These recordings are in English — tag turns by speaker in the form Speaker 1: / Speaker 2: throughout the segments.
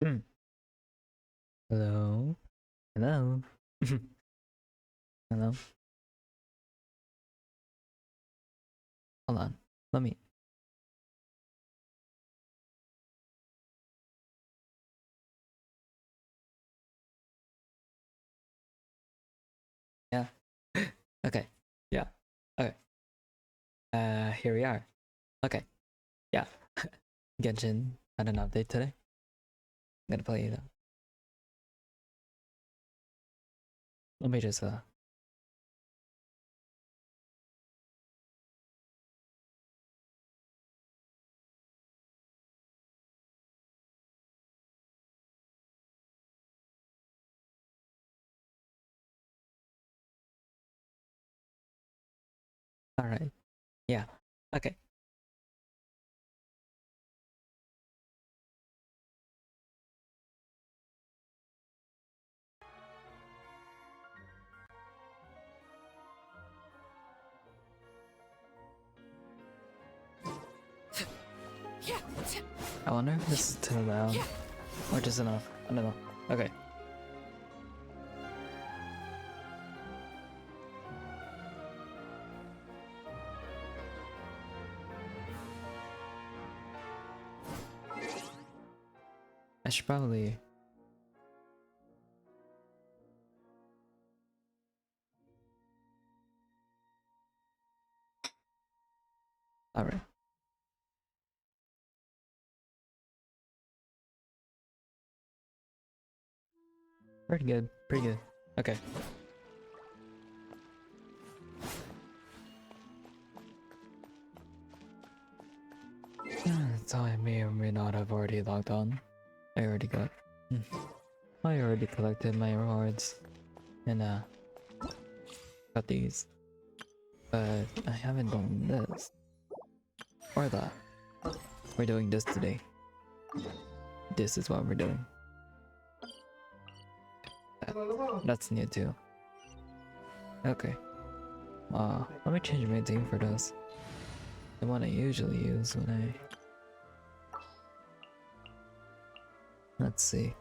Speaker 1: Hmm. Hello? Hello? Hello? Hold on. Let me. Yeah. Okay. Yeah. Okay. Here we are. Okay. Yeah. Genshin had an update today. I'm gonna play that. Let me just, Alright. Yeah. Okay. I wonder if this is too loud or just enough. I don't know. Okay. I should probably. Alright. Pretty good. Pretty good. Okay. So I may or may not have already logged on. I already got. I already collected my rewards. And got these. But I haven't done this. Or that. We're doing this today. This is what we're doing. That's new too. Okay. Let me change my theme for this. The one I usually use when I... Let's see.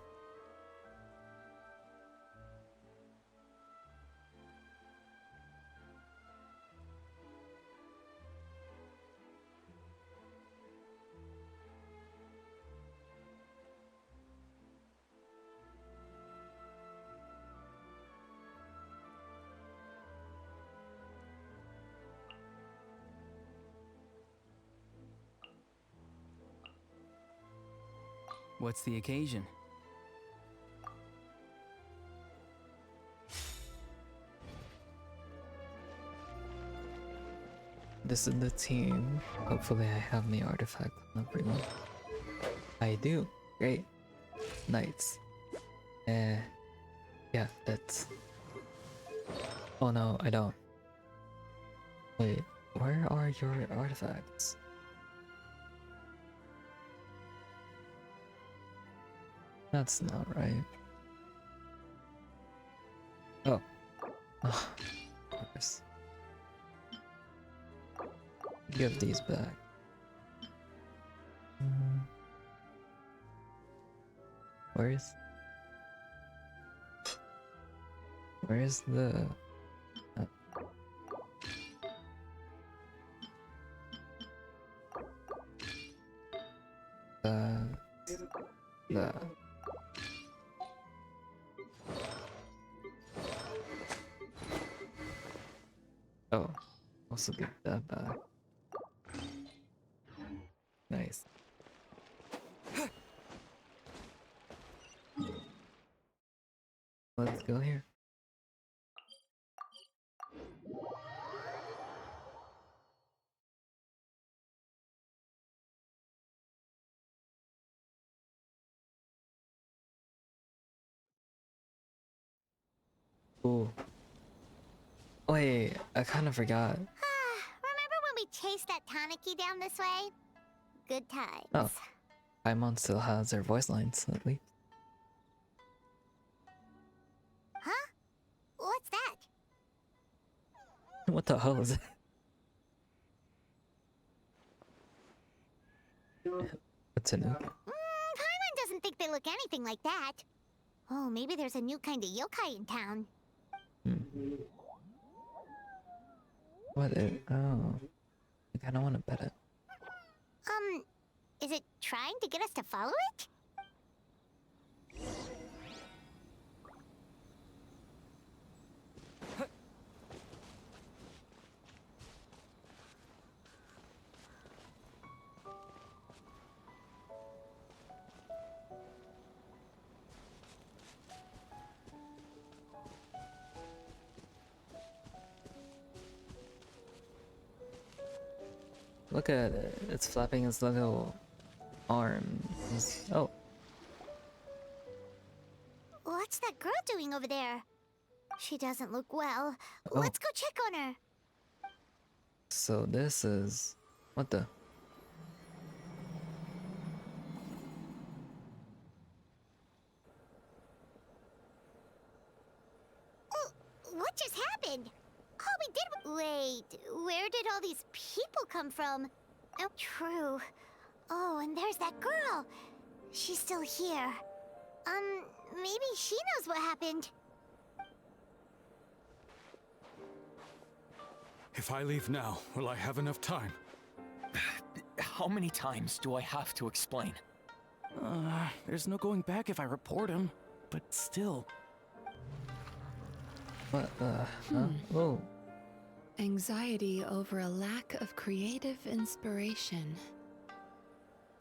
Speaker 2: What's the occasion?
Speaker 1: This is the team. Hopefully I have the artifact on everyone. I do. Great. Nice. Yeah, that's... Oh no, I don't. Wait, where are your artifacts? That's not right. Oh. Oh, of course. Give these back. Where's... Where's the... Uh, the... Oh, also get that back. Nice. Let's go here. Ooh. Wait, I kind of forgot.
Speaker 3: Remember when we chased that Tanuki down this way? Good times.
Speaker 1: Oh, Paimon still has their voice lines, at least.
Speaker 3: Huh? What's that?
Speaker 1: What the hell is it? What's a nuke?
Speaker 3: Paimon doesn't think they look anything like that. Oh, maybe there's a new kind of yokai in town.
Speaker 1: What is... Oh. I kinda wanna pet it.
Speaker 3: Is it trying to get us to follow it?
Speaker 1: Look at it. It's flapping its little arms. Oh.
Speaker 3: What's that girl doing over there? She doesn't look well.
Speaker 1: Oh.
Speaker 3: Let's go check on her.
Speaker 1: So this is... What the...
Speaker 3: What just happened? Oh, we did. Wait, where did all these people come from? Oh, true. Oh, and there's that girl. She's still here. Maybe she knows what happened.
Speaker 4: If I leave now, will I have enough time?
Speaker 5: How many times do I have to explain?
Speaker 2: There's no going back if I report him. But still.
Speaker 1: What huh? Oh.
Speaker 6: Anxiety over a lack of creative inspiration.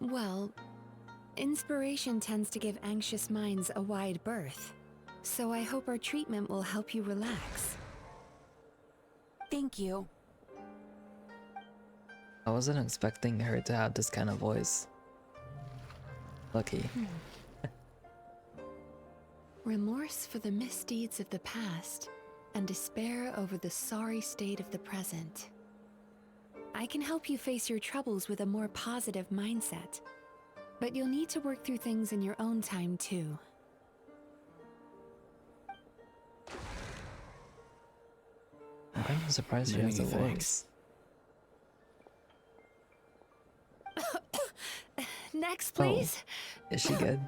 Speaker 6: Well, inspiration tends to give anxious minds a wide berth, so I hope our treatment will help you relax.
Speaker 7: Thank you.
Speaker 1: I wasn't expecting her to have this kind of voice. Lucky.
Speaker 6: Remorse for the misdeeds of the past, and despair over the sorry state of the present. I can help you face your troubles with a more positive mindset, but you'll need to work through things in your own time too.
Speaker 1: I'm surprised she has a voice.
Speaker 6: Next, please.
Speaker 1: Is she good?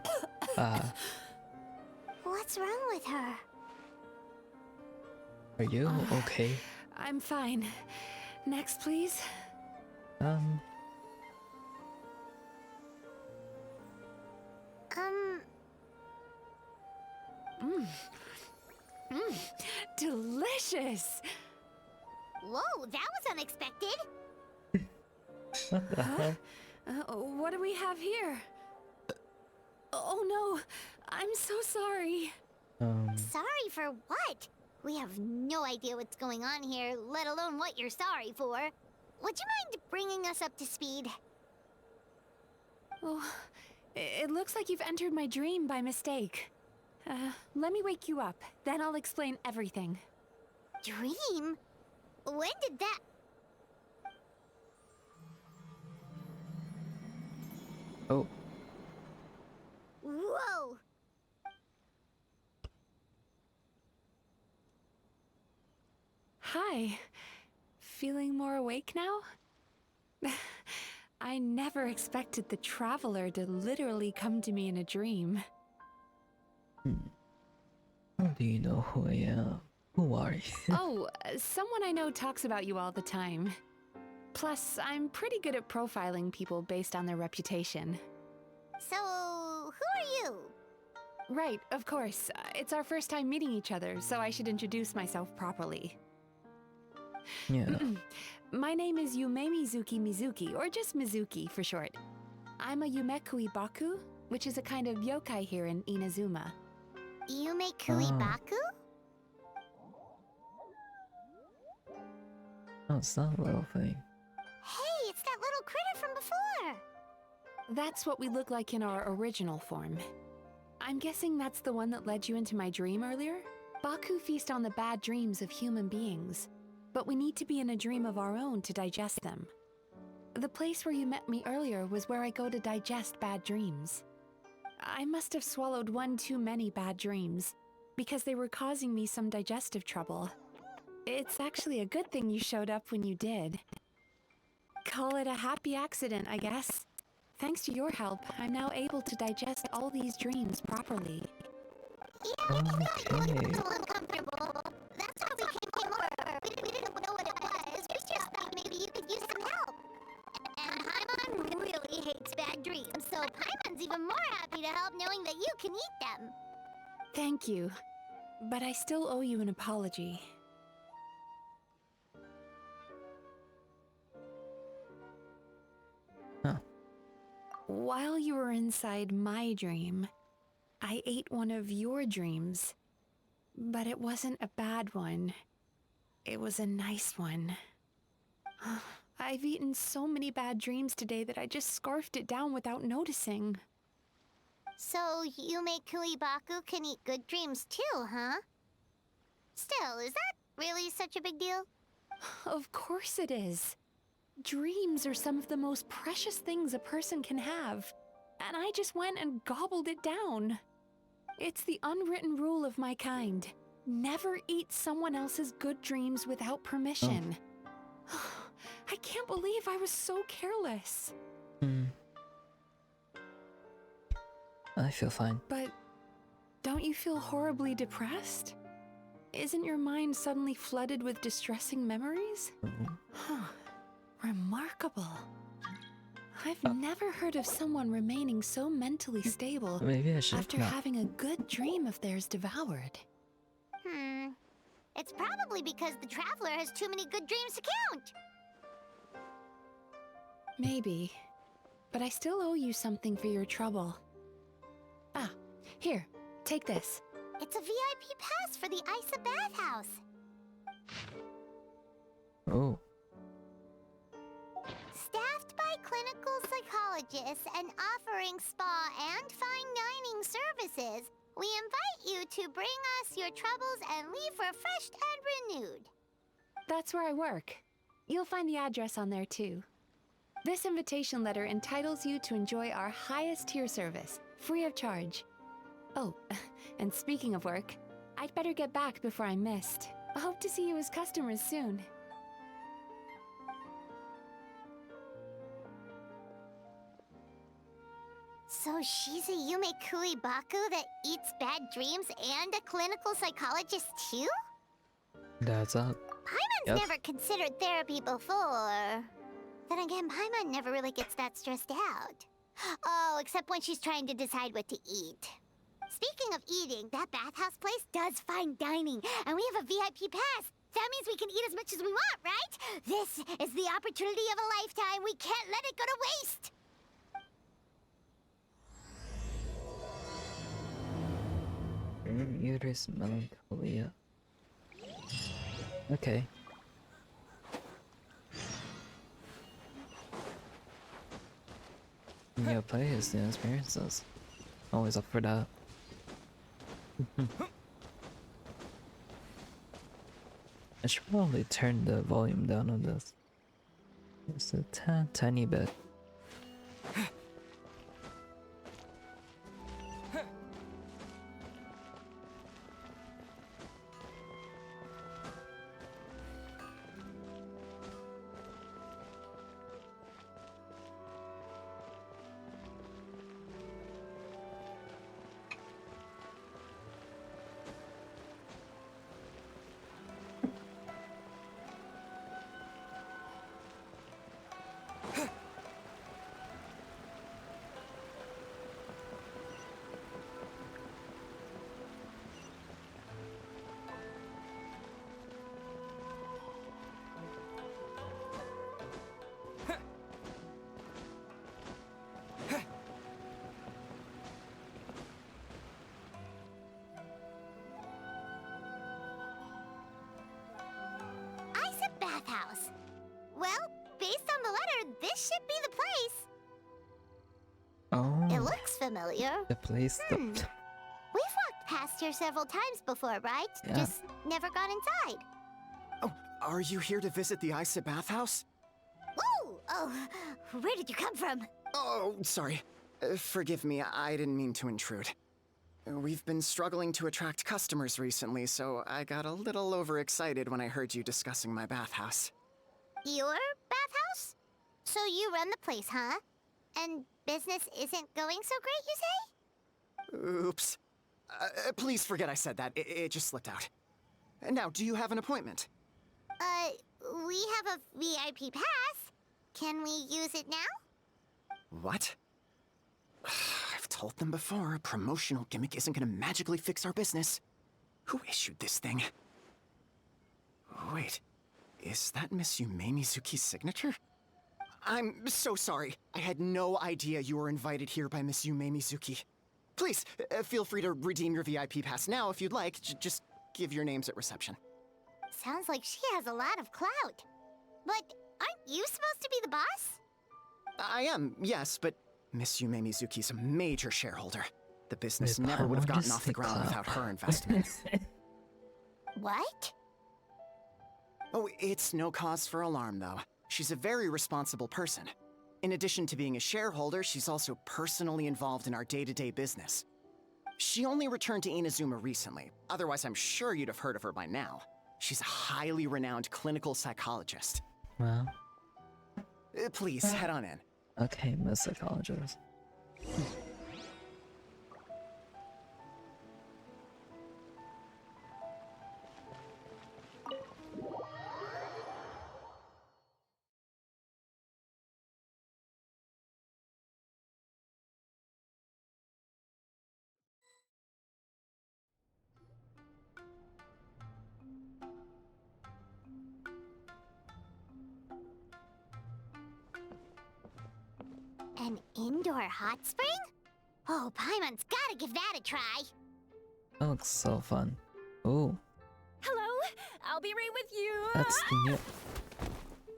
Speaker 3: What's wrong with her?
Speaker 1: Are you okay?
Speaker 6: I'm fine. Next, please.
Speaker 3: Um,
Speaker 6: Delicious!
Speaker 3: Whoa, that was unexpected.
Speaker 1: What the heck?
Speaker 6: What do we have here? Oh no, I'm so sorry.
Speaker 3: Sorry for what? We have no idea what's going on here, let alone what you're sorry for. Would you mind bringing us up to speed?
Speaker 6: Oh, it looks like you've entered my dream by mistake. Let me wake you up, then I'll explain everything.
Speaker 3: Dream? When did that...
Speaker 1: Oh.
Speaker 3: Whoa!
Speaker 6: Hi. Feeling more awake now? I never expected the Traveler to literally come to me in a dream.
Speaker 1: How do you know who I am? Who are you?
Speaker 6: Oh, someone I know talks about you all the time. Plus, I'm pretty good at profiling people based on their reputation.
Speaker 3: So, who are you?
Speaker 6: Right, of course. It's our first time meeting each other, so I should introduce myself properly.
Speaker 1: Yeah.
Speaker 6: My name is Yume Mizuki, or just Mizuki for short. I'm a Yumekui Baku, which is a kind of yokai here in Inazuma.
Speaker 3: Yumekui Baku?
Speaker 1: Oh, it's not a little thing.
Speaker 3: Hey, it's that little critter from before!
Speaker 6: That's what we look like in our original form. I'm guessing that's the one that led you into my dream earlier? Baku feast on the bad dreams of human beings, but we need to be in a dream of our own to digest them. The place where you met me earlier was where I go to digest bad dreams. I must have swallowed one too many bad dreams, because they were causing me some digestive trouble. It's actually a good thing you showed up when you did. Call it a happy accident, I guess. Thanks to your help, I'm now able to digest all these dreams properly.
Speaker 3: Yeah,
Speaker 1: Okay.
Speaker 3: a little uncomfortable. That's why we came over. We didn't know what it was. We just thought maybe you could use some help. And Paimon really hates bad dreams, so Paimon's even more happy to help knowing that you can eat them.
Speaker 6: Thank you, but I still owe you an apology.
Speaker 1: Huh.
Speaker 6: While you were inside my dream, I ate one of your dreams. But it wasn't a bad one. It was a nice one. I've eaten so many bad dreams today that I just scarfed it down without noticing.
Speaker 3: So Yume Kuibaku can eat good dreams too, huh? Still, is that really such a big deal?
Speaker 6: Of course it is. Dreams are some of the most precious things a person can have. And I just went and gobbled it down. It's the unwritten rule of my kind. Never eat someone else's good dreams without permission. I can't believe I was so careless.
Speaker 1: I feel fine.
Speaker 6: But don't you feel horribly depressed? Isn't your mind suddenly flooded with distressing memories? Huh. Remarkable. I've never heard of someone remaining so mentally stable
Speaker 1: Maybe I should
Speaker 6: after
Speaker 1: not.
Speaker 6: having a good dream of theirs devoured.
Speaker 3: It's probably because the Traveler has too many good dreams to count.
Speaker 6: Maybe. But I still owe you something for your trouble. Ah, here, take this.
Speaker 3: It's a VIP pass for the Isa bathhouse.
Speaker 1: Oh.
Speaker 3: Staffed by clinical psychologists and offering spa and fine dining services, we invite you to bring us your troubles and leave refreshed and renewed.
Speaker 6: That's where I work. You'll find the address on there too. This invitation letter entitles you to enjoy our highest tier service, free of charge. Oh, and speaking of work, I'd better get back before I'm missed. I hope to see you as customers soon.
Speaker 3: So she's a Yume Kuibaku that eats bad dreams and a clinical psychologist too?
Speaker 1: That's up.
Speaker 3: Paimon's
Speaker 1: Yep.
Speaker 3: never considered therapy before. Then again, Paimon never really gets that stressed out. Oh, except when she's trying to decide what to eat. Speaking of eating, that bathhouse place does fine dining, and we have a VIP pass. That means we can eat as much as we want, right? This is the opportunity of a lifetime. We can't let it go to waste.
Speaker 1: Uterus melancholia. Okay. New players, new experiences. Always up for that. I should probably turn the volume down on this. Just a tiny bit.
Speaker 3: Isa bathhouse. Well, based on the letter, this should be the place.
Speaker 1: Oh,
Speaker 3: It looks familiar.
Speaker 1: the place.
Speaker 3: We've walked past here several times before, right?
Speaker 1: Yeah.
Speaker 3: Just never gone inside.
Speaker 2: Oh, are you here to visit the Isa bathhouse?
Speaker 3: Ooh! Oh, where did you come from?
Speaker 2: Oh, sorry. Forgive me, I didn't mean to intrude. We've been struggling to attract customers recently, so I got a little overexcited when I heard you discussing my bathhouse.
Speaker 3: Your bathhouse? So you run the place, huh? And business isn't going so great, you say?
Speaker 2: Oops. Please forget I said that. It just slipped out. Now, do you have an appointment?
Speaker 3: We have a VIP pass. Can we use it now?
Speaker 2: What? I've told them before, a promotional gimmick isn't gonna magically fix our business. Who issued this thing? Wait, is that Miss Yume Mizuki's signature? I'm so sorry. I had no idea you were invited here by Miss Yume Mizuki. Please, feel free to redeem your VIP pass now if you'd like. Just give your names at reception.
Speaker 3: Sounds like she has a lot of clout. But aren't you supposed to be the boss?
Speaker 2: I am, yes, but Miss Yume Mizuki's a major shareholder. The business
Speaker 1: Wait,
Speaker 2: never would have
Speaker 1: why
Speaker 2: gotten
Speaker 1: does
Speaker 2: off the
Speaker 1: it
Speaker 2: ground
Speaker 1: clap?
Speaker 2: without her investment.
Speaker 3: What?
Speaker 2: Oh, it's no cause for alarm, though. She's a very responsible person. In addition to being a shareholder, she's also personally involved in our day-to-day business. She only returned to Inazuma recently. Otherwise, I'm sure you'd have heard of her by now. She's a highly renowned clinical psychologist.
Speaker 1: Well,
Speaker 2: Please, head on in.
Speaker 1: okay, Miss Psychologist.
Speaker 3: An indoor hot spring? Oh, Paimon's gotta give that a try.
Speaker 1: That looks so fun. Ooh,
Speaker 8: Hello, I'll be right with you.
Speaker 1: that's the new.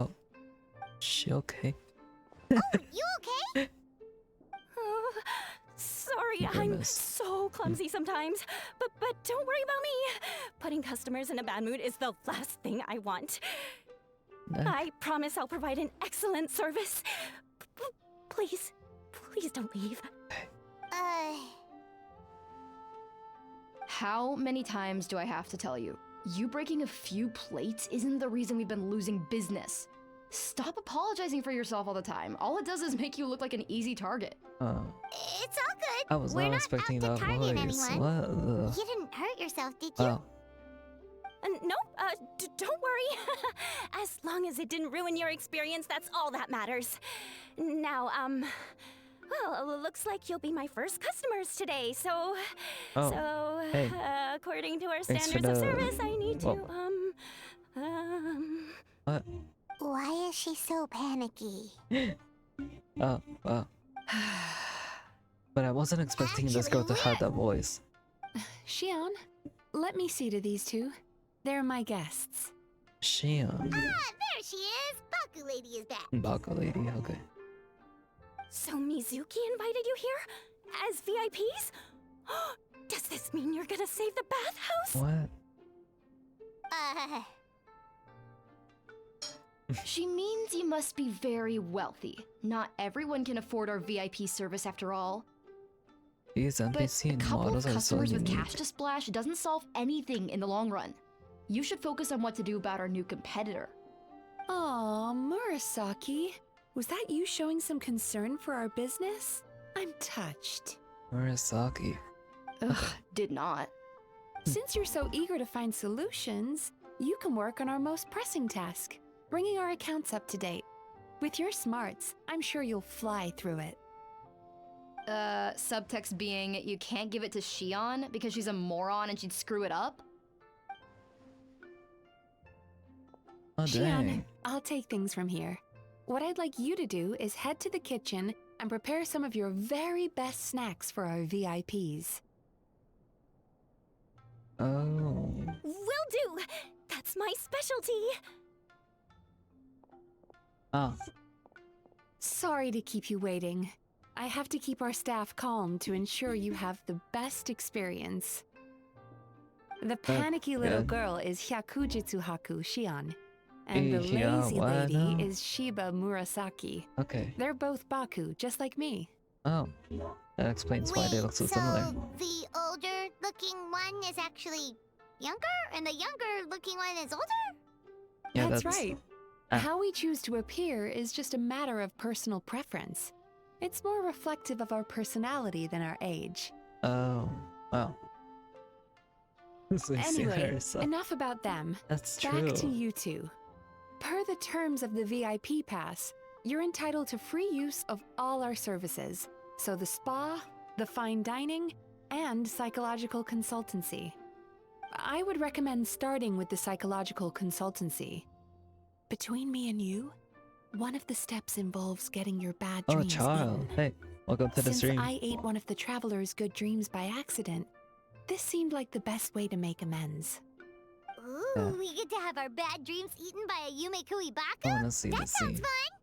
Speaker 1: Oh, she okay?
Speaker 3: You okay?
Speaker 8: Oh, sorry,
Speaker 1: My
Speaker 8: I'm
Speaker 1: goodness.
Speaker 8: so clumsy sometimes. But don't worry about me. Putting customers in a bad mood is the last thing I want.
Speaker 1: Nah.
Speaker 8: I promise I'll provide an excellent service. Please, please don't leave.
Speaker 9: How many times do I have to tell you? You breaking a few plates isn't the reason we've been losing business. Stop apologizing for yourself all the time. All it does is make you look like an easy target.
Speaker 1: Oh,
Speaker 3: It's all good.
Speaker 1: I was
Speaker 3: We're
Speaker 1: not
Speaker 3: not
Speaker 1: expecting
Speaker 3: out
Speaker 1: that
Speaker 3: to target
Speaker 1: voice.
Speaker 3: anyone.
Speaker 1: What?
Speaker 3: You didn't hurt yourself, did you?
Speaker 1: Oh,
Speaker 8: Nope, don't worry. As long as it didn't ruin your experience, that's all that matters. Now, well, it looks like you'll be my first customers today, so...
Speaker 1: Oh, hey.
Speaker 8: According to our
Speaker 1: Thanks for
Speaker 8: standards of
Speaker 1: the-
Speaker 8: service, I need to,
Speaker 1: Whoa. What?
Speaker 3: Why is she so panicky?
Speaker 1: Oh, wow. But I wasn't expecting this girl to have that voice.
Speaker 6: Shion, let me see to these two. They're my guests.
Speaker 1: Shion.
Speaker 3: There she is! Baku Lady is back.
Speaker 1: Baka lady, okay.
Speaker 8: So Mizuki invited you here? As VIPs? Does this mean you're gonna save the bathhouse?
Speaker 1: What?
Speaker 9: She means you must be very wealthy. Not everyone can afford our VIP service after all.
Speaker 1: These
Speaker 9: But
Speaker 1: NPC
Speaker 9: a couple of
Speaker 1: models are so
Speaker 9: customers with
Speaker 1: unique.
Speaker 9: cash to splash doesn't solve anything in the long run. You should focus on what to do about our new competitor.
Speaker 6: Aw, Murasaki. Was that you showing some concern for our business? I'm touched.
Speaker 1: Murasaki.
Speaker 9: Ugh, did not.
Speaker 6: Since you're so eager to find solutions, you can work on our most pressing task, bringing our accounts up to date. With your smarts, I'm sure you'll fly through it.
Speaker 9: Subtext being, you can't give it to Shion because she's a moron and she'd screw it up?
Speaker 1: Oh,
Speaker 6: Shion,
Speaker 1: dang.
Speaker 6: I'll take things from here. What I'd like you to do is head to the kitchen and prepare some of your very best snacks for our VIPs.
Speaker 1: Oh.
Speaker 8: Will do! That's my specialty!
Speaker 1: Oh.
Speaker 6: Sorry to keep you waiting. I have to keep our staff calm to ensure you have the best experience. The panicky little
Speaker 1: good.
Speaker 6: girl is Hyakujitsu Haku Shion, and the
Speaker 1: Yeah,
Speaker 6: lazy
Speaker 1: what
Speaker 6: lady
Speaker 1: now?
Speaker 6: is Shiba Murasaki.
Speaker 1: Okay.
Speaker 6: They're both Baku, just like me.
Speaker 1: Oh. That explains why they look so
Speaker 3: so
Speaker 1: similar.
Speaker 3: the older-looking one is actually younger, and the younger-looking one is older?
Speaker 1: Yeah,
Speaker 6: That's right.
Speaker 1: Ah.
Speaker 6: How we choose to appear is just a matter of personal preference. It's more reflective of our personality than our age.
Speaker 1: Oh, wow. So you see
Speaker 6: Anyway,
Speaker 1: her, so
Speaker 6: enough about them.
Speaker 1: that's
Speaker 6: Back
Speaker 1: true.
Speaker 6: to you two. Per the terms of the VIP pass, you're entitled to free use of all our services. So the spa, the fine dining, and psychological consultancy. I would recommend starting with the psychological consultancy. Between me and you, one of the steps involves getting your bad
Speaker 1: Oh,
Speaker 6: dreams
Speaker 1: child.
Speaker 6: eaten.
Speaker 1: Hey, welcome to the
Speaker 6: Since
Speaker 1: stream.
Speaker 6: I ate one of the traveler's good dreams by accident, this seemed like the best way to make amends.
Speaker 3: Ooh,
Speaker 1: Yeah.
Speaker 3: we get to have our bad dreams eaten by a Yume
Speaker 1: I
Speaker 3: Baku?
Speaker 1: wanna see
Speaker 3: That
Speaker 1: the
Speaker 3: sounds
Speaker 1: scene.
Speaker 3: fun!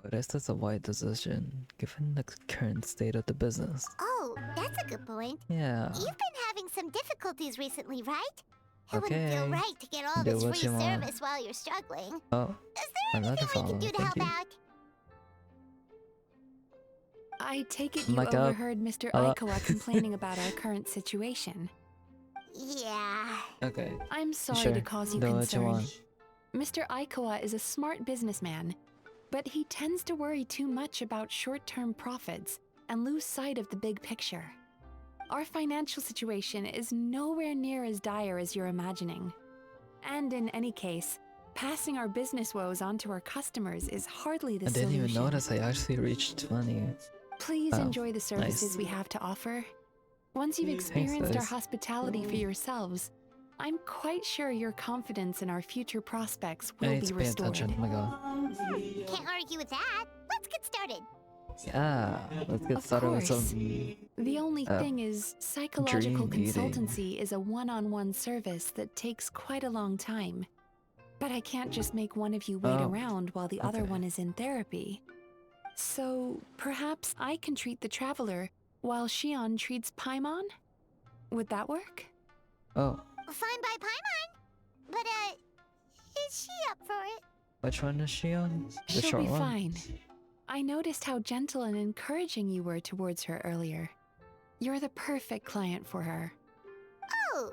Speaker 1: But is this a wise decision, given the current state of the business?
Speaker 3: Oh, that's a good point.
Speaker 1: Yeah.
Speaker 3: You've been having some difficulties recently, right? It wouldn't
Speaker 1: Okay.
Speaker 3: feel right to get all
Speaker 1: Do
Speaker 3: this
Speaker 1: what
Speaker 3: free
Speaker 1: you want.
Speaker 3: service while you're struggling.
Speaker 1: Oh,
Speaker 3: Is there
Speaker 1: another
Speaker 3: anything we can do to
Speaker 1: follow,
Speaker 3: help
Speaker 1: thank you.
Speaker 3: out?
Speaker 6: I take it you
Speaker 1: Mic up.
Speaker 6: overheard Mr.
Speaker 1: Hello?
Speaker 6: Aikawa complaining about our current situation.
Speaker 3: Yeah.
Speaker 1: okay.
Speaker 6: I'm sorry
Speaker 1: Sure.
Speaker 6: to cause you
Speaker 1: Do what you
Speaker 6: concern.
Speaker 1: want.
Speaker 6: Mr. Aikawa is a smart businessman, but he tends to worry too much about short-term profits and lose sight of the big picture. Our financial situation is nowhere near as dire as you're imagining. And in any case, passing our business woes on to our customers is hardly the
Speaker 1: I didn't
Speaker 6: solution.
Speaker 1: even notice I actually reached 20.
Speaker 6: Please
Speaker 1: Wow,
Speaker 6: enjoy the services
Speaker 1: nice.
Speaker 6: we have to offer. Once you've
Speaker 1: Thanks,
Speaker 6: experienced our
Speaker 1: guys.
Speaker 6: hospitality for yourselves, I'm quite sure your confidence in our future prospects
Speaker 1: I
Speaker 6: will
Speaker 1: need
Speaker 6: be
Speaker 1: to pay
Speaker 6: restored.
Speaker 1: attention. Oh my god.
Speaker 3: Can't argue with that. Let's get started.
Speaker 1: Yeah, let's get
Speaker 6: Of
Speaker 1: started with
Speaker 6: course.
Speaker 1: some.
Speaker 6: The only thing is, psychological
Speaker 1: dream eating.
Speaker 6: consultancy is a one-on-one service that takes quite a long time. But I can't just make one of you wait
Speaker 1: Oh,
Speaker 6: around while the other
Speaker 1: okay.
Speaker 6: one is in therapy. So perhaps I can treat the traveler while Shion treats Paimon? Would that work?
Speaker 1: Oh,
Speaker 3: Fine by Paimon. But, is she up for it?
Speaker 1: which one is she on? The
Speaker 6: She'll
Speaker 1: short
Speaker 6: be
Speaker 1: one?
Speaker 6: fine. I noticed how gentle and encouraging you were towards her earlier. You're the perfect client for her.
Speaker 3: Oh,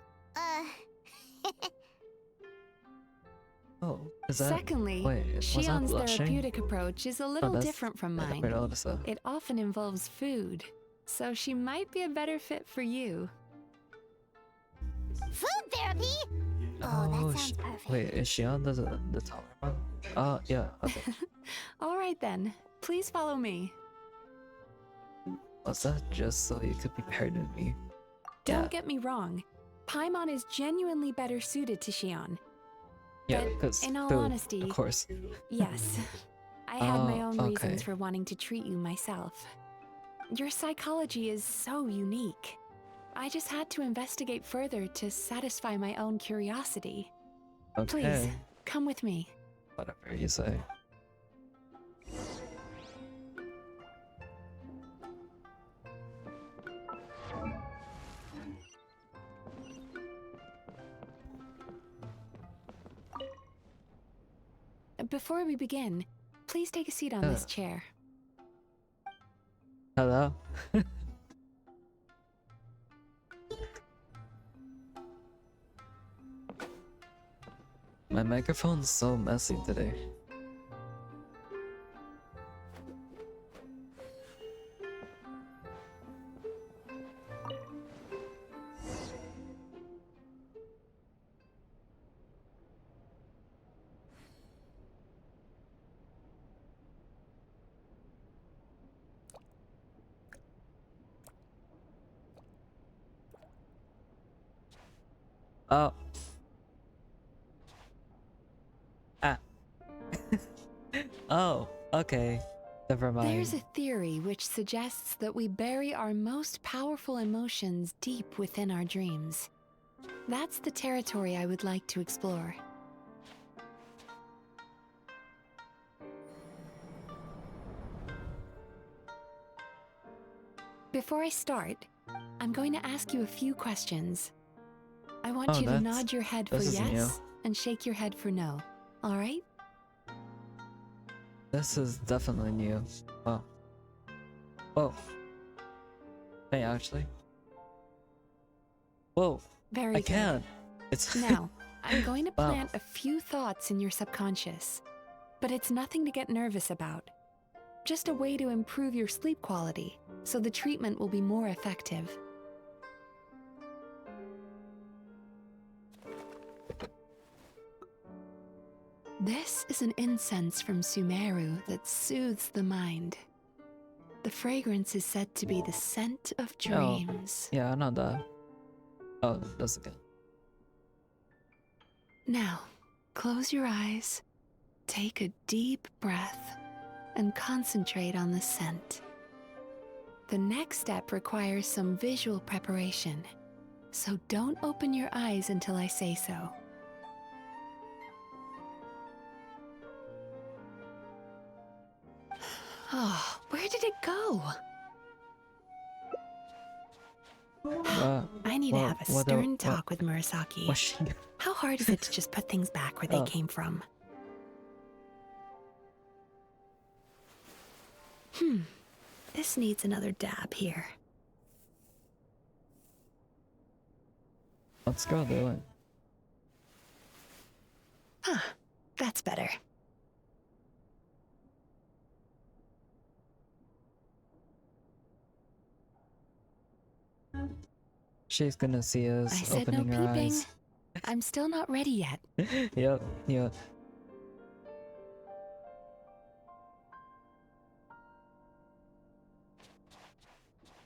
Speaker 1: Oh, is that?
Speaker 6: Secondly,
Speaker 1: Wait, was that
Speaker 6: Shion's
Speaker 1: blushing?
Speaker 6: therapeutic approach is a
Speaker 1: Oh,
Speaker 6: little
Speaker 1: that's-
Speaker 6: different from
Speaker 1: I
Speaker 6: mine.
Speaker 1: never noticed that.
Speaker 6: It often involves food, so she might be a better fit for you.
Speaker 3: food therapy? Oh, that sounds perfect.
Speaker 1: Wait, is she on the taller one? Yeah, okay.
Speaker 6: All right then, please follow me.
Speaker 1: Was that just so you could be paired with me?
Speaker 6: Don't
Speaker 1: Yeah.
Speaker 6: get me wrong, Paimon is genuinely better suited to Shion.
Speaker 1: Yeah,
Speaker 6: but
Speaker 1: because
Speaker 6: in all
Speaker 1: food,
Speaker 6: honesty-
Speaker 1: of course.
Speaker 6: Yes, I had my
Speaker 1: Oh,
Speaker 6: own
Speaker 1: okay.
Speaker 6: reasons for wanting to treat you myself. Your psychology is so unique. I just had to investigate further to satisfy my own curiosity.
Speaker 1: Okay,
Speaker 6: Please, come with me.
Speaker 1: whatever you say.
Speaker 6: Before we begin, please take a seat on this chair.
Speaker 1: Hello? My microphone's so messy today. Oh. Ah. Oh, okay. Never mind.
Speaker 6: There's a theory which suggests that we bury our most powerful emotions deep within our dreams. That's the territory I would like to explore. Before I start, I'm going to ask you a few questions. I want
Speaker 1: Oh,
Speaker 6: you to
Speaker 1: that's-
Speaker 6: nod your head for
Speaker 1: this is new.
Speaker 6: yes and shake your head for no. All right?
Speaker 1: This is definitely new. Oh. Whoa. Hey, actually. Whoa.
Speaker 6: Very
Speaker 1: I
Speaker 6: good.
Speaker 1: can. It's
Speaker 6: Now, I'm going to
Speaker 1: Wow.
Speaker 6: plant a few thoughts in your subconscious, but it's nothing to get nervous about. just a way to improve your sleep quality, so the treatment will be more effective. This is an incense from Sumeru that soothes the mind. The fragrance is said to be the scent of dreams.
Speaker 1: Yeah, I know that. Oh, that's good.
Speaker 6: Now, close your eyes, take a deep breath, and concentrate on the scent. The next step requires some visual preparation, so don't open your eyes until I say so. Oh, where did it go? I need to have a stern talk with Murasaki. How hard is it to just put things back where they came from? This needs another dab here.
Speaker 1: Let's go do it.
Speaker 6: Huh, that's better.
Speaker 1: She's gonna see us
Speaker 6: I said no
Speaker 1: opening her
Speaker 6: peeping.
Speaker 1: eyes.
Speaker 6: I'm still not ready yet.
Speaker 1: Yep.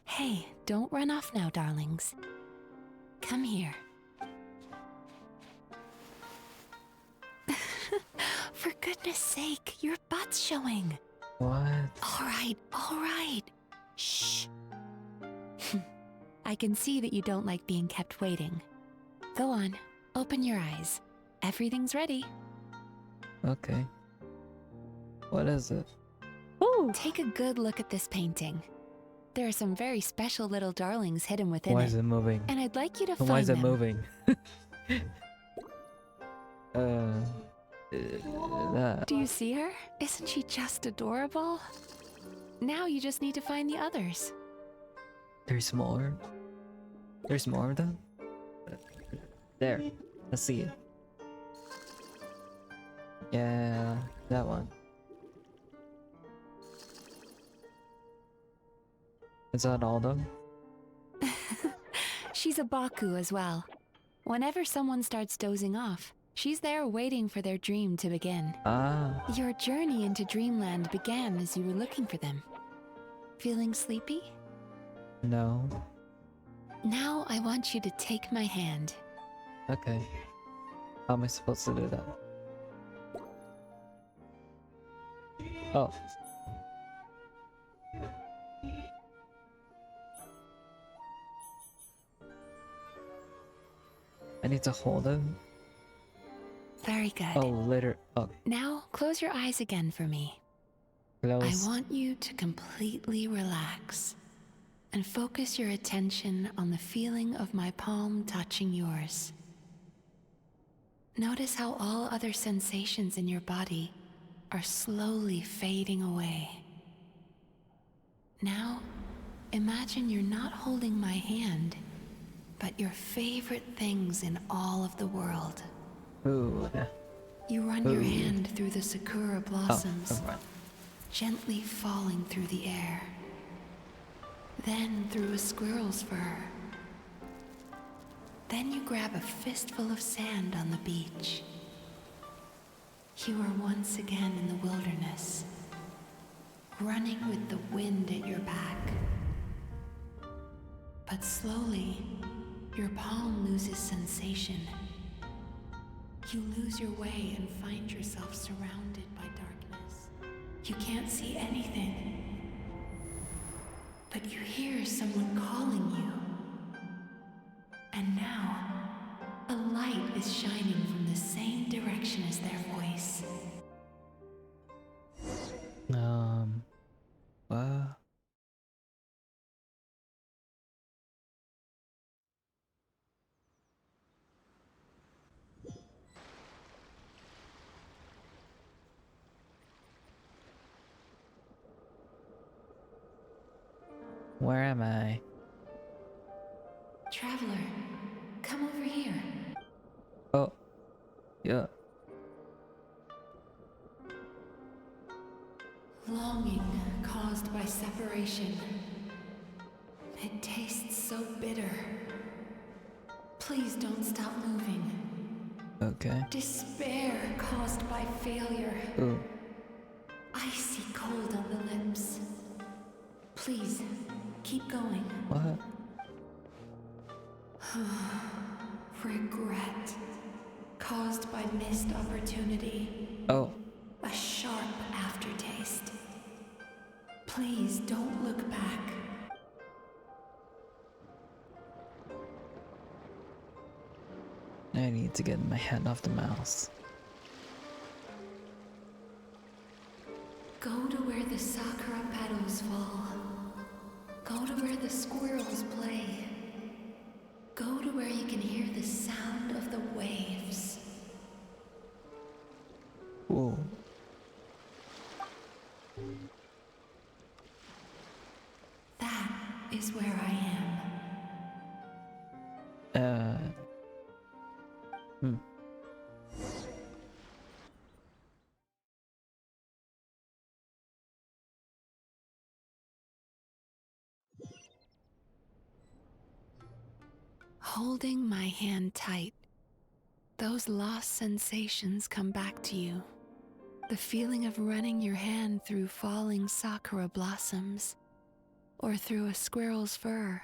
Speaker 6: Hey, don't run off now, darlings. Come here. For goodness sake, your butt's showing.
Speaker 1: What?
Speaker 6: All right. Shh. I can see that you don't like being kept waiting. Go on, open your eyes. Everything's ready.
Speaker 1: Okay. What is it?
Speaker 6: Take a good look at this painting. There are some very special little darlings hidden within
Speaker 1: Why is it moving?
Speaker 6: and I'd like you to
Speaker 1: And
Speaker 6: find
Speaker 1: why is it
Speaker 6: them.
Speaker 1: moving? That.
Speaker 6: Do you see her? Isn't she just adorable? Now you just need to find the others.
Speaker 1: There's more. There's more of them? There. Let's see it. Yeah, that one. Is that all of them?
Speaker 6: She's a Baku as well. Whenever someone starts dozing off, she's there waiting for their dream to begin.
Speaker 1: Ah.
Speaker 6: Your journey into Dreamland began as you were looking for them. Feeling sleepy?
Speaker 1: No.
Speaker 6: Now I want you to take my hand.
Speaker 1: Okay. How am I supposed to do that? Oh. I need to hold him?
Speaker 6: Very good.
Speaker 1: Oh, later. Oh,
Speaker 6: Now close your eyes again for me.
Speaker 1: close.
Speaker 6: I want you to completely relax and focus your attention on the feeling of my palm touching yours. Notice how all other sensations in your body are slowly fading away. Now, imagine you're not holding my hand, but your favorite things in all of the world.
Speaker 1: Food.
Speaker 6: You run your hand through the sakura blossoms,
Speaker 1: Oh, right.
Speaker 6: gently falling through the air. Then through a squirrel's fur. Then you grab a fistful of sand on the beach. You are once again in the wilderness, running with the wind at your back. But slowly, your palm loses sensation. You lose your way and find yourself surrounded by darkness. You can't see anything. But you hear someone calling you. And now, a light is shining from the same direction as their voice.
Speaker 1: What? Where am I?
Speaker 6: Traveler, come over here.
Speaker 1: Oh. Yeah.
Speaker 6: Longing caused by separation. It tastes so bitter. Please don't stop moving.
Speaker 1: Okay.
Speaker 6: Despair caused by failure.
Speaker 1: Ooh.
Speaker 6: Icy cold on the lips. Please, keep going.
Speaker 1: What?
Speaker 6: Regret caused by missed opportunity.
Speaker 1: Oh.
Speaker 6: A sharp aftertaste. Please don't look back.
Speaker 1: I need to get my hand off the mouse.
Speaker 6: Go to where the sakura petals fall. Go to where the squirrels play. Go to where you can hear the sound of the waves.
Speaker 1: Whoa.
Speaker 6: That is where I am.
Speaker 1: Hmm.
Speaker 6: Holding my hand tight, those lost sensations come back to you. The feeling of running your hand through falling sakura blossoms, or through a squirrel's fur,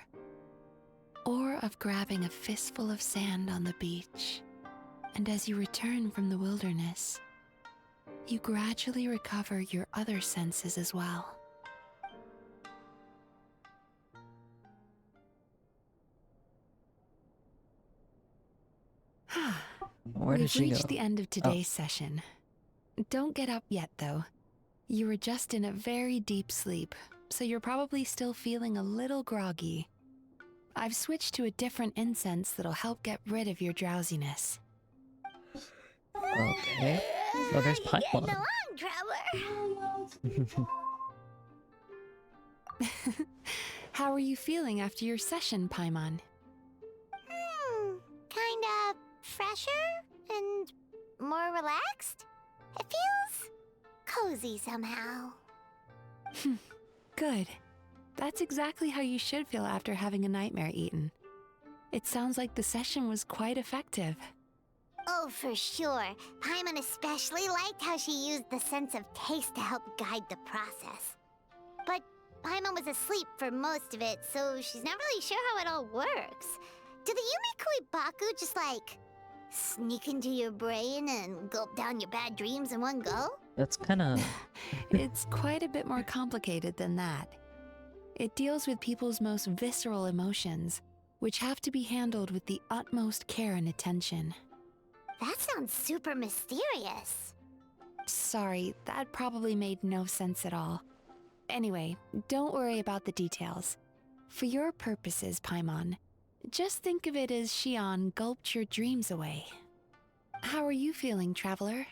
Speaker 6: or of grabbing a fistful of sand on the beach. And as you return from the wilderness, you gradually recover your other senses as well.
Speaker 1: Where did
Speaker 6: We've
Speaker 1: she go?
Speaker 6: reached the end of today's session. Don't get up yet, though. You were just in a very deep sleep, so you're probably still feeling a little groggy. I've switched to a different incense that'll help get rid of your drowsiness.
Speaker 1: Okay. Oh, there's
Speaker 3: How you getting
Speaker 1: Paimon.
Speaker 3: along, Traveler?
Speaker 6: How are you feeling after your session, Paimon?
Speaker 3: Kinda fresher and more relaxed? It feels cozy somehow.
Speaker 6: Good. That's exactly how you should feel after having a nightmare eaten. It sounds like the session was quite effective.
Speaker 3: Oh, for sure. Paimon especially liked how she used the sense of taste to help guide the process. But Paimon was asleep for most of it, so she's not really sure how it all works. Did the Yumi Baku just like sneak into your brain and gulp down your bad dreams in one go?
Speaker 1: That's kind of...
Speaker 6: It's quite a bit more complicated than that. It deals with people's most visceral emotions, which have to be handled with the utmost care and attention.
Speaker 3: That sounds super mysterious.
Speaker 6: Sorry, that probably made no sense at all. Anyway, don't worry about the details. For your purposes, Paimon, just think of it as Xion gulped your dreams away. How are you feeling, Traveler?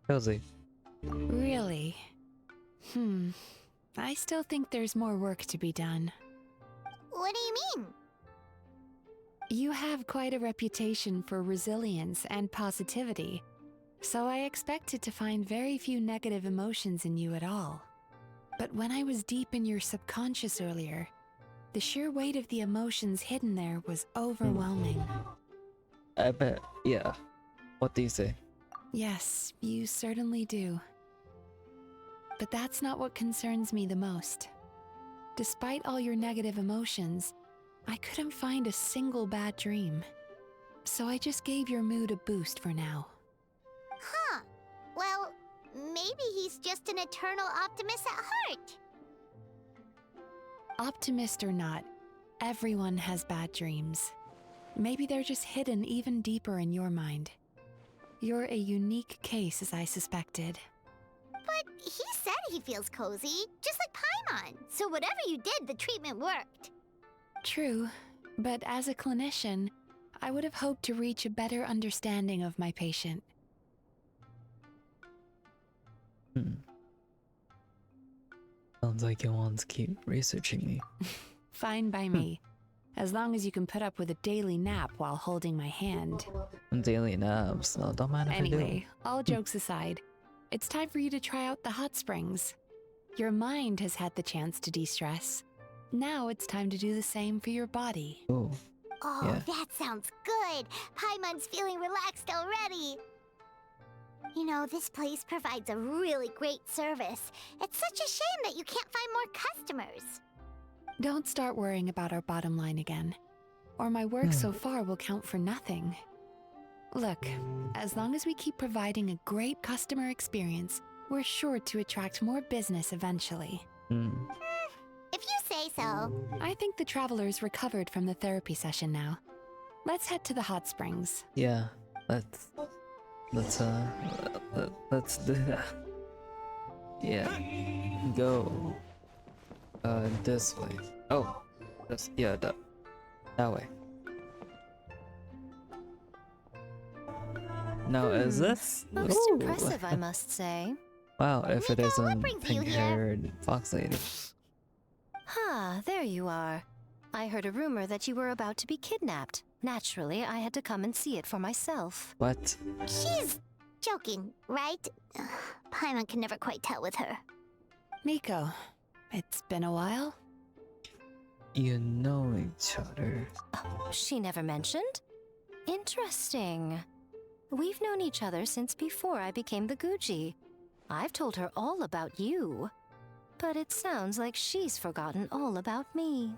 Speaker 1: Cozy.
Speaker 6: Really? I still think there's more work to be done.
Speaker 3: What do you mean?
Speaker 6: You have quite a reputation for resilience and positivity, so I expected to find very few negative emotions in you at all. But when I was deep in your subconscious earlier, the sheer weight of the emotions hidden there was overwhelming.
Speaker 1: I bet. Yeah. What do you say?
Speaker 6: Yes, you certainly do. But that's not what concerns me the most. Despite all your negative emotions, I couldn't find a single bad dream. So I just gave your mood a boost for now.
Speaker 3: Huh. Well, maybe he's just an eternal optimist at heart.
Speaker 6: Optimist or not, everyone has bad dreams. Maybe they're just hidden even deeper in your mind. You're a unique case, as I suspected.
Speaker 3: But he said he feels cozy, just like Paimon. So whatever you did, the treatment worked.
Speaker 6: True, but as a clinician, I would have hoped to reach a better understanding of my patient.
Speaker 1: Sounds like he wants to keep researching me.
Speaker 6: Fine by me. as long as you can put up with a daily nap while holding my hand.
Speaker 1: Daily naps, so don't mind if I do.
Speaker 6: Anyway, all jokes aside, it's time for you to try out the hot springs. Your mind has had the chance to de-stress. Now it's time to do the same for your body.
Speaker 1: Ooh.
Speaker 3: Oh,
Speaker 1: Yeah.
Speaker 3: that sounds good. Paimon's feeling relaxed already. You know, this place provides a really great service. It's such a shame that you can't find more customers.
Speaker 6: Don't start worrying about our bottom line again, or my work so far will count for nothing. Look, as long as we keep providing a great customer experience, we're sure to attract more business eventually.
Speaker 3: If you say so.
Speaker 6: I think the travelers recovered from the therapy session now. Let's head to the hot springs.
Speaker 1: Yeah, let's do that. Yeah, go. This way. Oh, that way. Now is this?
Speaker 10: Most
Speaker 1: Ooh.
Speaker 10: impressive, I must say.
Speaker 1: Wow, if it
Speaker 3: Miko, what
Speaker 1: isn't
Speaker 3: brings you here?
Speaker 1: pink-haired fox lady.
Speaker 10: Ah, there you are. I heard a rumor that you were about to be kidnapped. Naturally, I had to come and see it for myself.
Speaker 1: What?
Speaker 3: She's joking, right? Paimon can never quite tell with her.
Speaker 6: Miko, it's been a while.
Speaker 1: You know each other.
Speaker 10: Oh, she never mentioned? Interesting. We've known each other since before I became the Guji. I've told her all about you. But it sounds like she's forgotten all about me.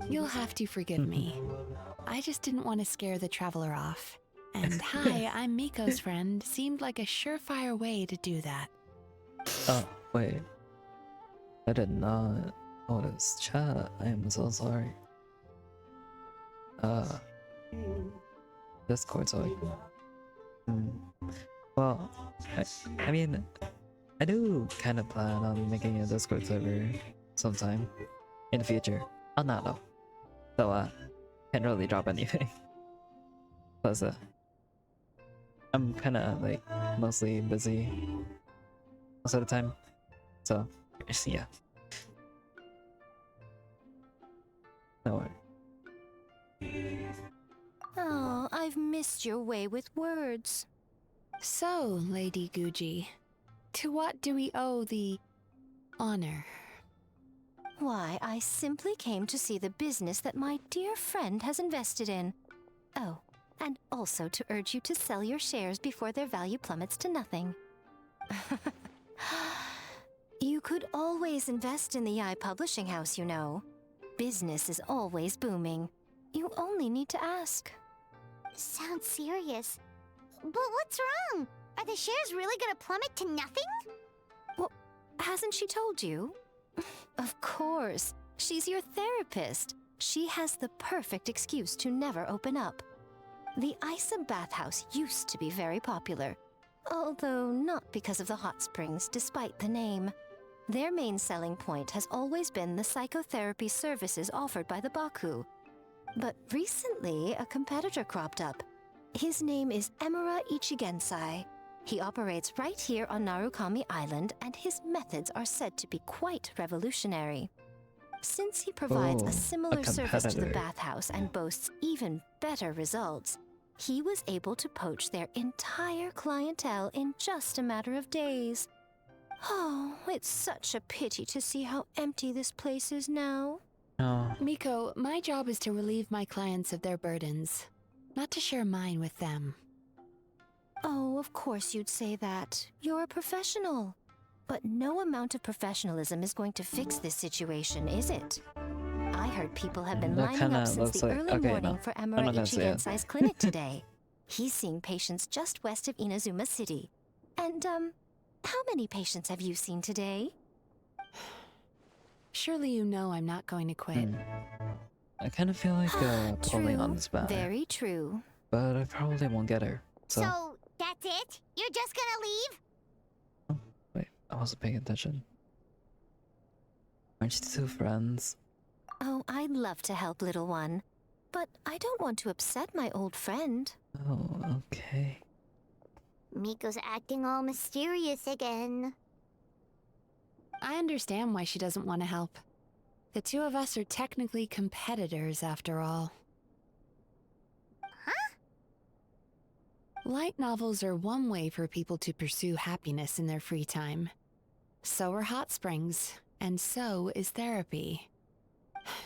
Speaker 6: You'll have to forgive me. I just didn't want to scare the traveler off. And hi, I'm Miko's friend seemed like a surefire way to do that.
Speaker 1: Oh, wait. I did not notice chat. I am so sorry. Discord, sorry. Well, I mean, I do kind of plan on making a Discord server sometime in the future. Oh, not though. So, can't really drop anything. Plus, I'm kind of like mostly busy most of the time. So, yeah. No worry.
Speaker 10: Oh, I've missed your way with words.
Speaker 6: So, Lady Guji, to what do we owe the honor?
Speaker 10: Why, I simply came to see the business that my dear friend has invested in. Oh, and also to urge you to sell your shares before their value plummets to nothing. You could always invest in the publishing house, you know. Business is always booming. You only need to ask.
Speaker 3: Sounds serious. But what's wrong? Are the shares really gonna plummet to nothing?
Speaker 10: Well, hasn't she told you? Of course. She's your therapist. She has the perfect excuse to never open up. The Isa bathhouse used to be very popular, although not because of the hot springs, despite the name. Their main selling point has always been the psychotherapy services offered by the Baku. But recently, a competitor cropped up. His name is Emura Ichigensai. He operates right here on Narukami Island, and his methods are said to be quite revolutionary. Since he provides a similar service to the bathhouse and boasts even better results, he was able to poach their entire clientele in just a matter of days. Oh, it's such a pity to see how empty this place is now.
Speaker 1: No.
Speaker 6: Miko, my job is to relieve my clients of their burdens, not to share mine with them.
Speaker 10: Oh, of course you'd say that. You're a professional. But no amount of professionalism is going to fix this situation, is it? I heard people have been
Speaker 1: That
Speaker 10: lining
Speaker 1: kinda
Speaker 10: up since
Speaker 1: looks
Speaker 10: the
Speaker 1: like-
Speaker 10: early
Speaker 1: okay,
Speaker 10: morning
Speaker 1: no.
Speaker 10: for
Speaker 1: I'm
Speaker 10: Emura
Speaker 1: not gonna say it.
Speaker 10: Ichigensai's clinic today. He's seeing patients just west of Inazuma City. And, how many patients have you seen today?
Speaker 6: Surely you know I'm not going to quit.
Speaker 1: I kind of feel like pulling
Speaker 10: True.
Speaker 1: on this banner,
Speaker 10: Very true.
Speaker 1: but I probably won't get her. So,
Speaker 3: So, that's it? You're just gonna leave?
Speaker 1: wait, I wasn't paying attention. Aren't you two friends?
Speaker 10: Oh, I'd love to help, little one. But I don't want to upset my old friend.
Speaker 1: Oh, okay.
Speaker 3: Miko's acting all mysterious again.
Speaker 6: I understand why she doesn't want to help. The two of us are technically competitors, after all.
Speaker 3: Huh?
Speaker 6: Light novels are one way for people to pursue happiness in their free time. So are hot springs, and so is therapy.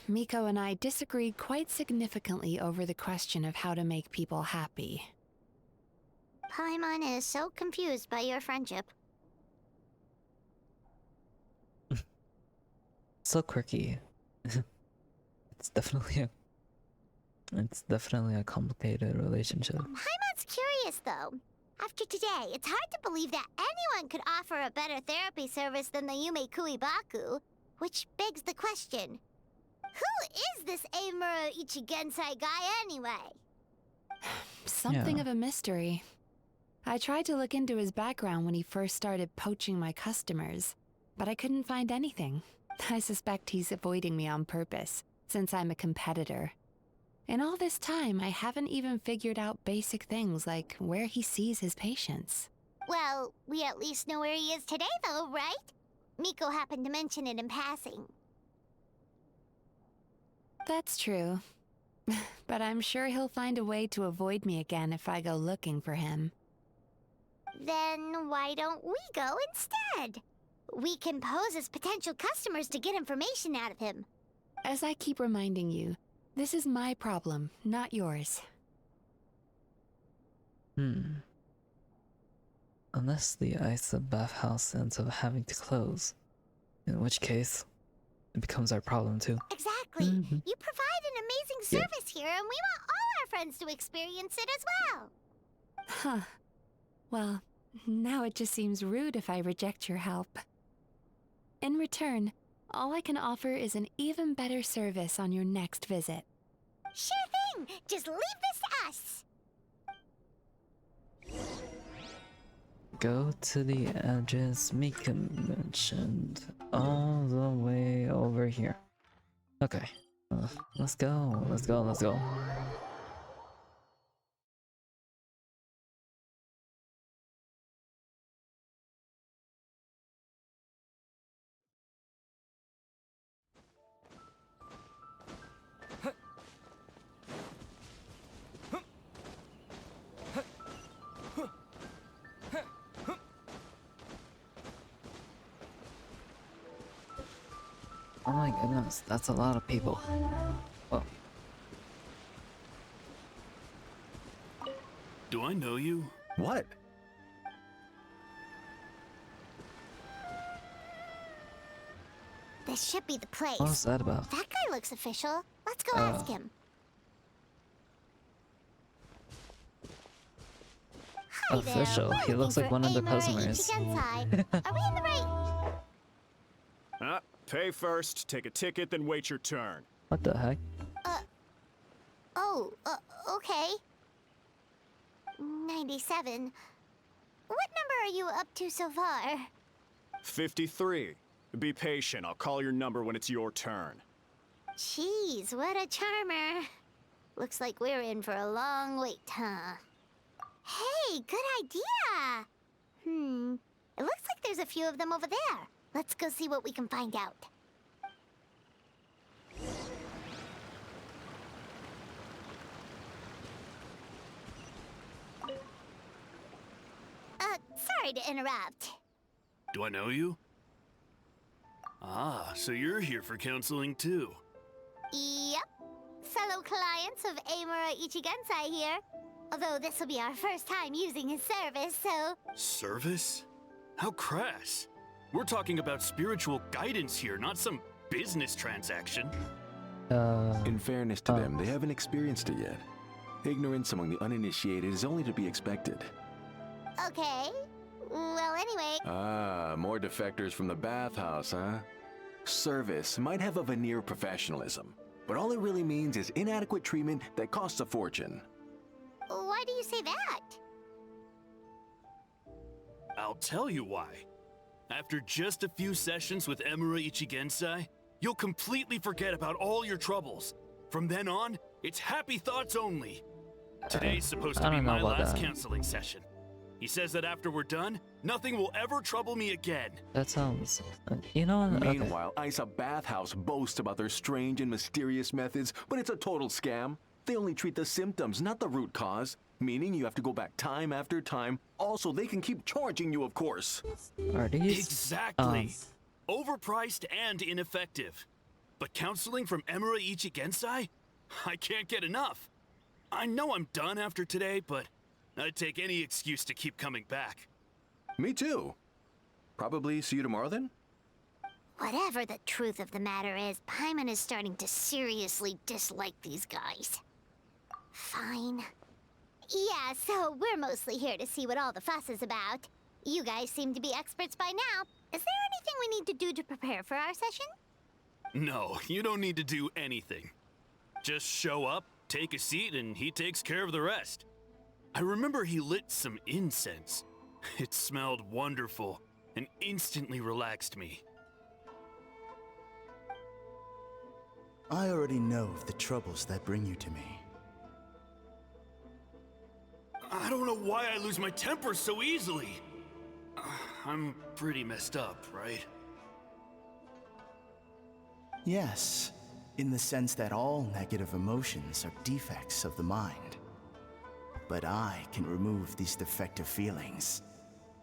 Speaker 6: Miko and I disagreed quite significantly over the question of how to make people happy.
Speaker 3: Paimon is so confused by your friendship.
Speaker 1: So quirky. It's definitely a complicated relationship.
Speaker 3: Paimon's curious, though. After today, it's hard to believe that anyone could offer a better therapy service than the Yume Baku, which begs the question, who is this Eimura Ichigensai guy anyway?
Speaker 6: Something of a mystery. I tried to look into his background when he first started poaching my customers, but I couldn't find anything. I suspect he's avoiding me on purpose, since I'm a competitor. In all this time, I haven't even figured out basic things like where he sees his patients.
Speaker 3: Well, we at least know where he is today, though, right? Miko happened to mention it in passing.
Speaker 6: That's true. But I'm sure he'll find a way to avoid me again if I go looking for him.
Speaker 3: Then why don't we go instead? We can pose as potential customers to get information out of him.
Speaker 6: As I keep reminding you, this is my problem, not yours.
Speaker 1: Unless the Isa bathhouse ends up having to close, in which case, it becomes our problem too.
Speaker 3: Exactly. You provide an amazing service here, and we want all our friends to experience it as well.
Speaker 6: Huh. Well, now it just seems rude if I reject your help. In return, all I can offer is an even better service on your next visit.
Speaker 3: Sure thing! Just leave this to us!
Speaker 1: Go to the edges Mika mentioned, all the way over here. Okay, let's go, let's go, let's go. Oh my goodness, that's a lot of people. Oh.
Speaker 11: Do I know you?
Speaker 12: What?
Speaker 3: This should be the place.
Speaker 1: What's that about?
Speaker 3: That guy looks official. Let's go ask him. Hi
Speaker 1: Official?
Speaker 3: there.
Speaker 1: He looks like one of the
Speaker 3: Eimura
Speaker 1: customers.
Speaker 3: Ichigensai. Are we in the right?
Speaker 12: Pay first, take a ticket, then wait your turn.
Speaker 1: What the heck?
Speaker 3: Okay. 97. What number are you up to so far?
Speaker 12: 53. Be patient, I'll call your number when it's your turn.
Speaker 3: Jeez, what a charmer. Looks like we're in for a long wait, huh? Hey, good idea! It looks like there's a few of them over there. Let's go see what we can find out. Sorry to interrupt.
Speaker 11: Do I know you? Ah, so you're here for counseling too.
Speaker 3: Yep. Fellow clients of Eimura Ichigensai here. Although this will be our first time using his service, so...
Speaker 11: Service? How crass. We're talking about spiritual guidance here, not some business transaction.
Speaker 12: In fairness to them, they haven't experienced it yet. Ignorance among the uninitiated is only to be expected.
Speaker 3: Okay. Well, anyway...
Speaker 12: Ah, more defectors from the bathhouse, huh? Service might have a veneer of professionalism, but all it really means is inadequate treatment that costs a fortune.
Speaker 3: Why do you say that?
Speaker 11: I'll tell you why. After just a few sessions with Eimura Ichigensai, you'll completely forget about all your troubles. From then on, it's happy thoughts only. Today's supposed to be my last counseling session. He says that after we're done, nothing will ever trouble me again.
Speaker 1: That sounds... you know what? Okay.
Speaker 12: Meanwhile, Isa Bathhouse boasts about their strange and mysterious methods, but it's a total scam. They only treat the symptoms, not the root cause. Meaning you have to go back time after time. Also, they can keep charging you, of course.
Speaker 1: Are these...
Speaker 11: Exactly. Overpriced and ineffective. But counseling from Emura Ichigensai? I can't get enough. I know I'm done after today, but I'd take any excuse to keep coming back.
Speaker 12: Me too. Probably see you tomorrow then?
Speaker 3: Whatever the truth of the matter is, Paimon is starting to seriously dislike these guys. Fine. Yeah, so we're mostly here to see what all the fuss is about. You guys seem to be experts by now. Is there anything we need to do to prepare for our session?
Speaker 11: No, you don't need to do anything. Just show up, take a seat, and he takes care of the rest. I remember he lit some incense. It smelled wonderful and instantly relaxed me.
Speaker 13: I already know of the troubles that bring you to me.
Speaker 11: I don't know why I lose my temper so easily. I'm pretty messed up, right?
Speaker 13: Yes, in the sense that all negative emotions are defects of the mind. But I can remove these defective feelings,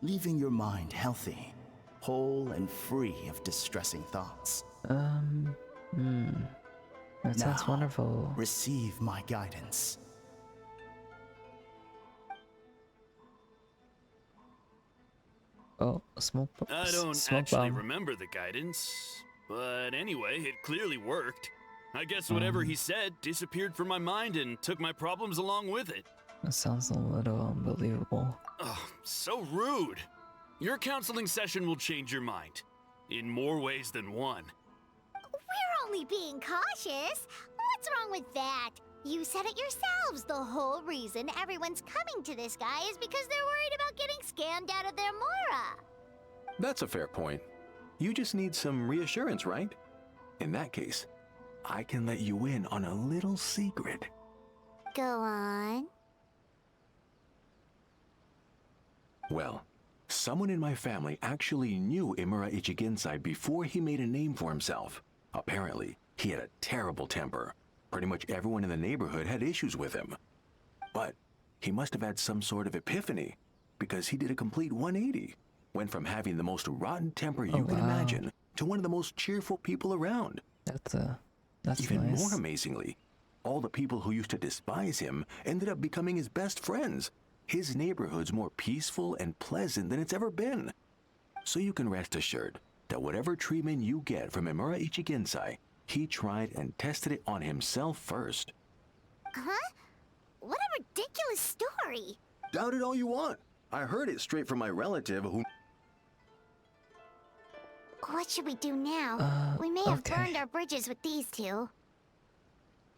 Speaker 13: leaving your mind healthy, whole and free of distressing thoughts.
Speaker 1: That sounds wonderful.
Speaker 13: Receive my guidance.
Speaker 1: Oh, smoke bomb.
Speaker 11: I don't actually remember the guidance, but anyway, it clearly worked. I guess whatever he said disappeared from my mind and took my problems along with it.
Speaker 1: That sounds a little unbelievable.
Speaker 11: Oh, so rude. Your counseling session will change your mind. In more ways than one.
Speaker 3: We're only being cautious. What's wrong with that? You said it yourselves. The whole reason everyone's coming to this guy is because they're worried about getting scammed out of their Mora.
Speaker 12: That's a fair point. You just need some reassurance, right? In that case, I can let you in on a little secret.
Speaker 3: Go on.
Speaker 12: Well, someone in my family actually knew Imura Ichigensai before he made a name for himself. Apparently, he had a terrible temper. Pretty much everyone in the neighborhood had issues with him. But he must have had some sort of epiphany, because he did a complete 180. Went from having the most rotten temper you can imagine to one of the most cheerful people around.
Speaker 1: That's
Speaker 12: even
Speaker 1: nice.
Speaker 12: more amazingly, all the people who used to despise him ended up becoming his best friends. His neighborhood's more peaceful and pleasant than it's ever been. So you can rest assured that whatever treatment you get from Imura Ichigensai, he tried and tested it on himself first.
Speaker 3: Huh? What a ridiculous story.
Speaker 12: Doubt it all you want. I heard it straight from my relative who...
Speaker 3: What should we do now? We may have
Speaker 1: okay.
Speaker 3: burned our bridges with these two.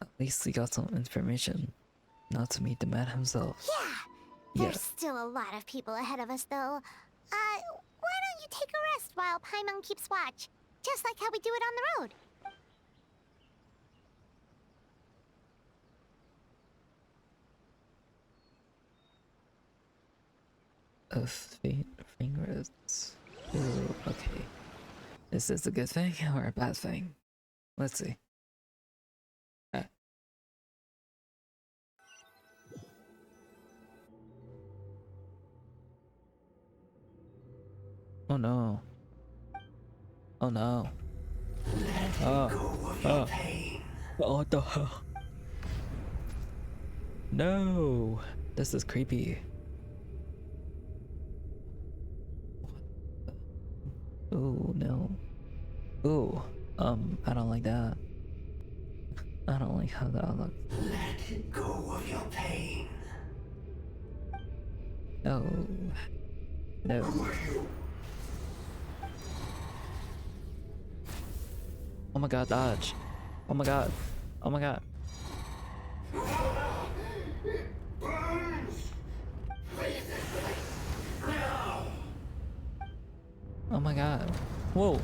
Speaker 1: At least we got some information. Not to meet the man himself.
Speaker 3: Yeah. There's still a lot of people ahead of us, though. Why don't you take a rest while Paimon keeps watch? Just like how we do it on the road.
Speaker 1: Fingers. Ooh, okay. Is this a good thing or a bad thing? Let's see. Oh no. Oh no. What the hell? No. This is creepy. Oh no. Ooh. I don't like that. I don't like how that looks.
Speaker 14: Let go of your pain.
Speaker 1: No. No. Oh my god, dodge. Oh my god. Oh my god. Oh my god. Whoa.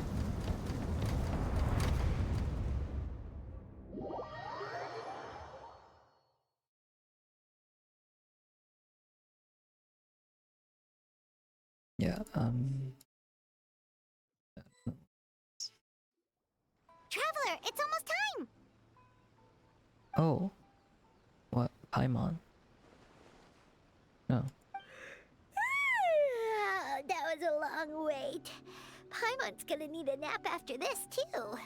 Speaker 1: Yeah,
Speaker 3: Traveler, it's almost time!
Speaker 1: oh. What? Paimon? No.
Speaker 3: That was a long wait. Paimon's gonna need a nap after this, too.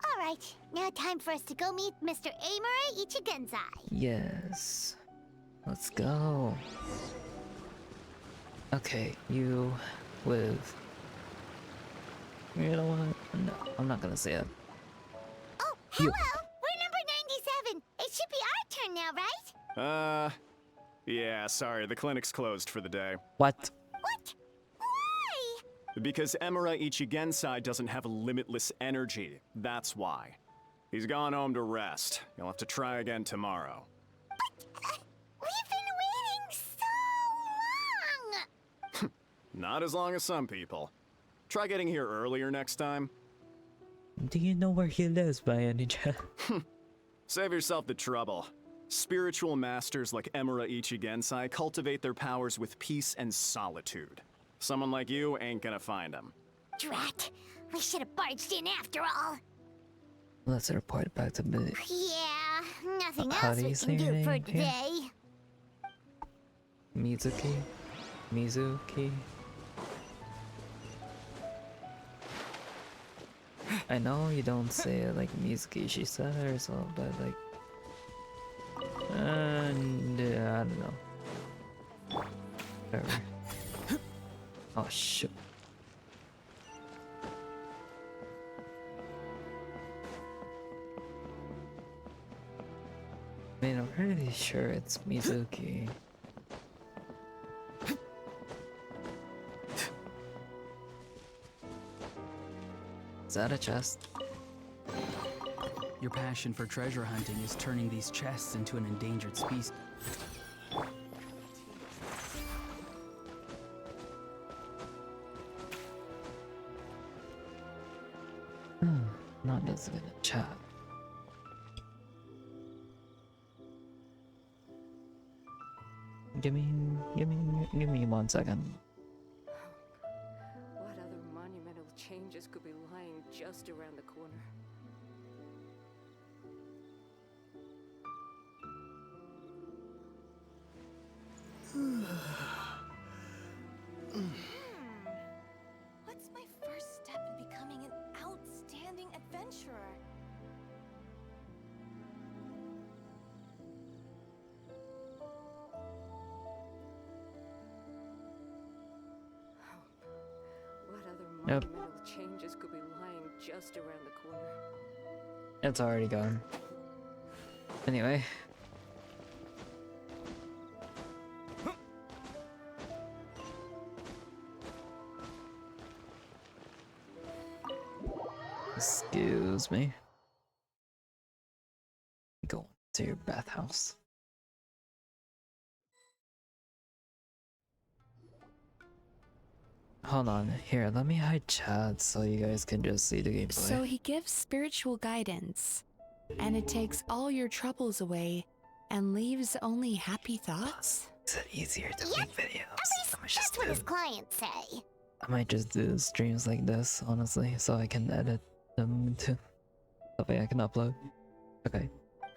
Speaker 3: Alright, now time for us to go meet Mr. Amura Ichigenzai.
Speaker 1: Yes. Let's go. Okay, you with... You know what? No, I'm not gonna say it.
Speaker 3: Oh, hello! We're number 97. It should be our turn now, right?
Speaker 15: Yeah, sorry, the clinic's closed for the day.
Speaker 1: What?
Speaker 3: What? Why?
Speaker 15: Because Emura Ichigensai doesn't have limitless energy, that's why. He's gone home to rest. You'll have to try again tomorrow.
Speaker 3: But, we've been waiting so long!
Speaker 15: Not as long as some people. Try getting here earlier next time.
Speaker 1: Do you know where he lives by any chance?
Speaker 15: Save yourself the trouble. Spiritual masters like Emura Ichigensai cultivate their powers with peace and solitude. Someone like you ain't gonna find them.
Speaker 3: Drat! We should have barged in after all.
Speaker 1: Let's report it back to Billy.
Speaker 3: Yeah, nothing
Speaker 1: How
Speaker 3: else
Speaker 1: do
Speaker 3: we
Speaker 1: you
Speaker 3: can
Speaker 1: say your
Speaker 3: do for
Speaker 1: name here?
Speaker 3: today.
Speaker 1: Mizuki? Mizuki? I know you don't say it like Mizuki, she said it herself, but like... And I don't know. Whatever. Oh shoot. I mean, I'm pretty sure it's Mizuki. Is that a chest?
Speaker 16: Your passion for treasure hunting is turning these chests into an endangered species.
Speaker 1: Not just gonna chat. Give me 1 second.
Speaker 17: What other monumental changes could be lying just around the corner?
Speaker 18: What's my first step in becoming an outstanding adventurer?
Speaker 17: What other
Speaker 1: Yep.
Speaker 17: monumental changes could be lying just around the corner?
Speaker 1: It's already gone. Anyway. Excuse me. Go to your bathhouse. Hold on, here, let me hide chat so you guys can just see the gameplay.
Speaker 6: So he gives spiritual guidance, and it takes all your troubles away and leaves only happy thoughts?
Speaker 1: Is it easier to make videos?
Speaker 3: At least that's what his clients say.
Speaker 1: I might just do streams like this, honestly, so I can edit them to something I can upload. Okay.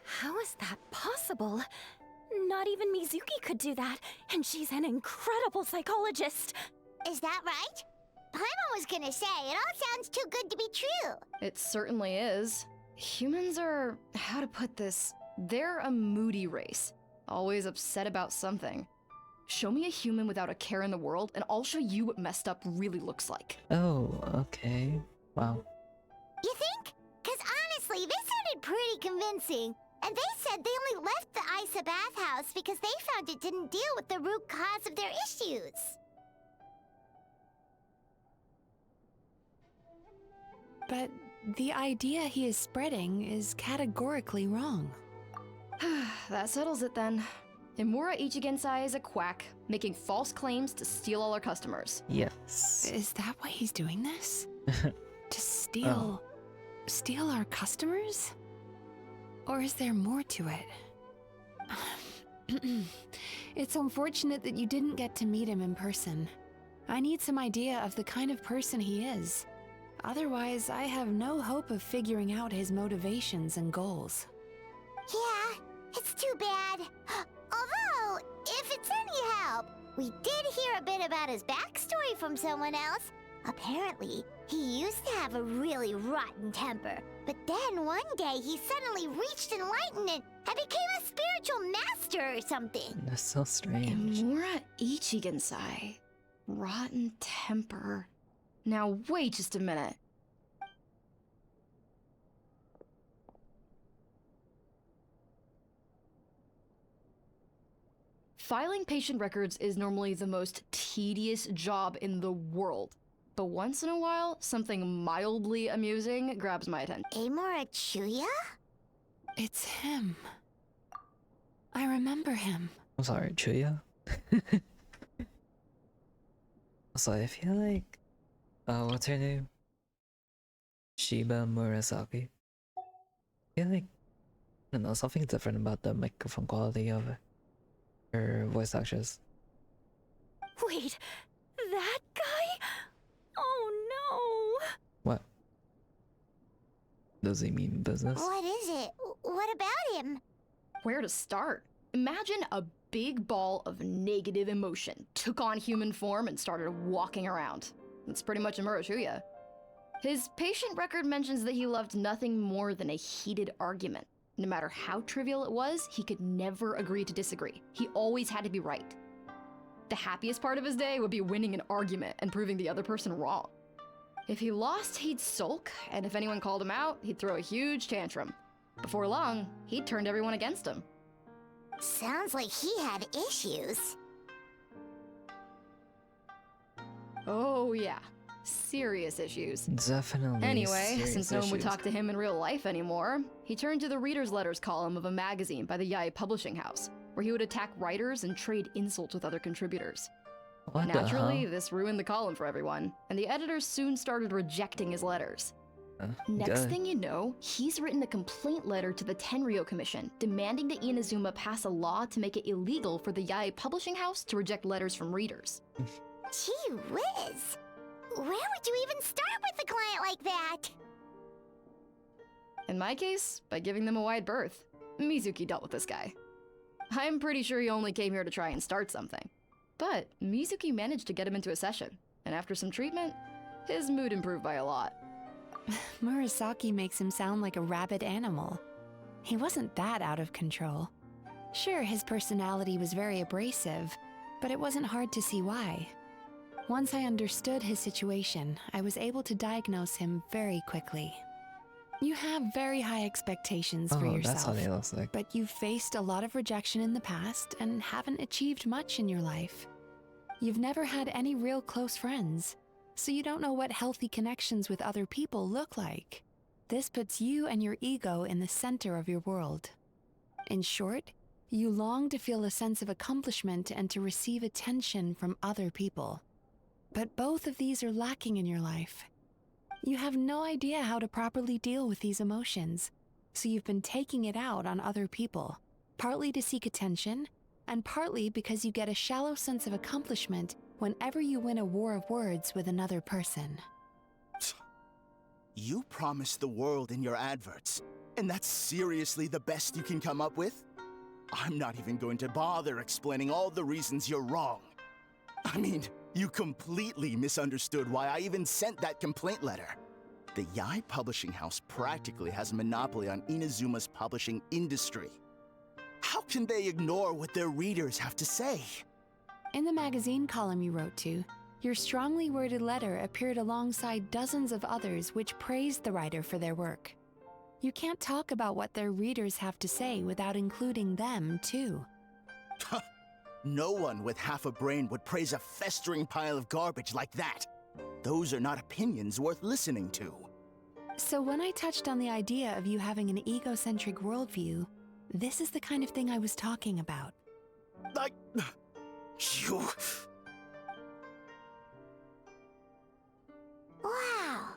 Speaker 8: How is that possible? Not even Mizuki could do that, and she's an incredible psychologist.
Speaker 3: Is that right? Paimon was gonna say, it all sounds too good to be true.
Speaker 9: It certainly is. Humans are, how to put this, they're a moody race. Always upset about something. Show me a human without a care in the world, and I'll show you what messed up really looks like.
Speaker 1: Oh, okay. Wow.
Speaker 3: You think? Cause honestly, this sounded pretty convincing. And they said they only left the Isa bathhouse because they found it didn't deal with the root cause of their issues.
Speaker 6: But the idea he is spreading is categorically wrong.
Speaker 9: That settles it then. Imura Ichigensai is a quack, making false claims to steal all our customers.
Speaker 1: Yes.
Speaker 6: Is that why he's doing this? To steal... our customers? Or is there more to it? It's unfortunate that you didn't get to meet him in person. I need some idea of the kind of person he is. Otherwise, I have no hope of figuring out his motivations and goals.
Speaker 3: Yeah, it's too bad. Although, if it's any help, we did hear a bit about his backstory from someone else. Apparently, he used to have a really rotten temper, but then one day he suddenly reached enlightenment and became a spiritual master or something.
Speaker 1: That's so strange.
Speaker 9: Imura Ichigensai. Rotten temper. Now wait just a minute. Filing patient records is normally the most tedious job in the world. But once in a while, something mildly amusing grabs my attention.
Speaker 3: Amora Chuya?
Speaker 6: It's him. I remember him.
Speaker 1: I'm sorry, Chuya? So I feel like... what's her name? Shiba Murasaki? I feel like... I don't know, something different about the microphone quality of her voice actress.
Speaker 8: Wait, that guy? Oh no!
Speaker 1: What? Does he mean business?
Speaker 3: What is it? What about him?
Speaker 9: Where to start? Imagine a big ball of negative emotion took on human form and started walking around. That's pretty much Imura Chuya. His patient record mentions that he loved nothing more than a heated argument. No matter how trivial it was, he could never agree to disagree. He always had to be right. The happiest part of his day would be winning an argument and proving the other person wrong. If he lost, he'd sulk, and if anyone called him out, he'd throw a huge tantrum. Before long, he'd turned everyone against him.
Speaker 3: Sounds like he had issues.
Speaker 9: Oh yeah, serious issues.
Speaker 1: Definitely.
Speaker 9: Anyway,
Speaker 1: serious
Speaker 9: since no one would
Speaker 1: issues.
Speaker 9: talk to him in real life anymore, he turned to the reader's letters column of a magazine by the Yae Publishing House, where he would attack writers and trade insults with other contributors.
Speaker 1: What the
Speaker 9: Naturally,
Speaker 1: hell?
Speaker 9: this ruined the column for everyone, and the editors soon started rejecting his letters. Next
Speaker 1: good.
Speaker 9: thing you know, he's written a complaint letter to the Tenryo Commission demanding that Inazuma pass a law to make it illegal for the Yae Publishing House to reject letters from readers.
Speaker 3: Gee whiz. Where would you even start with a client like that?
Speaker 9: In my case, by giving them a wide berth. Mizuki dealt with this guy. I'm pretty sure he only came here to try and start something. But Mizuki managed to get him into a session, and after some treatment, his mood improved by a lot.
Speaker 6: Murasaki makes him sound like a rabid animal. He wasn't that out of control. Sure, his personality was very abrasive, but it wasn't hard to see why. Once I understood his situation, I was able to diagnose him very quickly. You have very high expectations for
Speaker 1: Oh, that's how
Speaker 6: yourself,
Speaker 1: they look like.
Speaker 6: but you've faced a lot of rejection in the past and haven't achieved much in your life. You've never had any real close friends, so you don't know what healthy connections with other people look like. This puts you and your ego in the center of your world. In short, you long to feel a sense of accomplishment and to receive attention from other people. But both of these are lacking in your life. You have no idea how to properly deal with these emotions, so you've been taking it out on other people, partly to seek attention, and partly because you get a shallow sense of accomplishment whenever you win a war of words with another person.
Speaker 13: You promised the world in your adverts, and that's seriously the best you can come up with? I'm not even going to bother explaining all the reasons you're wrong. I mean, you completely misunderstood why I even sent that complaint letter. The Yae Publishing House practically has a monopoly on Inazuma's publishing industry. How can they ignore what their readers have to say?
Speaker 6: In the magazine column you wrote to, your strongly worded letter appeared alongside dozens of others which praised the writer for their work. You can't talk about what their readers have to say without including them, too.
Speaker 13: No one with half a brain would praise a festering pile of garbage like that. Those are not opinions worth listening to.
Speaker 6: So when I touched on the idea of you having an egocentric worldview, this is the kind of thing I was talking about.
Speaker 13: You...
Speaker 3: Wow.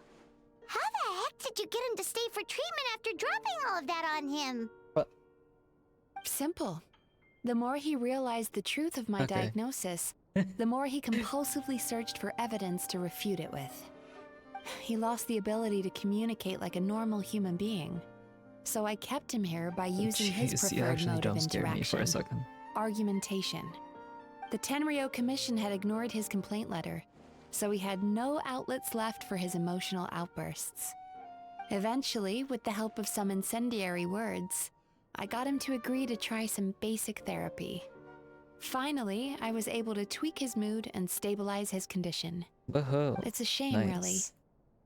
Speaker 3: How the heck did you get him to stay for treatment after dropping all of that on him?
Speaker 6: Simple. the more he realized the truth of my
Speaker 1: Okay.
Speaker 6: diagnosis, the more he compulsively searched for evidence to refute it with. He lost the ability to communicate like a normal human being. So I kept him here by using his
Speaker 1: Jeez, you
Speaker 6: preferred
Speaker 1: actually
Speaker 6: mode of
Speaker 1: don't scare me for
Speaker 6: interaction.
Speaker 1: a second.
Speaker 6: Argumentation. The Tenryo Commission had ignored his complaint letter, so he had no outlets left for his emotional outbursts. Eventually, with the help of some incendiary words, I got him to agree to try some basic therapy. Finally, I was able to tweak his mood and stabilize his condition.
Speaker 1: Woohoo.
Speaker 6: It's a shame,
Speaker 1: Nice.
Speaker 6: really.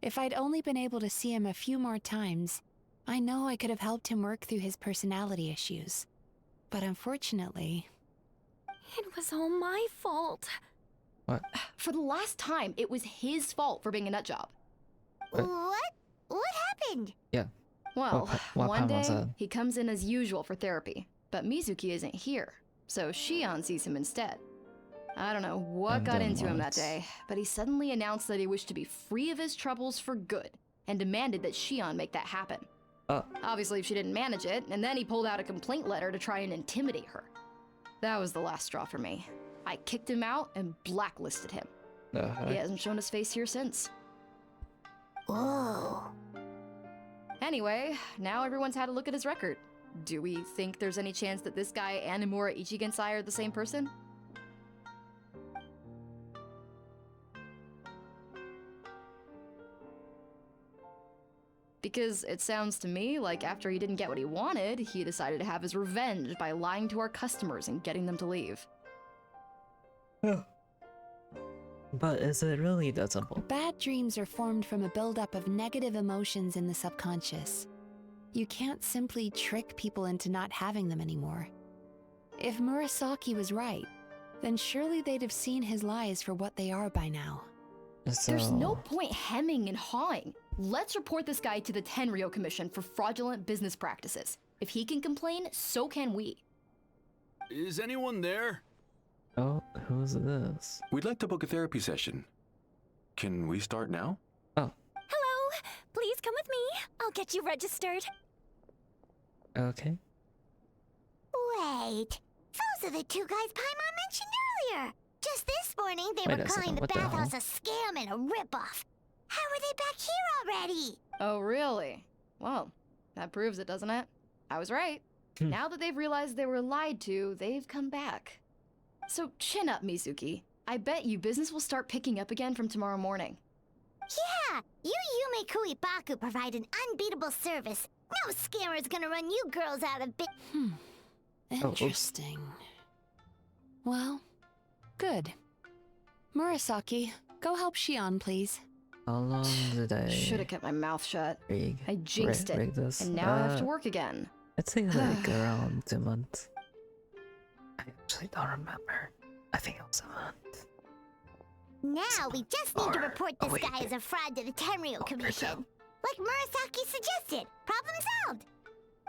Speaker 6: If I'd only been able to see him a few more times, I know I could have helped him work through his personality issues. But unfortunately...
Speaker 8: It was all my fault.
Speaker 1: What?
Speaker 9: For the last time, it was his fault for being a nutjob.
Speaker 3: What? What happened?
Speaker 1: Yeah.
Speaker 9: Well,
Speaker 1: What
Speaker 9: one
Speaker 1: Paimon
Speaker 9: day,
Speaker 1: said.
Speaker 9: he comes in as usual for therapy, but Mizuki isn't here, so Shion sees him instead. I don't know what
Speaker 1: And
Speaker 9: got
Speaker 1: then
Speaker 9: into him that
Speaker 1: what?
Speaker 9: day, but he suddenly announced that he wished to be free of his troubles for good, and demanded that Shion make that happen. Obviously, she didn't manage it, and then he pulled out a complaint letter to try and intimidate her. That was the last straw for me. I kicked him out and blacklisted him. He hasn't shown his face here since.
Speaker 3: Whoa.
Speaker 9: Anyway, now everyone's had a look at his record. Do we think there's any chance that this guy and Imura Ichigensai are the same person? Because it sounds to me like after he didn't get what he wanted, he decided to have his revenge by lying to our customers and getting them to leave.
Speaker 1: But is it really that simple?
Speaker 6: Bad dreams are formed from a buildup of negative emotions in the subconscious. You can't simply trick people into not having them anymore. If Murasaki was right, then surely they'd have seen his lies for what they are by now.
Speaker 9: There's no point hemming and hawing. Let's report this guy to the Tenryo Commission for fraudulent business practices. If he can complain, so can we.
Speaker 11: Is anyone there?
Speaker 1: Oh, who's this?
Speaker 12: We'd like to book a therapy session. Can we start now?
Speaker 8: Hello! Please come with me. I'll get you registered.
Speaker 1: Okay.
Speaker 3: Wait. Those are the two guys Paimon mentioned earlier. Just this morning, they
Speaker 1: Wait
Speaker 3: were
Speaker 1: a
Speaker 3: calling
Speaker 1: second,
Speaker 3: the
Speaker 1: what the hell?
Speaker 3: bathhouse a scam and a ripoff. How are they back here already?
Speaker 9: Oh, really? Well, that proves it, doesn't it? I was right. Now that they've realized they were lied to, they've come back. So chin up, Mizuki. I bet you business will start picking up again from tomorrow morning.
Speaker 3: Yeah, you Yume Kuibaku provide an unbeatable service. No scammer's gonna run you girls out of
Speaker 6: Interesting. Well, good. Murasaki, go help Shion, please.
Speaker 1: How long did I
Speaker 9: Should've kept my mouth shut.
Speaker 1: rig,
Speaker 9: I jinxed
Speaker 1: rig,
Speaker 9: it,
Speaker 1: rig this?
Speaker 9: and now I have to work again.
Speaker 1: I'd say like around 2 months. I actually don't remember. I think it was a month.
Speaker 3: Now we just need to report this guy as a fraud to the Tenryo Commission. Like Murasaki suggested. Problem solved.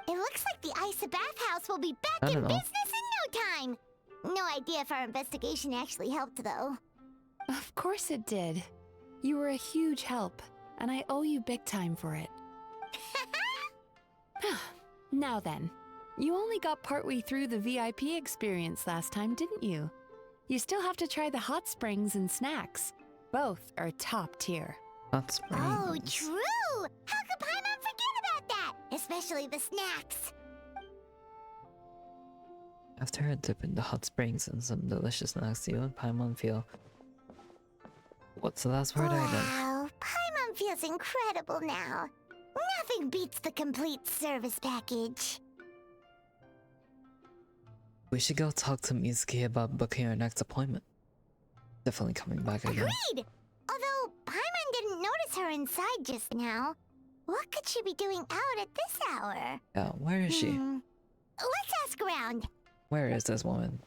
Speaker 3: It looks like the Isa bathhouse will be
Speaker 1: I
Speaker 3: back in
Speaker 1: don't know.
Speaker 3: business in no time. No idea if our investigation actually helped, though.
Speaker 6: Of course it did. You were a huge help, and I owe you big time for it. Now then, you only got partway through the VIP experience last time, didn't you? You still have to try the hot springs and snacks. Both are top tier.
Speaker 1: Hot springs.
Speaker 3: Oh, true! How could Paimon forget about that? Especially the snacks.
Speaker 1: After a dip in the hot springs and some delicious snacks, you and Paimon feel... What's the last word I got?
Speaker 3: Wow, Paimon feels incredible now. Nothing beats the complete service package.
Speaker 1: We should go talk to Mizuki about booking our next appointment. Definitely coming back again.
Speaker 3: Agreed! Although Paimon didn't notice her inside just now. What could she be doing out at this hour?
Speaker 1: Yeah, where is she?
Speaker 3: Let's ask around.
Speaker 1: Where is this woman?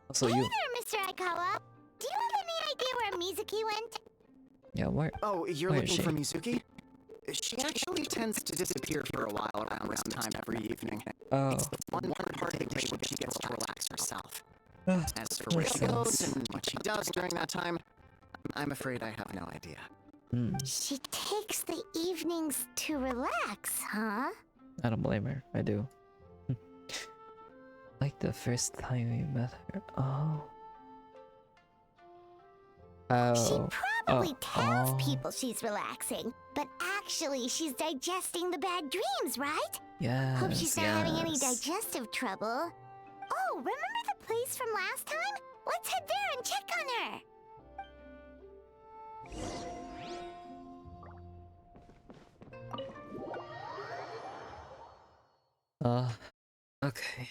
Speaker 1: Also,
Speaker 3: Hey
Speaker 1: you...
Speaker 3: there, Mr. Aikawa. Do you have any idea where Mizuki went?
Speaker 1: Yeah, where...
Speaker 2: Oh, you're
Speaker 1: where is
Speaker 2: looking
Speaker 1: she?
Speaker 2: for Mizuki? She actually tends to disappear for a while around this time every evening.
Speaker 1: Oh.
Speaker 2: It's the one part of the day when she gets to relax herself.
Speaker 1: Ah,
Speaker 2: As for where
Speaker 1: makes
Speaker 2: she goes
Speaker 1: sense.
Speaker 2: and what she does during that time, I'm afraid I have no idea.
Speaker 3: She takes the evenings to relax, huh?
Speaker 1: I don't blame her. I do. Like the first time we met her. Oh. Oh.
Speaker 3: She probably tells people she's relaxing, but actually she's digesting the bad dreams, right?
Speaker 1: Yes.
Speaker 3: Hope she's not having any digestive trouble. Oh, remember the place from last time? Let's head there and check on her.
Speaker 1: Okay.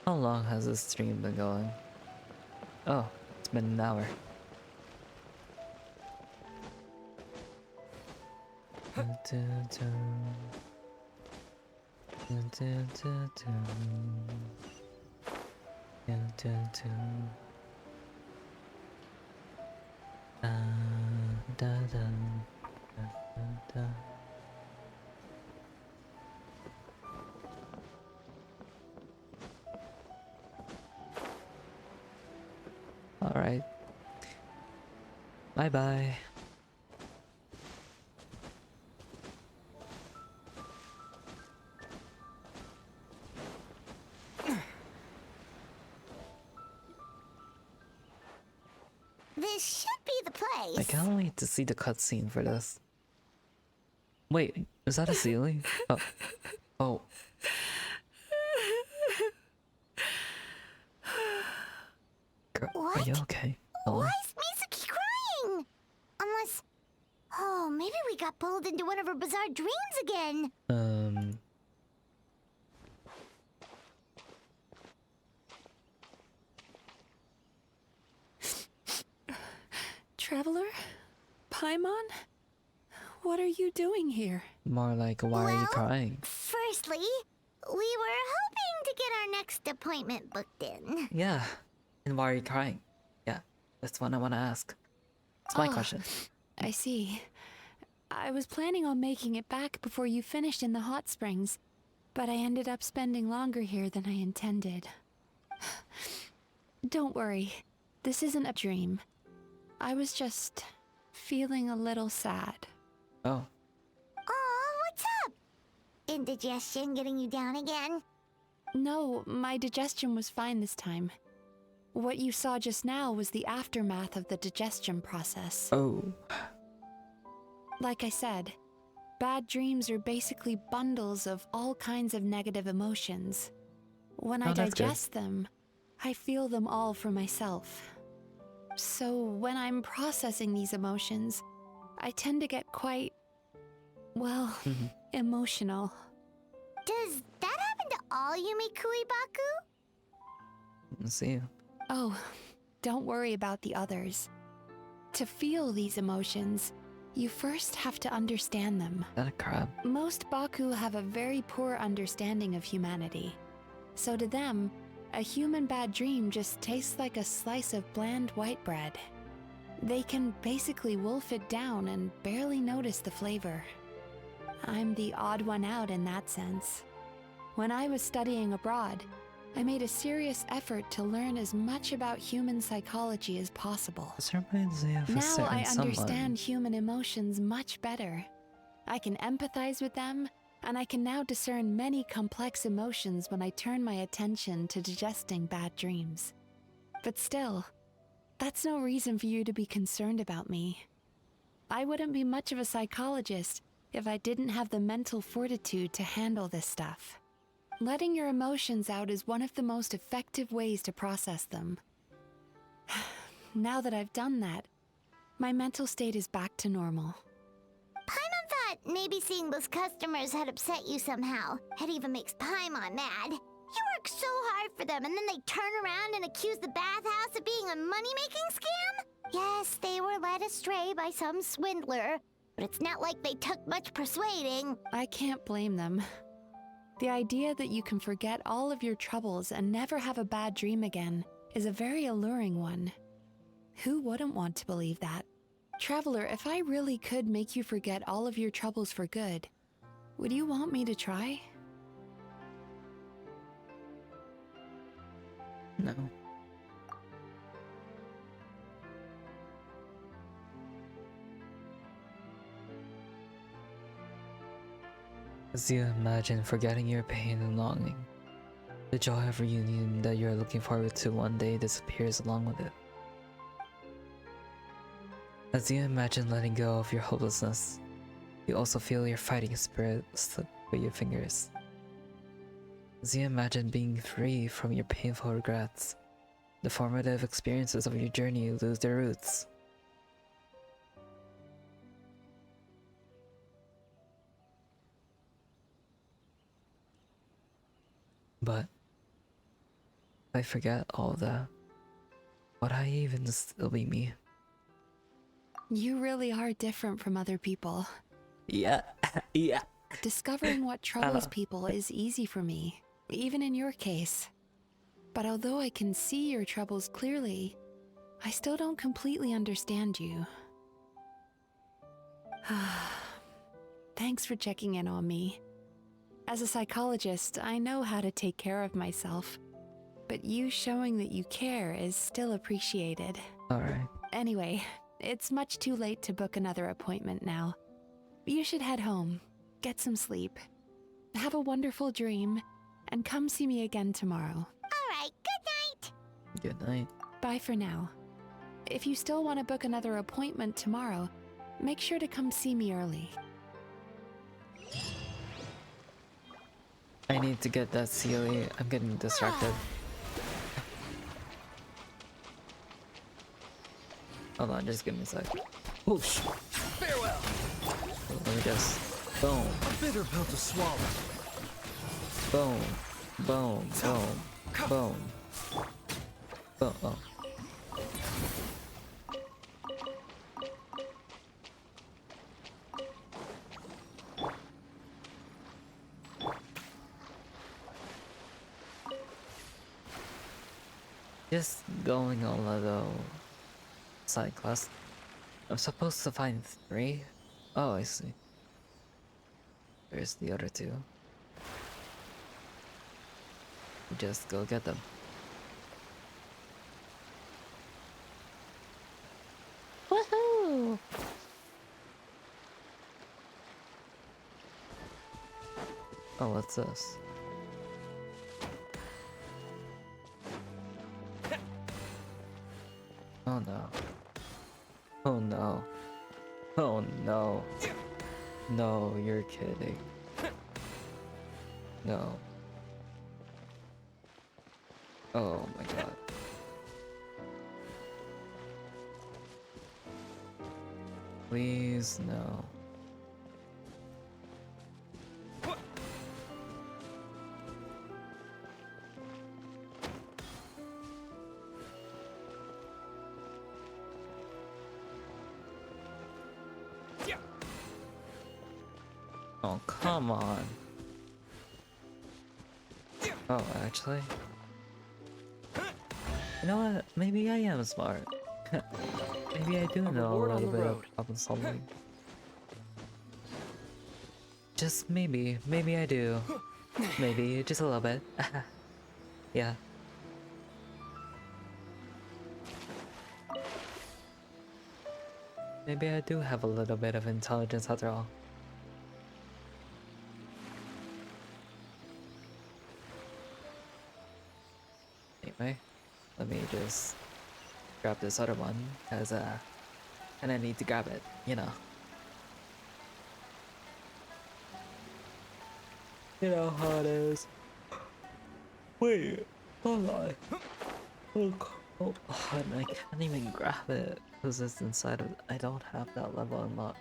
Speaker 1: How long has this stream been going? Oh, it's been an hour. Alright. Bye bye.
Speaker 3: This should be the place.
Speaker 1: I can't wait to see the cutscene for this. Wait, is that a ceiling? Oh. Oh. Girl,
Speaker 3: What?
Speaker 1: are you okay? Hello?
Speaker 3: Why is Mizuki crying? Unless... Oh, maybe we got pulled into one of her bizarre dreams again.
Speaker 6: Traveler? Paimon? What are you doing here?
Speaker 1: More like, why are you crying?
Speaker 3: Firstly, we were hoping to get our next appointment booked in.
Speaker 1: Yeah. And why are you crying? Yeah, that's what I want to ask. It's my question.
Speaker 6: I see. I was planning on making it back before you finished in the hot springs, but I ended up spending longer here than I intended. Don't worry, this isn't a dream. I was just feeling a little sad.
Speaker 1: Oh.
Speaker 3: Oh, what's up? Indigestion getting you down again?
Speaker 6: No, my digestion was fine this time. What you saw just now was the aftermath of the digestion process.
Speaker 1: Oh.
Speaker 6: Like I said, bad dreams are basically bundles of all kinds of negative emotions. When I digest them, I feel them all for myself. So when I'm processing these emotions, I tend to get quite, well, emotional.
Speaker 3: Does that happen to all Yumikui Baku?
Speaker 1: Let's see.
Speaker 6: Oh, don't worry about the others. To feel these emotions, you first have to understand them.
Speaker 1: Is that a crab?
Speaker 6: Most Baku have a very poor understanding of humanity. So to them, a human bad dream just tastes like a slice of bland white bread. They can basically wolf it down and barely notice the flavor. I'm the odd one out in that sense. When I was studying abroad, I made a serious effort to learn as much about human psychology as possible.
Speaker 1: This reminds me of a
Speaker 6: Now
Speaker 1: certain
Speaker 6: I understand
Speaker 1: someone.
Speaker 6: human emotions much better. I can empathize with them, and I can now discern many complex emotions when I turn my attention to digesting bad dreams. But still, that's no reason for you to be concerned about me. I wouldn't be much of a psychologist if I didn't have the mental fortitude to handle this stuff. Letting your emotions out is one of the most effective ways to process them. Now that I've done that, my mental state is back to normal.
Speaker 3: Paimon thought maybe seeing those customers had upset you somehow. It even makes Paimon mad. You work so hard for them and then they turn around and accuse the bathhouse of being a money-making scam? Yes, they were led astray by some swindler, but it's not like they took much persuading.
Speaker 6: I can't blame them. The idea that you can forget all of your troubles and never have a bad dream again is a very alluring one. Who wouldn't want to believe that? Traveler, if I really could make you forget all of your troubles for good, would you want me to try?
Speaker 1: No. As you imagine forgetting your pain and longing, the joy of reunion that you are looking forward to one day disappears along with it. As you imagine letting go of your hopelessness, you also feel your fighting spirit slip through your fingers. As you imagine being free from your painful regrets, the formative experiences of your journey lose their roots. But if I forget all of that, would I even still be me?
Speaker 6: You really are different from other people.
Speaker 1: Yeah, yeah.
Speaker 6: Discovering what troubles people is easy for me, even in your case. But although I can see your troubles clearly, I still don't completely understand you. Thanks for checking in on me. As a psychologist, I know how to take care of myself, but you showing that you care is still appreciated.
Speaker 1: Alright.
Speaker 6: Anyway, it's much too late to book another appointment now. You should head home, get some sleep, have a wonderful dream, and come see me again tomorrow.
Speaker 3: Alright, good night!
Speaker 1: Good night.
Speaker 6: Bye for now. If you still want to book another appointment tomorrow, make sure to come see me early.
Speaker 1: I need to get that Sealy. I'm getting distracted. Hold on, just give me a sec. Oh sh!
Speaker 5: Farewell!
Speaker 1: Let me just... Boom.
Speaker 5: A bitter pill to swallow.
Speaker 1: Boom. Boom. Boom. Boom. Boom. Oh. Just going on a little side quest. I'm supposed to find 3? Oh, I see. There's the other 2. Just go get them. Woohoo! Oh, what's this? Oh no. Oh no. Oh no. No, you're kidding. No. Oh my god. Please, no. Oh, come on. Oh, actually. You know what? Maybe I am smart. Maybe I do know a little bit of problem solving. Just maybe. Maybe I do. Maybe, just a little bit. Yeah. Maybe I do have a little bit of intelligence after all. Anyway, let me just grab this other one, cause and I need to grab it, you know. You know how it is. Wait, hold on. Oh, and I can't even grab it because it's inside of. I don't have that level unlocked.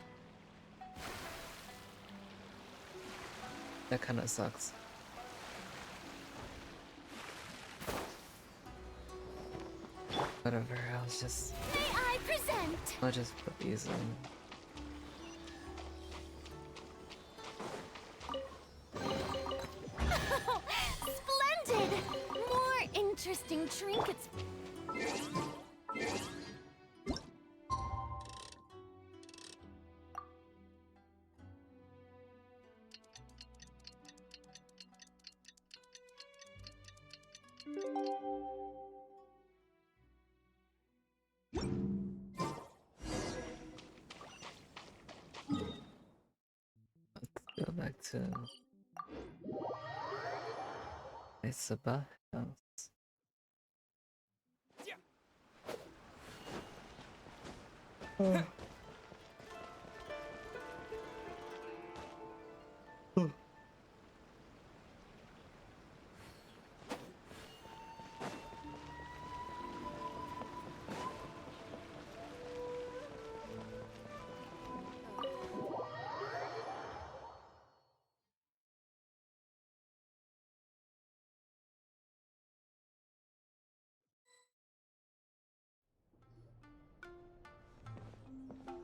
Speaker 1: That kind of sucks. Whatever, I'll just.
Speaker 3: May I present?
Speaker 1: I'll just put these in.
Speaker 3: Splendid! More interesting trinkets.
Speaker 1: back to Isaba house. Oh.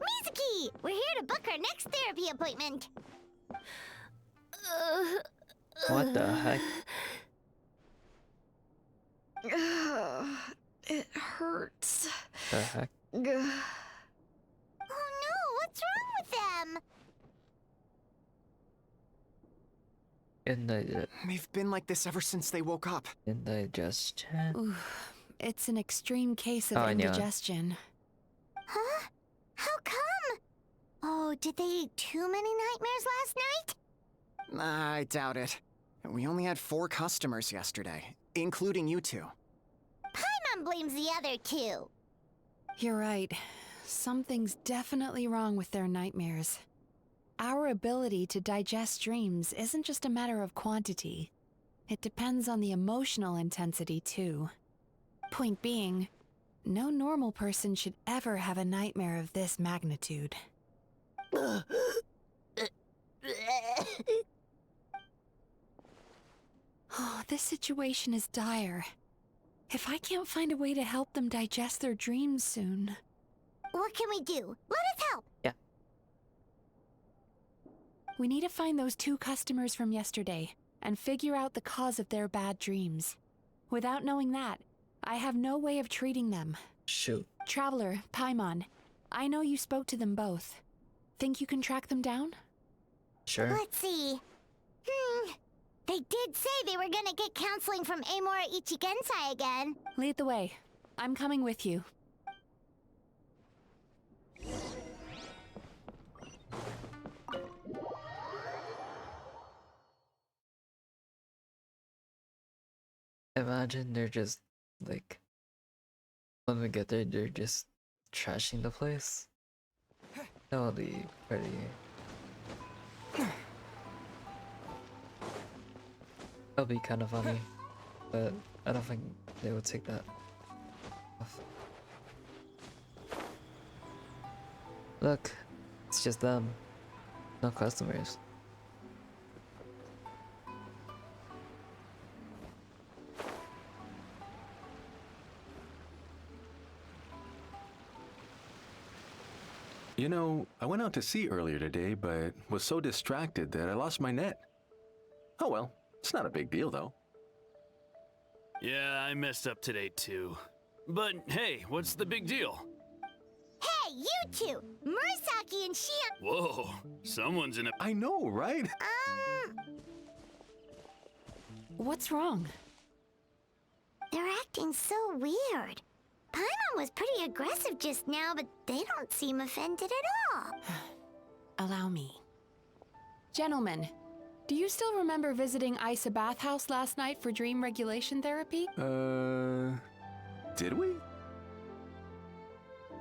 Speaker 3: Mizuki! We're here to book our next therapy appointment.
Speaker 1: What the heck?
Speaker 9: It hurts.
Speaker 1: The heck?
Speaker 3: Oh no, what's wrong with them?
Speaker 2: They've been like this ever since they woke up.
Speaker 1: Indigestion?
Speaker 6: Ooh, it's an extreme case of
Speaker 1: Oh, I knew it.
Speaker 6: indigestion.
Speaker 3: Huh? How come? Oh, did they eat too many nightmares last night?
Speaker 2: I doubt it. We only had 4 customers yesterday, including you two.
Speaker 3: Paimon blames the other 2.
Speaker 6: You're right. Something's definitely wrong with their nightmares. Our ability to digest dreams isn't just a matter of quantity. It depends on the emotional intensity, too. Point being, no normal person should ever have a nightmare of this magnitude. Oh, this situation is dire. If I can't find a way to help them digest their dreams soon...
Speaker 3: What can we do? Let us help!
Speaker 6: We need to find those 2 customers from yesterday and figure out the cause of their bad dreams. Without knowing that, I have no way of treating them.
Speaker 1: Shoot.
Speaker 6: Traveler, Paimon, I know you spoke to them both. Think you can track them down?
Speaker 1: Sure.
Speaker 3: Let's see. They did say they were gonna get counseling from Amora Ichigensai again.
Speaker 6: Lead the way. I'm coming with you.
Speaker 1: Imagine they're just, like, when we get there, they're just trashing the place. That would be pretty... That would be kind of funny, but I don't think they would take that off. Look, it's just them, no customers.
Speaker 12: You know, I went out to sea earlier today, but was so distracted that I lost my net. Oh well, it's not a big deal though.
Speaker 11: Yeah, I messed up today too. But hey, what's the big deal?
Speaker 3: Hey, you 2! Murasaki and Shion...
Speaker 11: Whoa, someone's in a...
Speaker 12: I know, right?
Speaker 6: What's wrong?
Speaker 3: They're acting so weird. Paimon was pretty aggressive just now, but they don't seem offended at all.
Speaker 6: Allow me. Gentlemen, do you still remember visiting Isa Bathhouse last night for dream regulation therapy?
Speaker 12: Did we?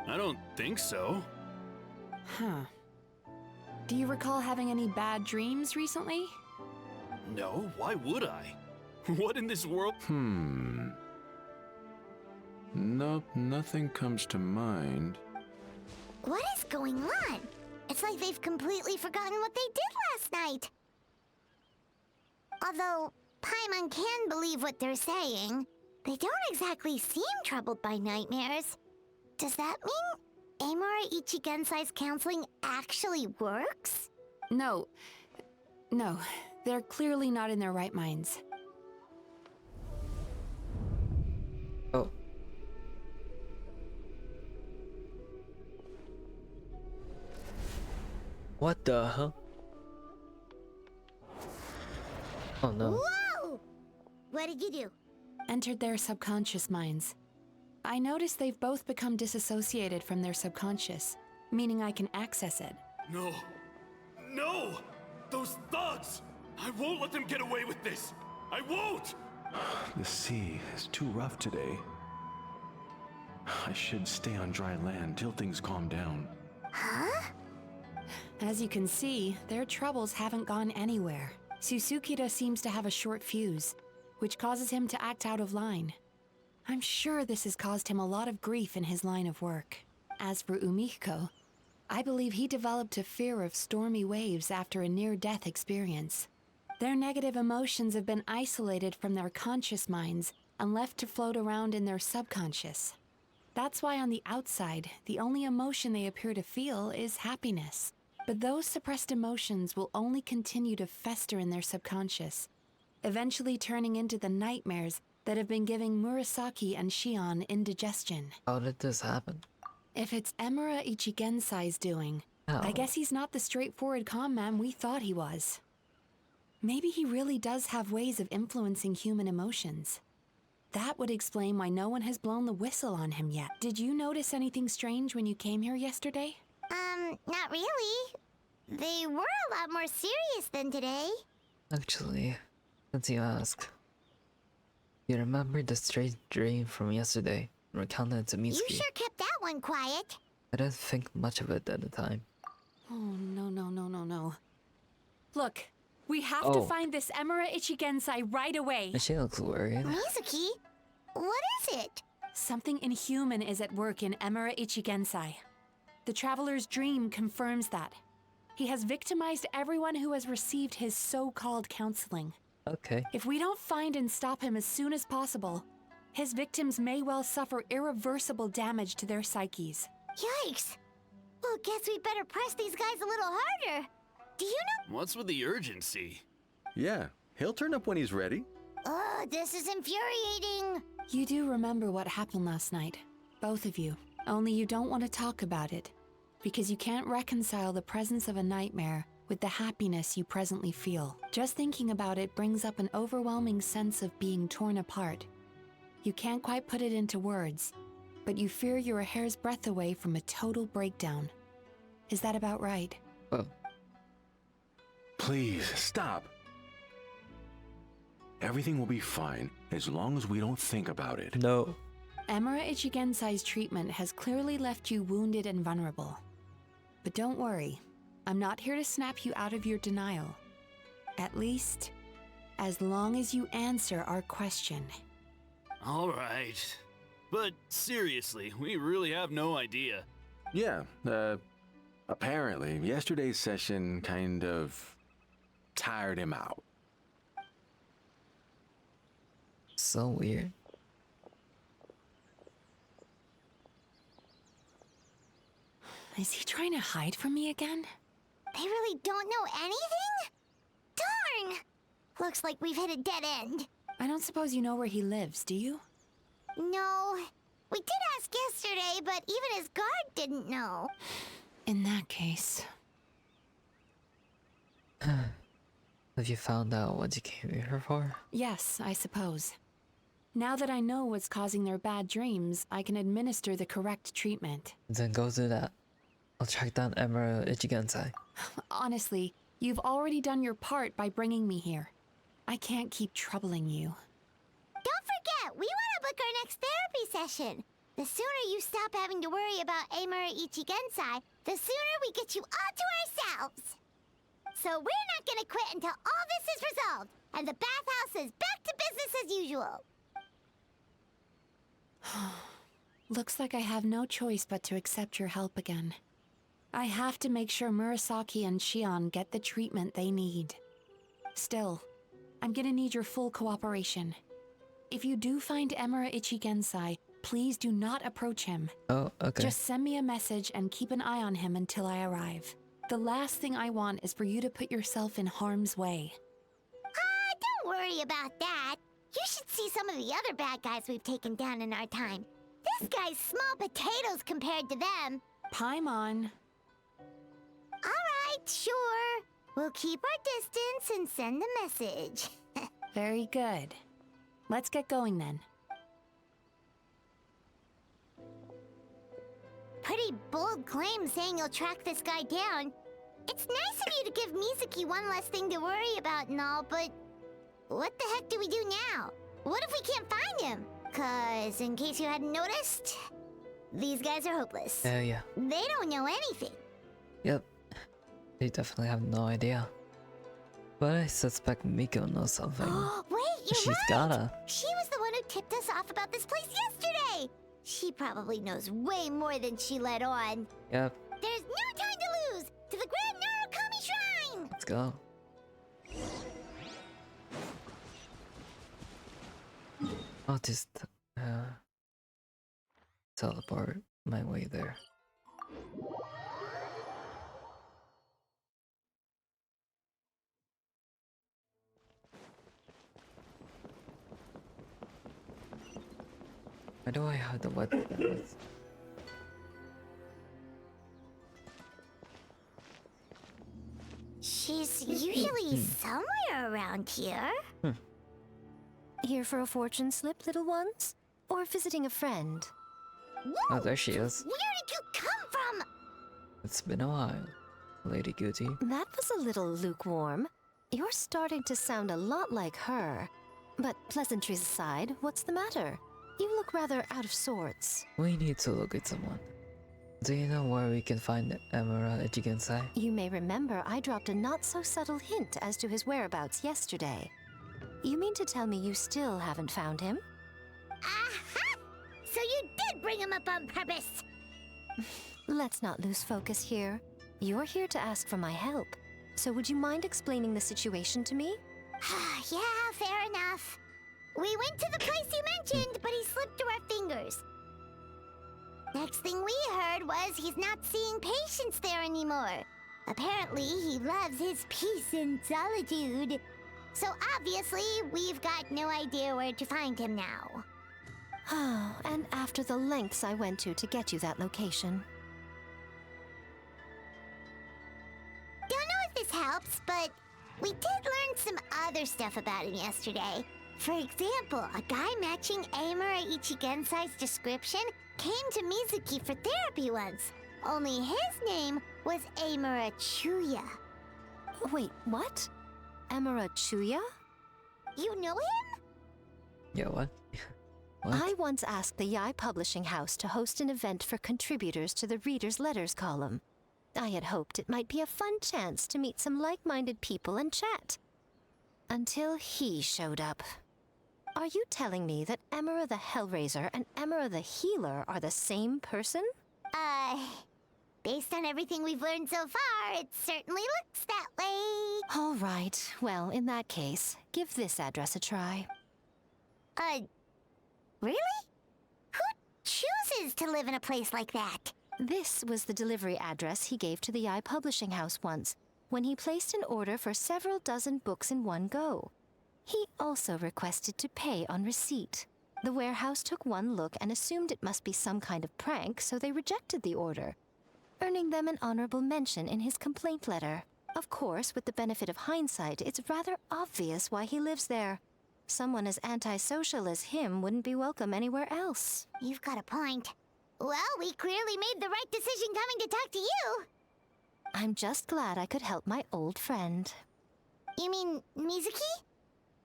Speaker 11: I don't think so.
Speaker 6: Huh. Do you recall having any bad dreams recently?
Speaker 11: No, why would I? What in this world?
Speaker 12: Nope, nothing comes to mind.
Speaker 3: What is going on? It's like they've completely forgotten what they did last night. Although Paimon can believe what they're saying, they don't exactly seem troubled by nightmares. Does that mean Amora Ichigensai's counseling actually works?
Speaker 6: No, they're clearly not in their right minds.
Speaker 1: Oh. What the hell? Oh no.
Speaker 3: Whoa! What did you do?
Speaker 6: Entered their subconscious minds. I noticed they've both become disassociated from their subconscious, meaning I can access it.
Speaker 11: No. No! Those thugs! I won't let them get away with this! I won't!
Speaker 12: The sea is too rough today. I should stay on dry land till things calm down.
Speaker 3: Huh?
Speaker 6: As you can see, their troubles haven't gone anywhere. Susukida seems to have a short fuse, which causes him to act out of line. I'm sure this has caused him a lot of grief in his line of work. As for Umiko, I believe he developed a fear of stormy waves after a near-death experience. Their negative emotions have been isolated from their conscious minds and left to float around in their subconscious. That's why on the outside, the only emotion they appear to feel is happiness. But those suppressed emotions will only continue to fester in their subconscious, eventually turning into the nightmares that have been giving Murasaki and Shion indigestion.
Speaker 1: How did this happen?
Speaker 6: If it's Emura Ichigensai's doing, I guess he's not the straightforward con man we thought he was. Maybe he really does have ways of influencing human emotions. That would explain why no one has blown the whistle on him yet. Did you notice anything strange when you came here yesterday?
Speaker 3: Not really. They were a lot more serious than today.
Speaker 1: Actually, since you ask, you remember the strange dream from yesterday? Recounted to Mizuki.
Speaker 3: You sure kept that one quiet.
Speaker 1: I didn't think much of it at the time.
Speaker 6: Oh, no. Look, we have to find this Emura Ichigensai right away.
Speaker 1: And she looks worried.
Speaker 3: Mizuki, what is it?
Speaker 6: Something inhuman is at work in Emura Ichigensai. The Traveler's dream confirms that. He has victimized everyone who has received his so-called counseling.
Speaker 1: Okay.
Speaker 6: If we don't find and stop him as soon as possible, his victims may well suffer irreversible damage to their psyches.
Speaker 3: Yikes! Well, guess we better press these guys a little harder. Do you know?
Speaker 11: What's with the urgency?
Speaker 12: Yeah, he'll turn up when he's ready.
Speaker 3: Ugh, this is infuriating.
Speaker 6: You do remember what happened last night, both of you. Only you don't want to talk about it, because you can't reconcile the presence of a nightmare with the happiness you presently feel. Just thinking about it brings up an overwhelming sense of being torn apart. You can't quite put it into words, but you fear you're a hair's breadth away from a total breakdown. Is that about right?
Speaker 1: Oh.
Speaker 12: Please, stop. Everything will be fine as long as we don't think about it.
Speaker 1: No.
Speaker 6: Emura Ichigensai's treatment has clearly left you wounded and vulnerable. But don't worry, I'm not here to snap you out of your denial. At least, as long as you answer our question.
Speaker 11: All right. But seriously, we really have no idea.
Speaker 12: Yeah, apparently, yesterday's session kind of tired him out.
Speaker 1: So weird.
Speaker 6: Is he trying to hide from me again?
Speaker 3: They really don't know anything? Darn! Looks like we've hit a dead end.
Speaker 6: I don't suppose you know where he lives, do you?
Speaker 3: No. We did ask yesterday, but even his guard didn't know.
Speaker 6: In that case...
Speaker 1: Have you found out what you came here for?
Speaker 6: Yes, I suppose. Now that I know what's causing their bad dreams, I can administer the correct treatment.
Speaker 1: Then go do that. I'll track down Emura Ichigensai.
Speaker 6: Honestly, you've already done your part by bringing me here. I can't keep troubling you.
Speaker 3: Don't forget, we want to book our next therapy session. The sooner you stop having to worry about Emura Ichigensai, the sooner we get you all to ourselves. So we're not gonna quit until all this is resolved, and the bathhouse is back to business as usual.
Speaker 6: Looks like I have no choice but to accept your help again. I have to make sure Murasaki and Shion get the treatment they need. Still, I'm gonna need your full cooperation. If you do find Emura Ichigensai, please do not approach him.
Speaker 1: Oh, okay.
Speaker 6: Just send me a message and keep an eye on him until I arrive. The last thing I want is for you to put yourself in harm's way.
Speaker 3: Don't worry about that. You should see some of the other bad guys we've taken down in our time. This guy's small potatoes compared to them.
Speaker 6: Paimon.
Speaker 3: Alright, sure. We'll keep our distance and send the message.
Speaker 6: Very good. Let's get going then.
Speaker 3: Pretty bold claim saying you'll track this guy down. It's nice of you to give Mizuki one less thing to worry about and all, but what the heck do we do now? What if we can't find him? 'Cause in case you hadn't noticed, these guys are hopeless.
Speaker 1: Yeah.
Speaker 3: They don't know anything.
Speaker 1: Yep. They definitely have no idea. But I suspect Miko knows something.
Speaker 3: Wait, you're
Speaker 1: She's
Speaker 3: right!
Speaker 1: gotta.
Speaker 3: She was the one who tipped us off about this place yesterday! She probably knows way more than she let on.
Speaker 1: Yep.
Speaker 3: There's no time to lose! To the Grand Narukami Shrine!
Speaker 1: Let's go. I'll just teleport my way there. Why do I have the weapon with?
Speaker 3: She's usually somewhere around here.
Speaker 10: Here for a fortune slip, little ones? Or visiting a friend?
Speaker 3: Whoa!
Speaker 1: Oh, there she is.
Speaker 3: Where did you come from?
Speaker 1: It's been a while, Lady Gucci.
Speaker 10: That was a little lukewarm. You're starting to sound a lot like her. But pleasantries aside, what's the matter? You look rather out of sorts.
Speaker 1: We need to look at someone. Do you know where we can find Emura Ijigensai?
Speaker 10: You may remember I dropped a not-so-subtle hint as to his whereabouts yesterday. You mean to tell me you still haven't found him?
Speaker 3: Aha! So you did bring him up on purpose!
Speaker 10: Let's not lose focus here. You're here to ask for my help. So would you mind explaining the situation to me?
Speaker 3: Yeah, fair enough. We went to the place you mentioned, but he slipped through our fingers. Next thing we heard was he's not seeing patients there anymore. Apparently, he loves his peace and solitude. So obviously, we've got no idea where to find him now.
Speaker 10: Oh, and after the lengths I went to get you that location.
Speaker 3: Don't know if this helps, but we did learn some other stuff about him yesterday. For example, a guy matching Amura Ichigensai's description came to Mizuki for therapy once. Only his name was Amura Chuya.
Speaker 10: Wait, what? Emura Chuya?
Speaker 3: You know him?
Speaker 1: Yeah, what?
Speaker 10: I once asked the Yai Publishing House to host an event for contributors to the Reader's Letters column. I had hoped it might be a fun chance to meet some like-minded people and chat. Until he showed up. Are you telling me that Emura the Hellraiser and Emura the Healer are the same person?
Speaker 3: Based on everything we've learned so far, it certainly looks that way.
Speaker 10: All right. Well, in that case, give this address a try.
Speaker 3: Really? Who chooses to live in a place like that?
Speaker 10: This was the delivery address he gave to the Yai Publishing House once, when he placed an order for several dozen books in one go. He also requested to pay on receipt. The warehouse took one look and assumed it must be some kind of prank, so they rejected the order, earning them an honorable mention in his complaint letter. Of course, with the benefit of hindsight, it's rather obvious why he lives there. Someone as antisocial as him wouldn't be welcome anywhere else.
Speaker 3: You've got a point. Well, we clearly made the right decision coming to talk to you.
Speaker 10: I'm just glad I could help my old friend.
Speaker 3: You mean Mizuki?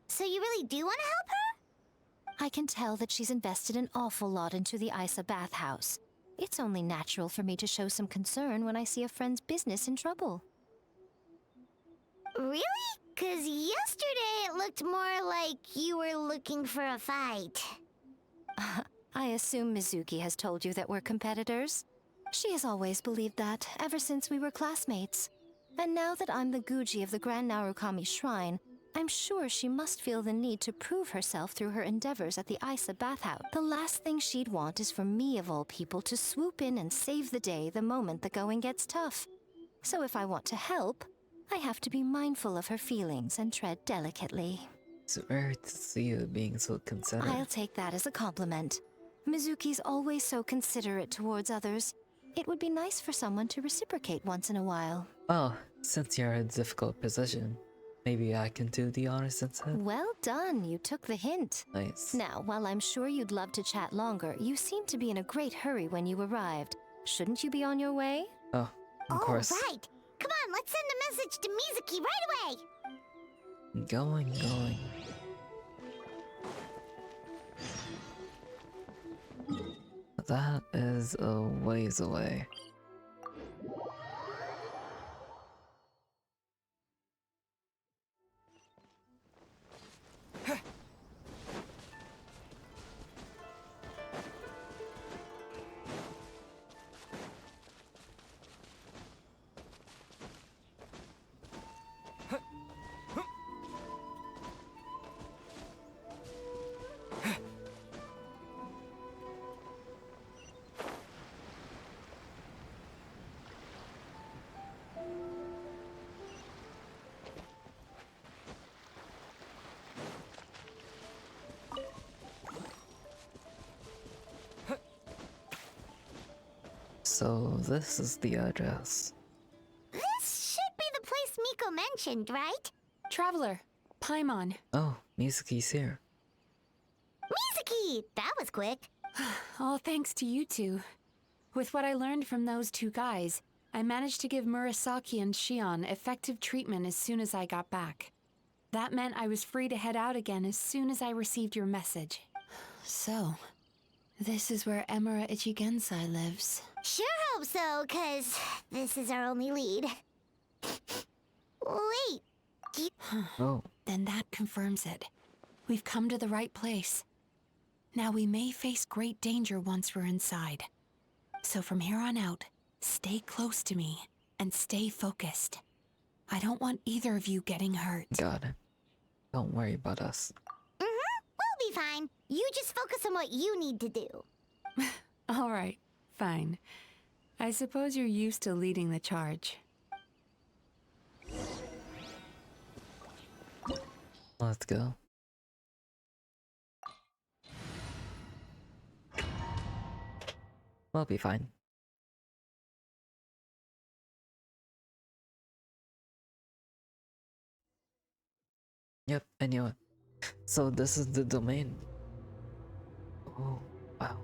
Speaker 3: So you really do want to help her?
Speaker 10: I can tell that she's invested an awful lot into the Isa bathhouse. It's only natural for me to show some concern when I see a friend's business in trouble.
Speaker 3: Really? 'Cause yesterday it looked more like you were looking for a fight.
Speaker 10: I assume Mizuki has told you that we're competitors. She has always believed that, ever since we were classmates. And now that I'm the Guji of the Grand Narukami Shrine, I'm sure she must feel the need to prove herself through her endeavors at the Isa bathhouse. The last thing she'd want is for me, of all people, to swoop in and save the day the moment the going gets tough. So if I want to help, I have to be mindful of her feelings and tread delicately.
Speaker 1: It's rare to see you being so considerate.
Speaker 10: I'll take that as a compliment. Mizuki's always so considerate towards others. It would be nice for someone to reciprocate once in a while.
Speaker 1: Well, since you're in a difficult position, maybe I can do the honors instead?
Speaker 10: Well done, you took the hint.
Speaker 1: Nice.
Speaker 10: Now, while I'm sure you'd love to chat longer, you seemed to be in a great hurry when you arrived. Shouldn't you be on your way?
Speaker 1: Oh, of course.
Speaker 3: Right. Come on, let's send a message to Mizuki right away!
Speaker 1: Going. That is a ways away. So this is the address.
Speaker 3: This should be the place Miko mentioned, right?
Speaker 6: Traveler, Paimon.
Speaker 1: Oh, Mizuki's here.
Speaker 3: Mizuki! That was quick.
Speaker 6: All thanks to you two. With what I learned from those two guys, I managed to give Murasaki and Shion effective treatment as soon as I got back. That meant I was free to head out again as soon as I received your message. So, this is where Emura Ichigensai lives.
Speaker 3: Sure hope so, 'cause this is our only lead. Wait, do you...
Speaker 1: Oh.
Speaker 6: Then that confirms it. We've come to the right place. Now we may face great danger once we're inside. So from here on out, stay close to me and stay focused. I don't want either of you getting hurt.
Speaker 1: Got it. Don't worry about us.
Speaker 3: We'll be fine. You just focus on what you need to do.
Speaker 6: All right, fine. I suppose you're used to leading the charge.
Speaker 1: Let's go. We'll be fine. Yep, I knew it. So this is the domain. Oh, wow.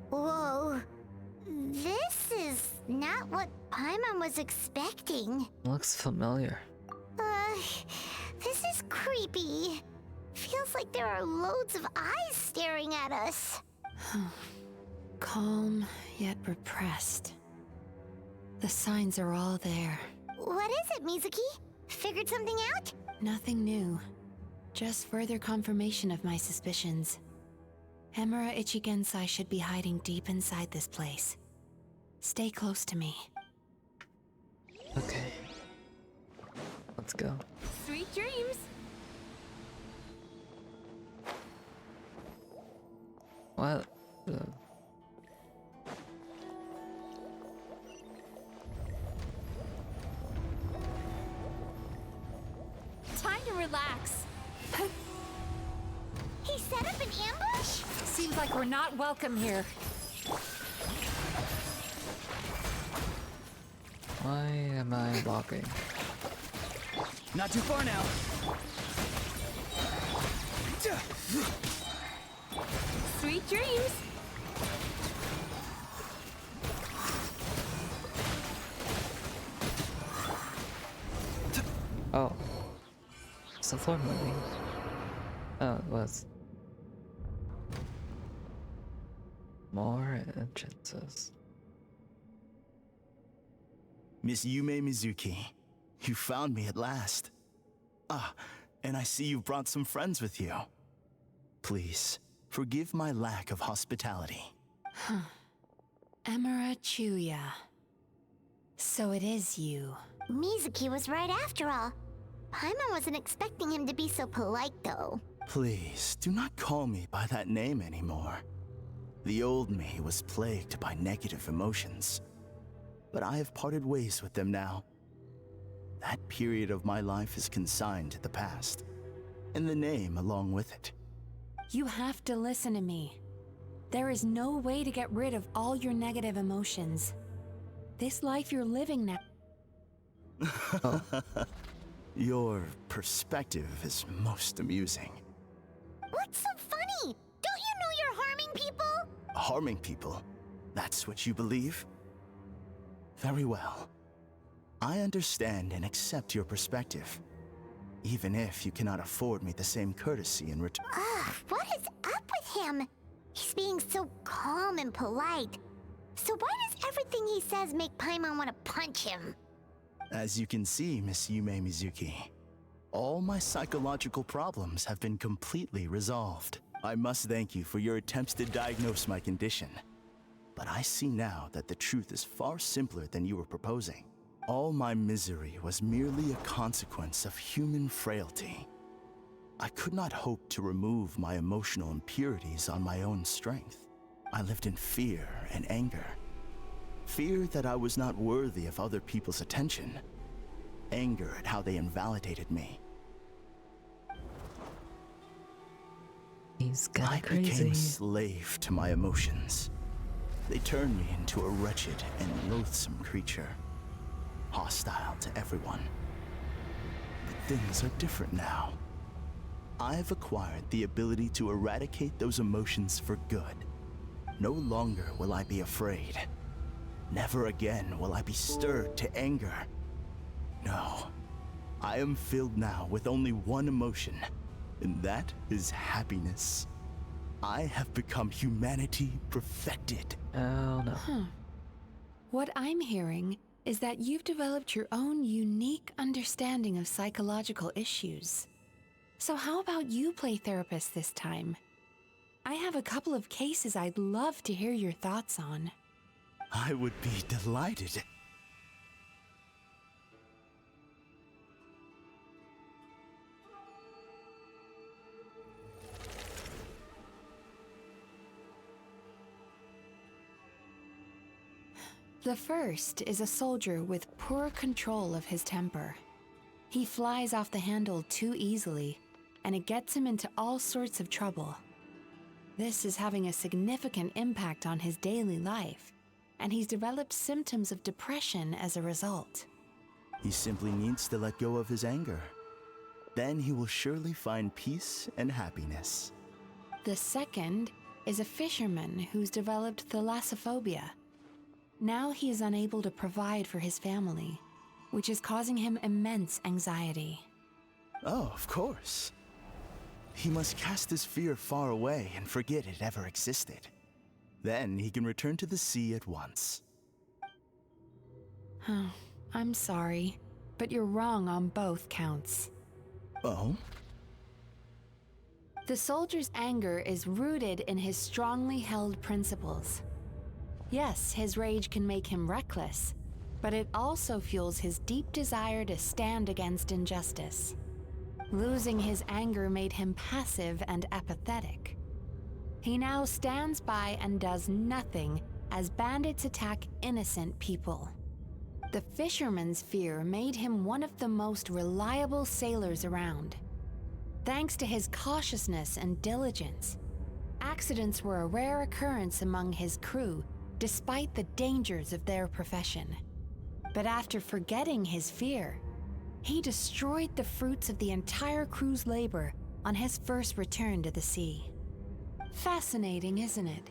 Speaker 3: Whoa. This is not what Paimon was expecting.
Speaker 1: Looks familiar.
Speaker 3: This is creepy. Feels like there are loads of eyes staring at us.
Speaker 6: Calm, yet repressed. The signs are all there.
Speaker 3: What is it, Mizuki? Figured something out?
Speaker 6: Nothing new. Just further confirmation of my suspicions. Emura Ichigensai should be hiding deep inside this place. Stay close to me.
Speaker 1: Okay. Let's go.
Speaker 8: Sweet dreams!
Speaker 1: What?
Speaker 8: Time to relax.
Speaker 3: He set up an ambush?
Speaker 6: Seems like we're not welcome here.
Speaker 1: Why am I blocking?
Speaker 16: Not too far now.
Speaker 8: Sweet dreams!
Speaker 1: Oh. Is the floor moving? Oh, it was. More entrances.
Speaker 13: Miss Yume Mizuki, you found me at last. Ah, and I see you brought some friends with you. Please, forgive my lack of hospitality.
Speaker 6: Emura Chuya. So it is you.
Speaker 3: Mizuki was right after all. Paimon wasn't expecting him to be so polite, though.
Speaker 13: Please, do not call me by that name anymore. The old me was plagued by negative emotions, but I have parted ways with them now. that period of my life is consigned to the past, and the name along with it.
Speaker 6: You have to listen to me. There is no way to get rid of all your negative emotions. This life you're living now.
Speaker 13: Your perspective is most amusing.
Speaker 3: What's so funny? Don't you know you're harming people?
Speaker 13: Harming people? That's what you believe? Very well. I understand and accept your perspective, even if you cannot afford me the same courtesy in return.
Speaker 3: Ugh, what is up with him? He's being so calm and polite. So why does everything he says make Paimon want to punch him?
Speaker 13: As you can see, Miss Yume Mizuki, all my psychological problems have been completely resolved. I must thank you for your attempts to diagnose my condition. But I see now that the truth is far simpler than you were proposing. All my misery was merely a consequence of human frailty. I could not hope to remove my emotional impurities on my own strength. I lived in fear and anger. Fear that I was not worthy of other people's attention. Anger at how they invalidated me.
Speaker 1: He's kinda
Speaker 13: I
Speaker 1: crazy.
Speaker 13: became a slave to my emotions. They turned me into a wretched and loathsome creature, hostile to everyone. But things are different now. I've acquired the ability to eradicate those emotions for good. No longer will I be afraid. Never again will I be stirred to anger. No, I am filled now with only one emotion, and that is happiness. I have become humanity perfected.
Speaker 1: Oh no.
Speaker 6: What I'm hearing is that you've developed your own unique understanding of psychological issues. So how about you play therapist this time? I have a couple of cases I'd love to hear your thoughts on.
Speaker 13: I would be delighted.
Speaker 6: The first is a soldier with poor control of his temper. He flies off the handle too easily, and it gets him into all sorts of trouble. This is having a significant impact on his daily life, and he's developed symptoms of depression as a result.
Speaker 13: He simply needs to let go of his anger. Then he will surely find peace and happiness.
Speaker 6: The second is a fisherman who's developed thalassophobia. Now he is unable to provide for his family, which is causing him immense anxiety.
Speaker 13: Oh, of course. He must cast his fear far away and forget it ever existed. Then he can return to the sea at once.
Speaker 6: Oh, I'm sorry, but you're wrong on both counts.
Speaker 13: Oh?
Speaker 6: The soldier's anger is rooted in his strongly held principles. Yes, his rage can make him reckless, but it also fuels his deep desire to stand against injustice. Losing his anger made him passive and apathetic. He now stands by and does nothing as bandits attack innocent people. The fisherman's fear made him one of the most reliable sailors around. Thanks to his cautiousness and diligence, accidents were a rare occurrence among his crew despite the dangers of their profession. But after forgetting his fear, he destroyed the fruits of the entire crew's labor on his first return to the sea. Fascinating, isn't it?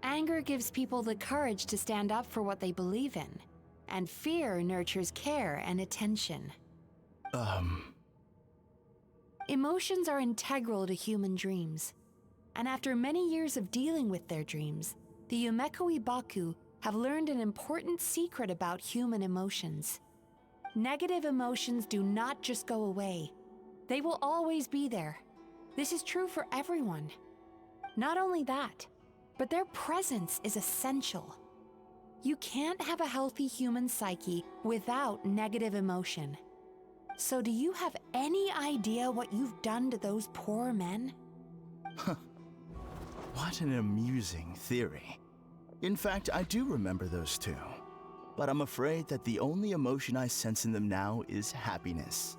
Speaker 6: Anger gives people the courage to stand up for what they believe in, and fear nurtures care and attention. Emotions are integral to human dreams, and after many years of dealing with their dreams, the Yumekoi Baku have learned an important secret about human emotions. Negative emotions do not just go away. They will always be there. This is true for everyone. Not only that, but their presence is essential. You can't have a healthy human psyche without negative emotion. So do you have any idea what you've done to those poor men?
Speaker 13: What an amusing theory. In fact, I do remember those two. but I'm afraid that the only emotion I sense in them now is happiness.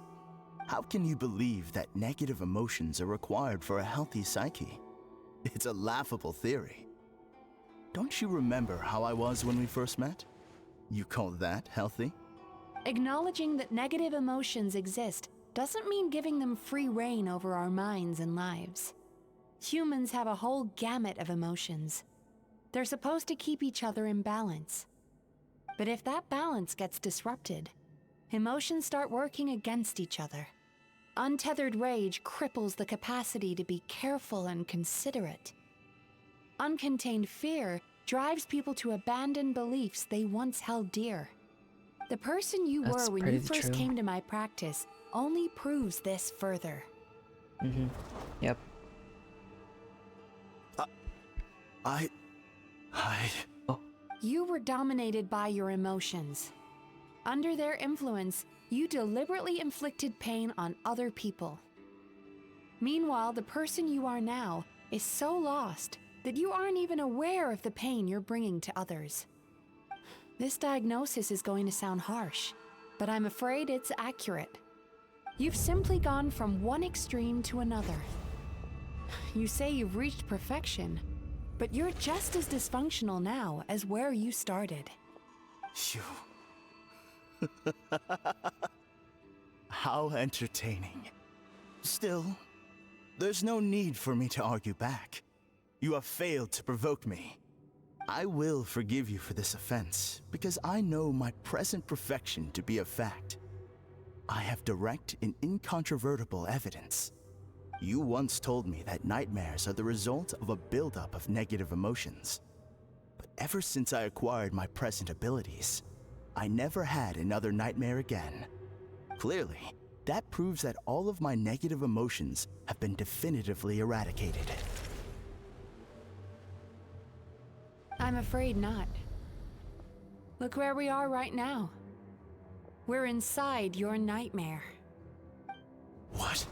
Speaker 13: How can you believe that negative emotions are required for a healthy psyche? It's a laughable theory. Don't you remember how I was when we first met? You call that healthy?
Speaker 6: Acknowledging that negative emotions exist doesn't mean giving them free rein over our minds and lives. Humans have a whole gamut of emotions. They're supposed to keep each other in balance. But if that balance gets disrupted, emotions start working against each other. Untethered rage cripples the capacity to be careful and considerate. Uncontained fear drives people to abandon beliefs they once held dear. The person you
Speaker 1: That's
Speaker 6: were when
Speaker 1: pretty
Speaker 6: you first
Speaker 1: true.
Speaker 6: came to my practice only proves this further.
Speaker 1: Yep.
Speaker 6: You were dominated by your emotions. Under their influence, you deliberately inflicted pain on other people. Meanwhile, the person you are now is so lost that you aren't even aware of the pain you're bringing to others. This diagnosis is going to sound harsh, but I'm afraid it's accurate. You've simply gone from one extreme to another. You say you've reached perfection, but you're just as dysfunctional now as where you started.
Speaker 13: How entertaining. Still, there's no need for me to argue back. You have failed to provoke me. I will forgive you for this offense, because I know my present perfection to be a fact. I have direct and incontrovertible evidence. You once told me that nightmares are the result of a buildup of negative emotions. But ever since I acquired my present abilities, I never had another nightmare again. Clearly, that proves that all of my negative emotions have been definitively eradicated.
Speaker 6: I'm afraid not. Look where we are right now. We're inside your nightmare.
Speaker 13: What?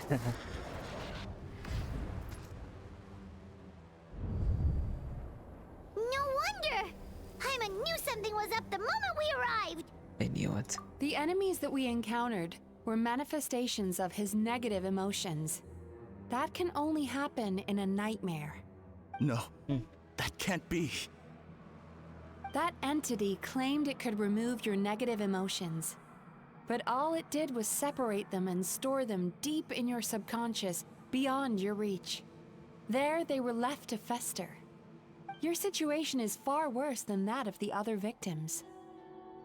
Speaker 3: No wonder! Paimon knew something was up the moment we arrived!
Speaker 1: I knew it.
Speaker 6: The enemies that we encountered were manifestations of his negative emotions. That can only happen in a nightmare.
Speaker 13: No, that can't be.
Speaker 6: That entity claimed it could remove your negative emotions. But all it did was separate them and store them deep in your subconscious, beyond your reach. There, they were left to fester. Your situation is far worse than that of the other victims.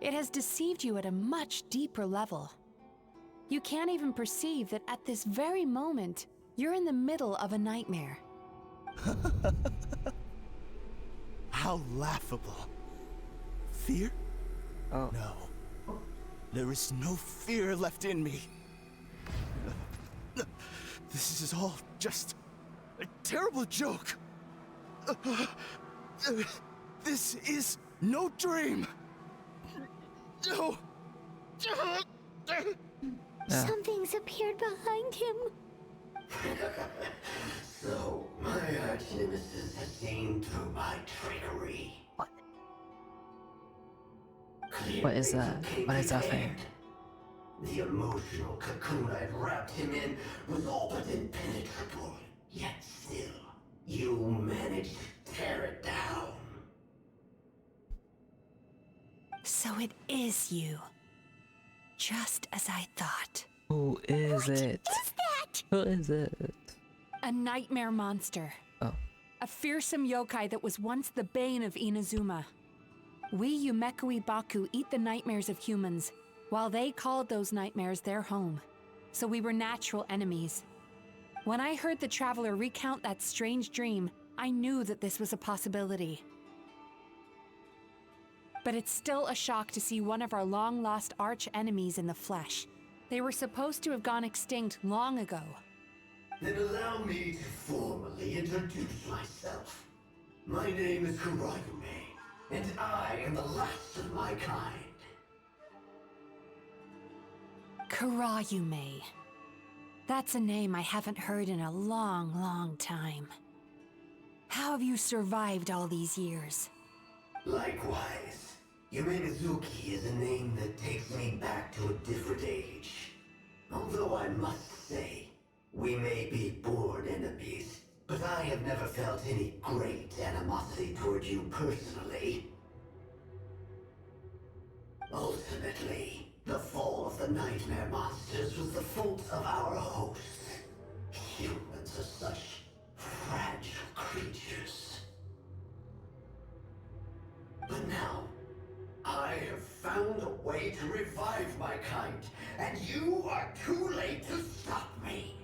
Speaker 6: It has deceived you at a much deeper level. You can't even perceive that at this very moment, you're in the middle of a nightmare.
Speaker 13: How laughable. Fear?
Speaker 1: Oh.
Speaker 13: No. There is no fear left in me. This is all just a terrible joke. This is no dream. No.
Speaker 3: Something's appeared behind him.
Speaker 14: So, my arch-nemesis has seen through my trickery.
Speaker 1: What is that? What is that thing?
Speaker 14: The emotional cocoon I'd wrapped him in was all but impenetrable. Yet still, you managed to tear it down.
Speaker 6: So it is you. Just as I thought.
Speaker 1: Who is it? Who is it?
Speaker 6: A nightmare monster.
Speaker 1: Oh.
Speaker 6: A fearsome yokai that was once the bane of Inazuma. We Yumekui Baku eat the nightmares of humans, while they called those nightmares their home. So we were natural enemies. When I heard the traveler recount that strange dream, I knew that this was a possibility. But it's still a shock to see one of our long-lost arch-enemies in the flesh. They were supposed to have gone extinct long ago.
Speaker 14: Then allow me to formally introduce myself. My name is Kurayume, and I am the last of my kind.
Speaker 6: Kurayume. That's a name I haven't heard in a long, long time. How have you survived all these years?
Speaker 14: Likewise, Mizuki is a name that takes me back to a different age. Although I must say, we may be born enemies, but I have never felt any great animosity toward you personally. Ultimately, the fall of the nightmare monsters was the fault of our hosts. Humans are such fragile creatures. But now, I have found a way to revive my kind, and you are too late to stop me.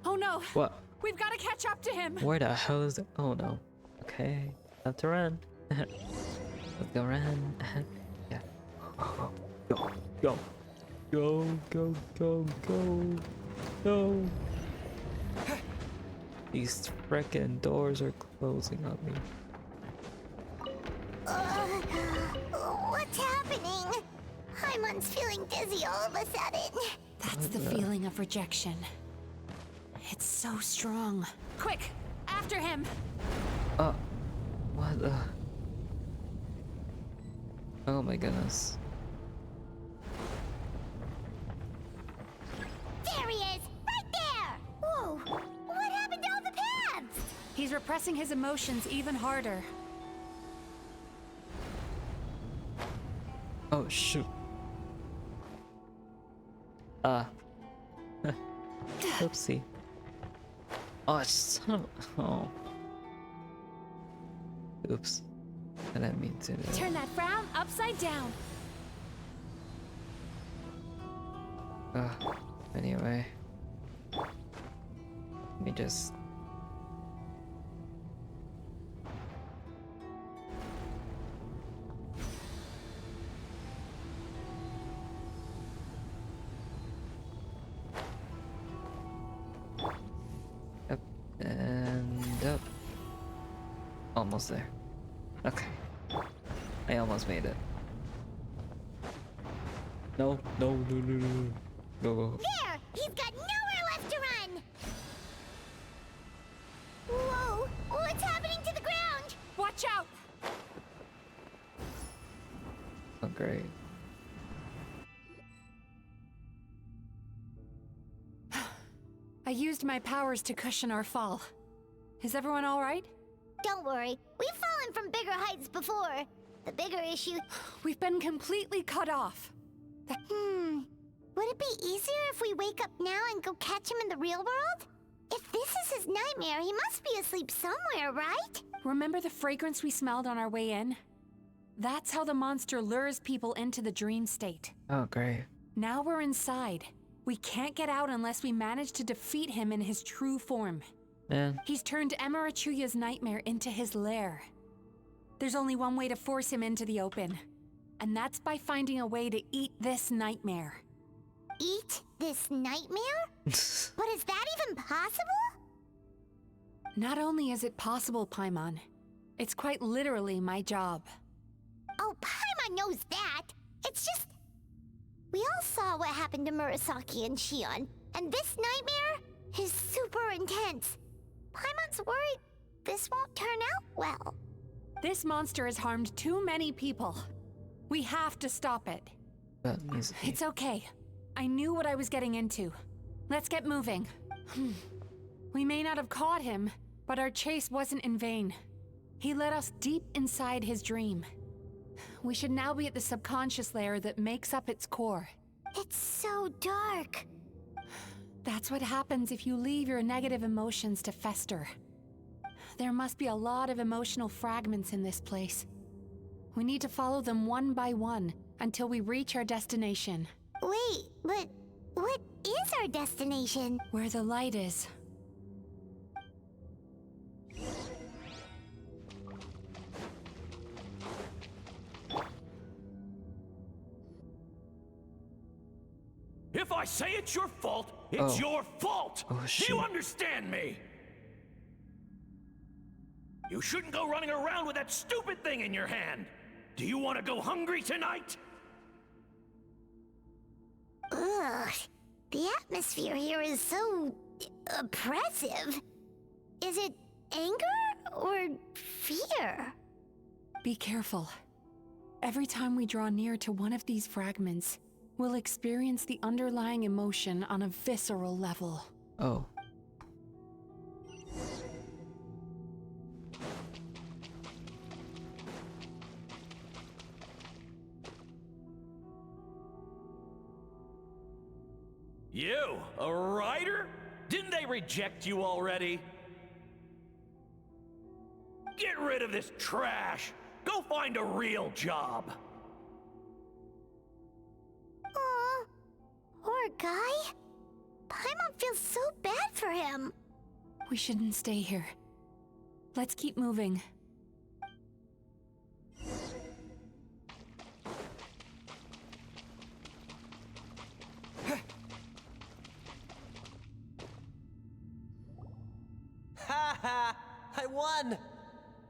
Speaker 6: Oh no!
Speaker 1: What?
Speaker 6: We've got to catch up to him!
Speaker 1: Where the hell is it? Oh no. Okay. Have to run. Let's go run. Yeah. Go. Go. Go. Go. Go. Go. Go. These frickin' doors are closing on me.
Speaker 3: What's happening? Paimon's feeling dizzy all of a sudden.
Speaker 6: That's the feeling of rejection. It's so strong. Quick! After him!
Speaker 1: What the? Oh my goodness.
Speaker 3: There he is! Right there! Whoa! What happened to all the paths?
Speaker 6: He's repressing his emotions even harder.
Speaker 1: Oh shoot. Oopsie. Oh, son of. Oh. Oops. I didn't mean to.
Speaker 6: Turn that frown upside down.
Speaker 1: Anyway. Let me just. Up and up. Almost there. Okay. I almost made it. No. Go.
Speaker 3: There! He's got nowhere left to run! Whoa! What's happening to the ground?
Speaker 6: Watch out!
Speaker 1: Oh, great.
Speaker 6: I used my powers to cushion our fall. Is everyone all right?
Speaker 3: Don't worry. We've fallen from bigger heights before. The bigger issue...
Speaker 6: We've been completely cut off.
Speaker 3: Would it be easier if we wake up now and go catch him in the real world? If this is his nightmare, he must be asleep somewhere, right?
Speaker 6: Remember the fragrance we smelled on our way in? That's how the monster lures people into the dream state.
Speaker 1: Oh, great.
Speaker 6: Now we're inside. We can't get out unless we manage to defeat him in his true form.
Speaker 1: Man.
Speaker 6: He's turned Emirachuya's nightmare into his lair. There's only one way to force him into the open, and that's by finding a way to eat this nightmare.
Speaker 3: Eat this nightmare? But is that even possible?
Speaker 6: Not only is it possible, Paimon, it's quite literally my job.
Speaker 3: Oh, Paimon knows that. It's just... We all saw what happened to Murasaki and Shion, and this nightmare is super intense. Paimon's worried this won't turn out well.
Speaker 6: This monster has harmed too many people. We have to stop it. It's okay. I knew what I was getting into. Let's get moving. We may not have caught him, but our chase wasn't in vain. He led us deep inside his dream. We should now be at the subconscious layer that makes up its core.
Speaker 3: It's so dark.
Speaker 6: That's what happens if you leave your negative emotions to fester. There must be a lot of emotional fragments in this place. We need to follow them one by one until we reach our destination.
Speaker 3: Wait, but what is our destination?
Speaker 6: Where the light is.
Speaker 5: If I say it's your fault, it's your fault! Do you understand me? You shouldn't go running around with that stupid thing in your hand! Do you want to go hungry tonight?
Speaker 3: Ugh. The atmosphere here is so oppressive. Is it anger or fear?
Speaker 6: Be careful. Every time we draw near to one of these fragments, we'll experience the underlying emotion on a visceral level.
Speaker 1: Oh.
Speaker 5: You, a writer? Didn't they reject you already? Get rid of this trash! Go find a real job!
Speaker 3: Aw, poor guy. Paimon feels so bad for him.
Speaker 6: We shouldn't stay here. Let's keep moving.
Speaker 19: Ha ha! I won!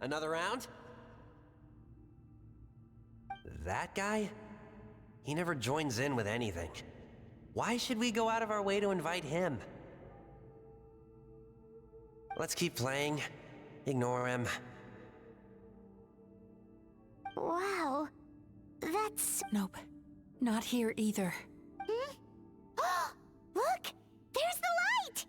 Speaker 19: Another round? That guy? He never joins in with anything. Why should we go out of our way to invite him? Let's keep playing. Ignore him.
Speaker 3: Wow, that's...
Speaker 6: Nope. Not here either.
Speaker 3: Hmm? Look! There's the light!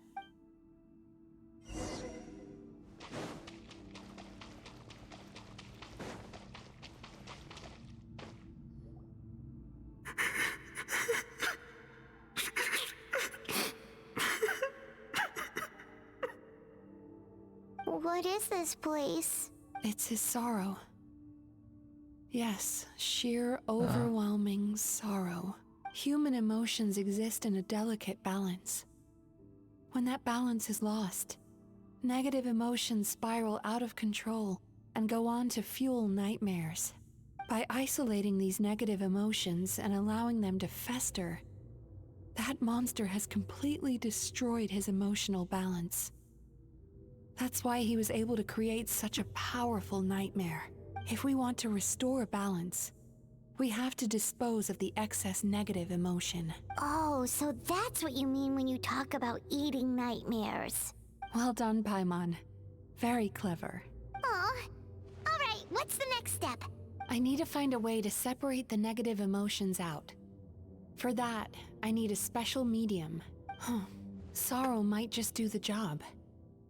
Speaker 3: What is this place?
Speaker 6: It's his sorrow. Yes, sheer, overwhelming sorrow. Human emotions exist in a delicate balance. When that balance is lost, negative emotions spiral out of control and go on to fuel nightmares. By isolating these negative emotions and allowing them to fester, that monster has completely destroyed his emotional balance. That's why he was able to create such a powerful nightmare. If we want to restore balance, we have to dispose of the excess negative emotion.
Speaker 3: Oh, so that's what you mean when you talk about eating nightmares.
Speaker 6: Well done, Paimon. Very clever.
Speaker 3: Aw. Alright, what's the next step?
Speaker 6: I need to find a way to separate the negative emotions out. For that, I need a special medium. Sorrow might just do the job.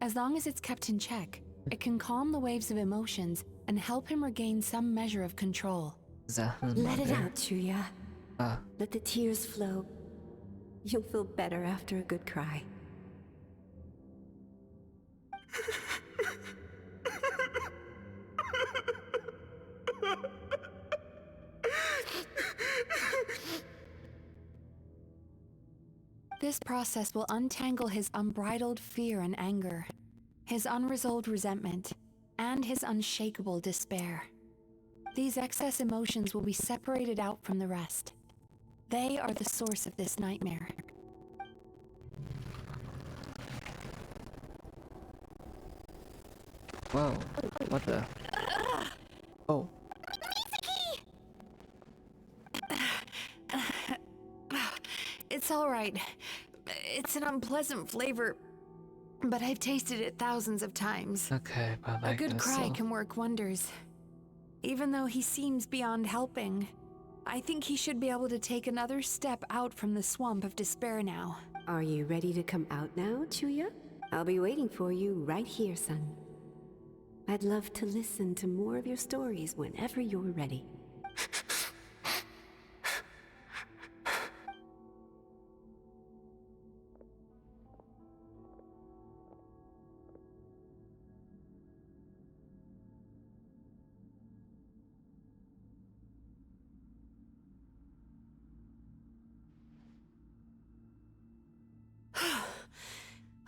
Speaker 6: As long as it's kept in check, it can calm the waves of emotions and help him regain some measure of control.
Speaker 17: Let it out, Chuya. Let the tears flow. You'll feel better after a good cry.
Speaker 6: This process will untangle his unbridled fear and anger, his unresolved resentment, and his unshakable despair. These excess emotions will be separated out from the rest. They are the source of this nightmare.
Speaker 1: Whoa, what the? Oh.
Speaker 6: It's all right. It's an unpleasant flavor, but I've tasted it thousands of times.
Speaker 1: Okay, but
Speaker 6: A good cry can work wonders. Even though he seems beyond helping, I think he should be able to take another step out from the swamp of despair now.
Speaker 17: Are you ready to come out now, Chuya? I'll be waiting for you right here, son. I'd love to listen to more of your stories whenever you're ready.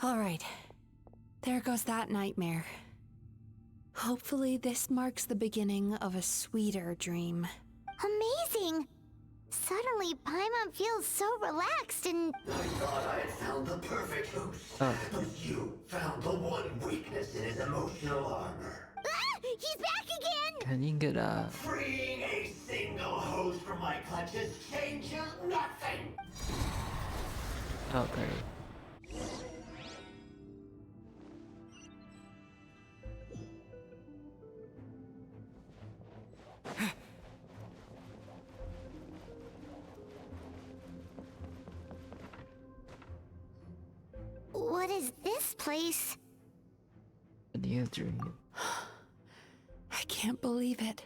Speaker 6: All right. There goes that nightmare. Hopefully this marks the beginning of a sweeter dream.
Speaker 3: Amazing! Suddenly, Paimon feels so relaxed and...
Speaker 14: I thought I had found the perfect host, but you found the one weakness in his emotional armor.
Speaker 3: Ah! He's back again!
Speaker 1: Can you get
Speaker 14: Freeing a single host from my clutches changes nothing!
Speaker 1: Oh, great.
Speaker 3: What is this place?
Speaker 1: A new dream.
Speaker 6: I can't believe it.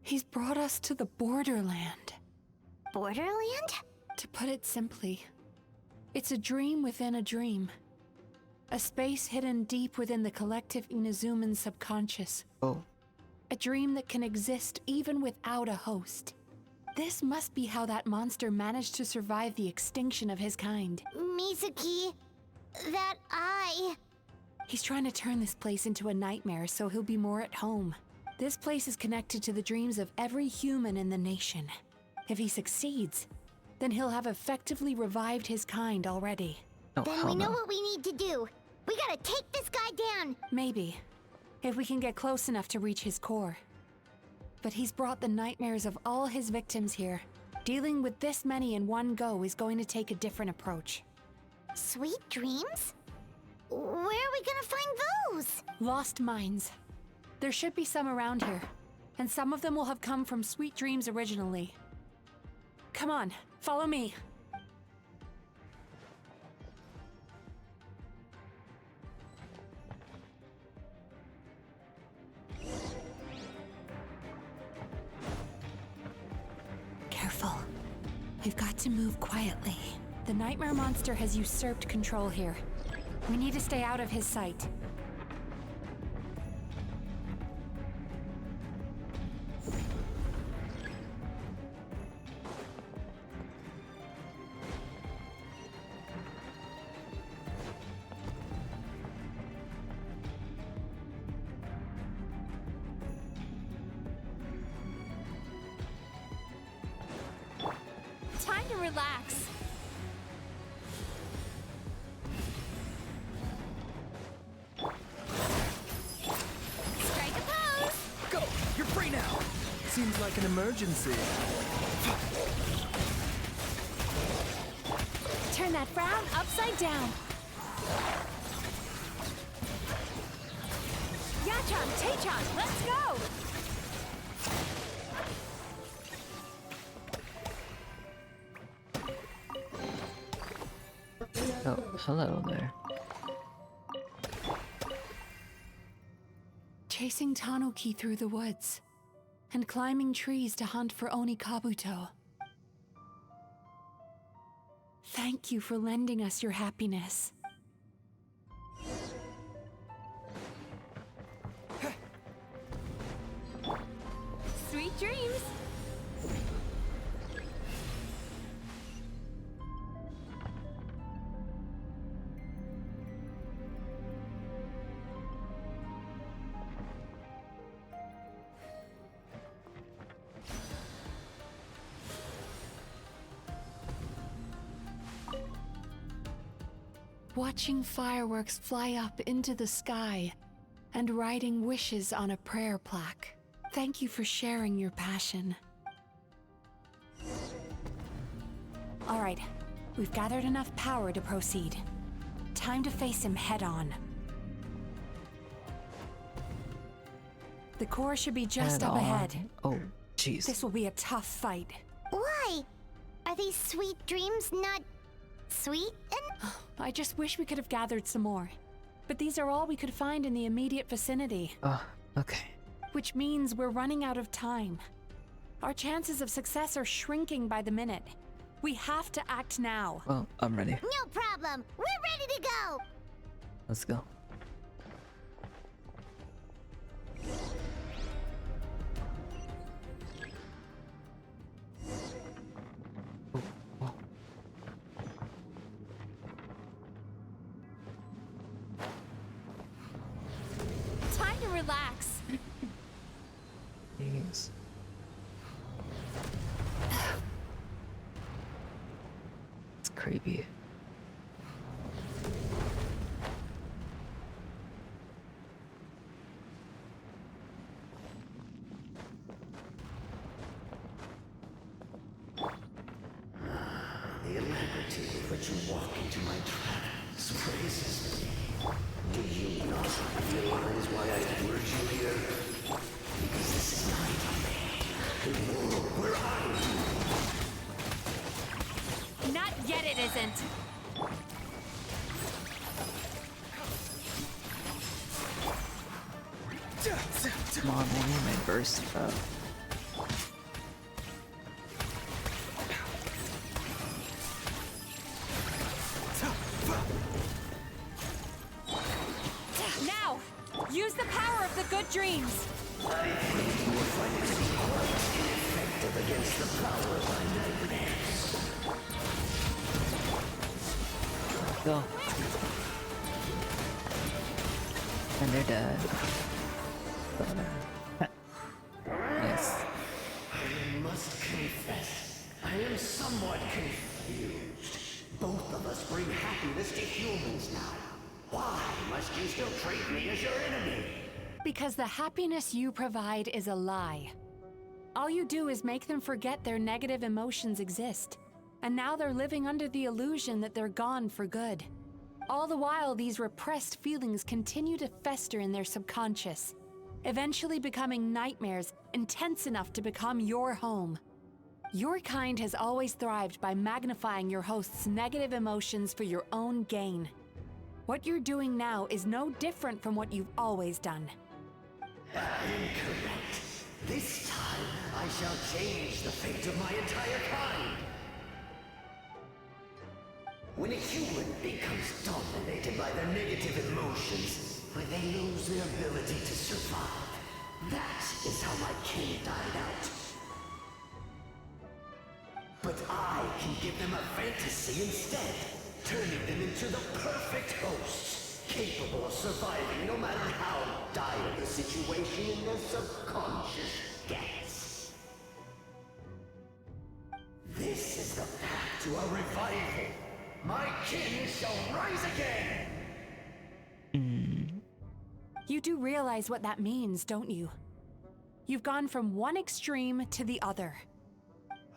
Speaker 6: He's brought us to the Borderland.
Speaker 3: Borderland?
Speaker 6: To put it simply, it's a dream within a dream. A space hidden deep within the collective Inazuman subconscious.
Speaker 1: Oh.
Speaker 6: A dream that can exist even without a host. This must be how that monster managed to survive the extinction of his kind.
Speaker 3: Mizuki, that eye.
Speaker 6: He's trying to turn this place into a nightmare so he'll be more at home. This place is connected to the dreams of every human in the nation. If he succeeds, then he'll have effectively revived his kind already.
Speaker 3: Then we know what we need to do. We gotta take this guy down.
Speaker 6: Maybe, if we can get close enough to reach his core. But he's brought the nightmares of all his victims here. Dealing with this many in one go is going to take a different approach.
Speaker 3: Sweet dreams? Where are we gonna find those?
Speaker 6: Lost minds. There should be some around here, and some of them will have come from Sweet Dreams originally. Come on, follow me. Careful. We've got to move quietly. The nightmare monster has usurped control here. We need to stay out of his sight. Time to relax.
Speaker 18: Strike a pose!
Speaker 16: Go! You're free now! Seems like an emergency.
Speaker 6: Turn that frown upside down. Yachan, Taechan, let's go!
Speaker 1: Oh, hello there.
Speaker 6: Chasing Tanuki through the woods, and climbing trees to hunt for Oni Kabuto. Thank you for lending us your happiness.
Speaker 18: Sweet dreams!
Speaker 6: Watching fireworks fly up into the sky and writing wishes on a prayer plaque. Thank you for sharing your passion. All right, we've gathered enough power to proceed. Time to face him head on. The core should be just up ahead.
Speaker 1: Oh, jeez.
Speaker 6: This will be a tough fight.
Speaker 3: Why? Are these sweet dreams not sweet?
Speaker 6: I just wish we could have gathered some more. But these are all we could find in the immediate vicinity.
Speaker 1: Okay.
Speaker 6: Which means we're running out of time. Our chances of success are shrinking by the minute. We have to act now.
Speaker 1: Well, I'm ready.
Speaker 3: No problem. We're ready to go.
Speaker 1: Let's go.
Speaker 6: Time to relax.
Speaker 1: Jeez. It's creepy.
Speaker 14: But you walk into my trance praises me. Do you not realize why I lured you here? Because this is my domain. The world where I
Speaker 6: Not yet, it isn't.
Speaker 1: Oh, maybe I might burst up.
Speaker 6: Now! Use the power of the good dreams!
Speaker 14: I think you will find it to be quite ineffective against the power of my nightmares.
Speaker 1: Go. And they're dead. Nice.
Speaker 14: I must confess, I am somewhat confused. Both of us bring happiness to humans now. Why must you still treat me as your enemy?
Speaker 6: Because the happiness you provide is a lie. All you do is make them forget their negative emotions exist. And now they're living under the illusion that they're gone for good. All the while, these repressed feelings continue to fester in their subconscious, eventually becoming nightmares intense enough to become your home. Your kind has always thrived by magnifying your host's negative emotions for your own gain. What you're doing now is no different from what you've always done.
Speaker 14: Incorrect. This time, I shall change the fate of my entire kind. When a human becomes dominated by their negative emotions, when they lose their ability to survive, that is how my kin died out. But I can give them a fantasy instead, turning them into the perfect hosts, capable of surviving no matter how dire the situation in their subconscious gets. This is the path to a revival. My kin shall rise again!
Speaker 6: You do realize what that means, don't you? You've gone from one extreme to the other.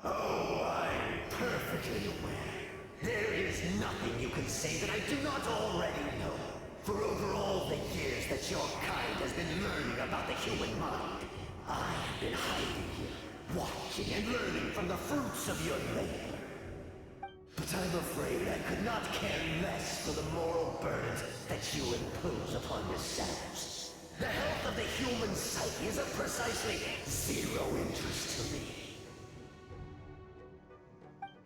Speaker 14: Oh, I'm perfectly aware. There is nothing you can say that I do not already know. For over all the years that your kind has been learning about the human mind, I have been hiding here, watching and learning from the fruits of your labor. But I'm afraid I could not care less for the moral burdens that you impose upon yourselves. The health of the human psyche is of precisely zero interest to me.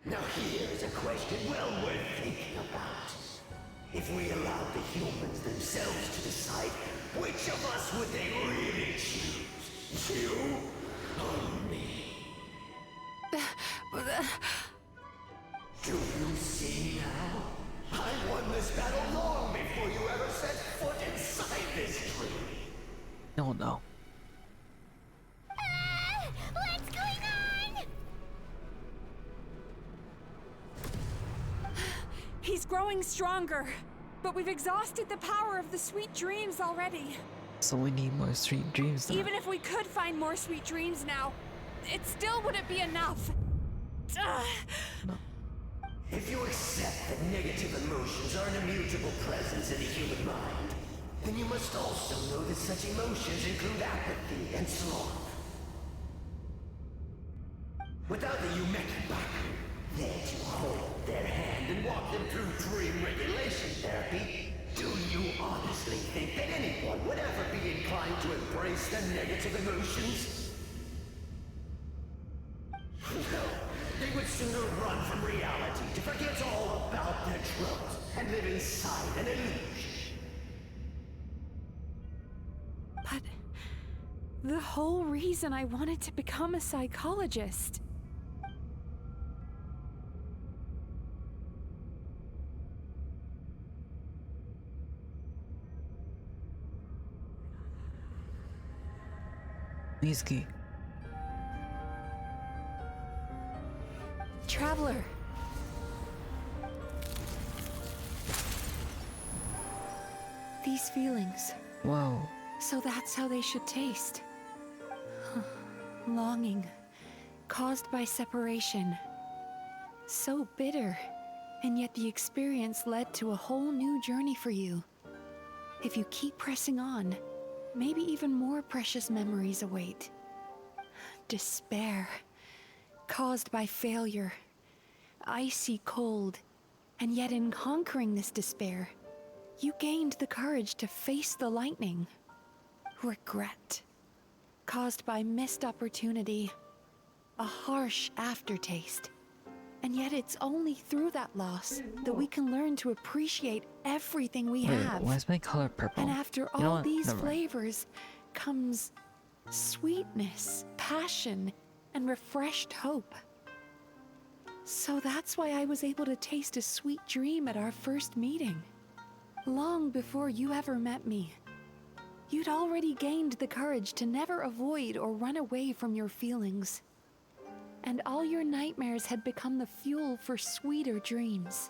Speaker 14: Now here is a question well worth thinking about. If we allowed the humans themselves to decide, which of us would they really choose? You or me? Do you see now? I won this battle long before you ever set foot inside this tree.
Speaker 1: No.
Speaker 3: What's going on?
Speaker 6: He's growing stronger, but we've exhausted the power of the sweet dreams already.
Speaker 1: So we need more sweet dreams now.
Speaker 6: Even if we could find more sweet dreams now, it still wouldn't be enough.
Speaker 1: No.
Speaker 14: If you accept that negative emotions are an immutable presence in the human mind, then you must also know that such emotions include apathy and sloth. Without the Yumeki Baku, there to hold their hand and walk them through dream regulation therapy, do you honestly think that anyone would ever be inclined to embrace their negative emotions? No. They would sooner run from reality to forget all about their troubles and live inside an illusion.
Speaker 6: But the whole reason I wanted to become a psychologist.
Speaker 1: Mizuki.
Speaker 6: Traveler. These feelings.
Speaker 1: Whoa.
Speaker 6: So that's how they should taste. Longing, caused by separation. So bitter, and yet the experience led to a whole new journey for you. If you keep pressing on, maybe even more precious memories await. Despair, caused by failure. Icy cold, and yet in conquering this despair, you gained the courage to face the lightning. Regret. caused by missed opportunity, a harsh aftertaste. And yet it's only through that loss that we can learn to appreciate everything we have.
Speaker 1: Why is my color purple?
Speaker 6: And after
Speaker 1: You know
Speaker 6: all
Speaker 1: what?
Speaker 6: these
Speaker 1: Never mind.
Speaker 6: flavors comes sweetness, passion, and refreshed hope. So that's why I was able to taste a sweet dream at our first meeting. Long before you ever met me. You'd already gained the courage to never avoid or run away from your feelings. And all your nightmares had become the fuel for sweeter dreams.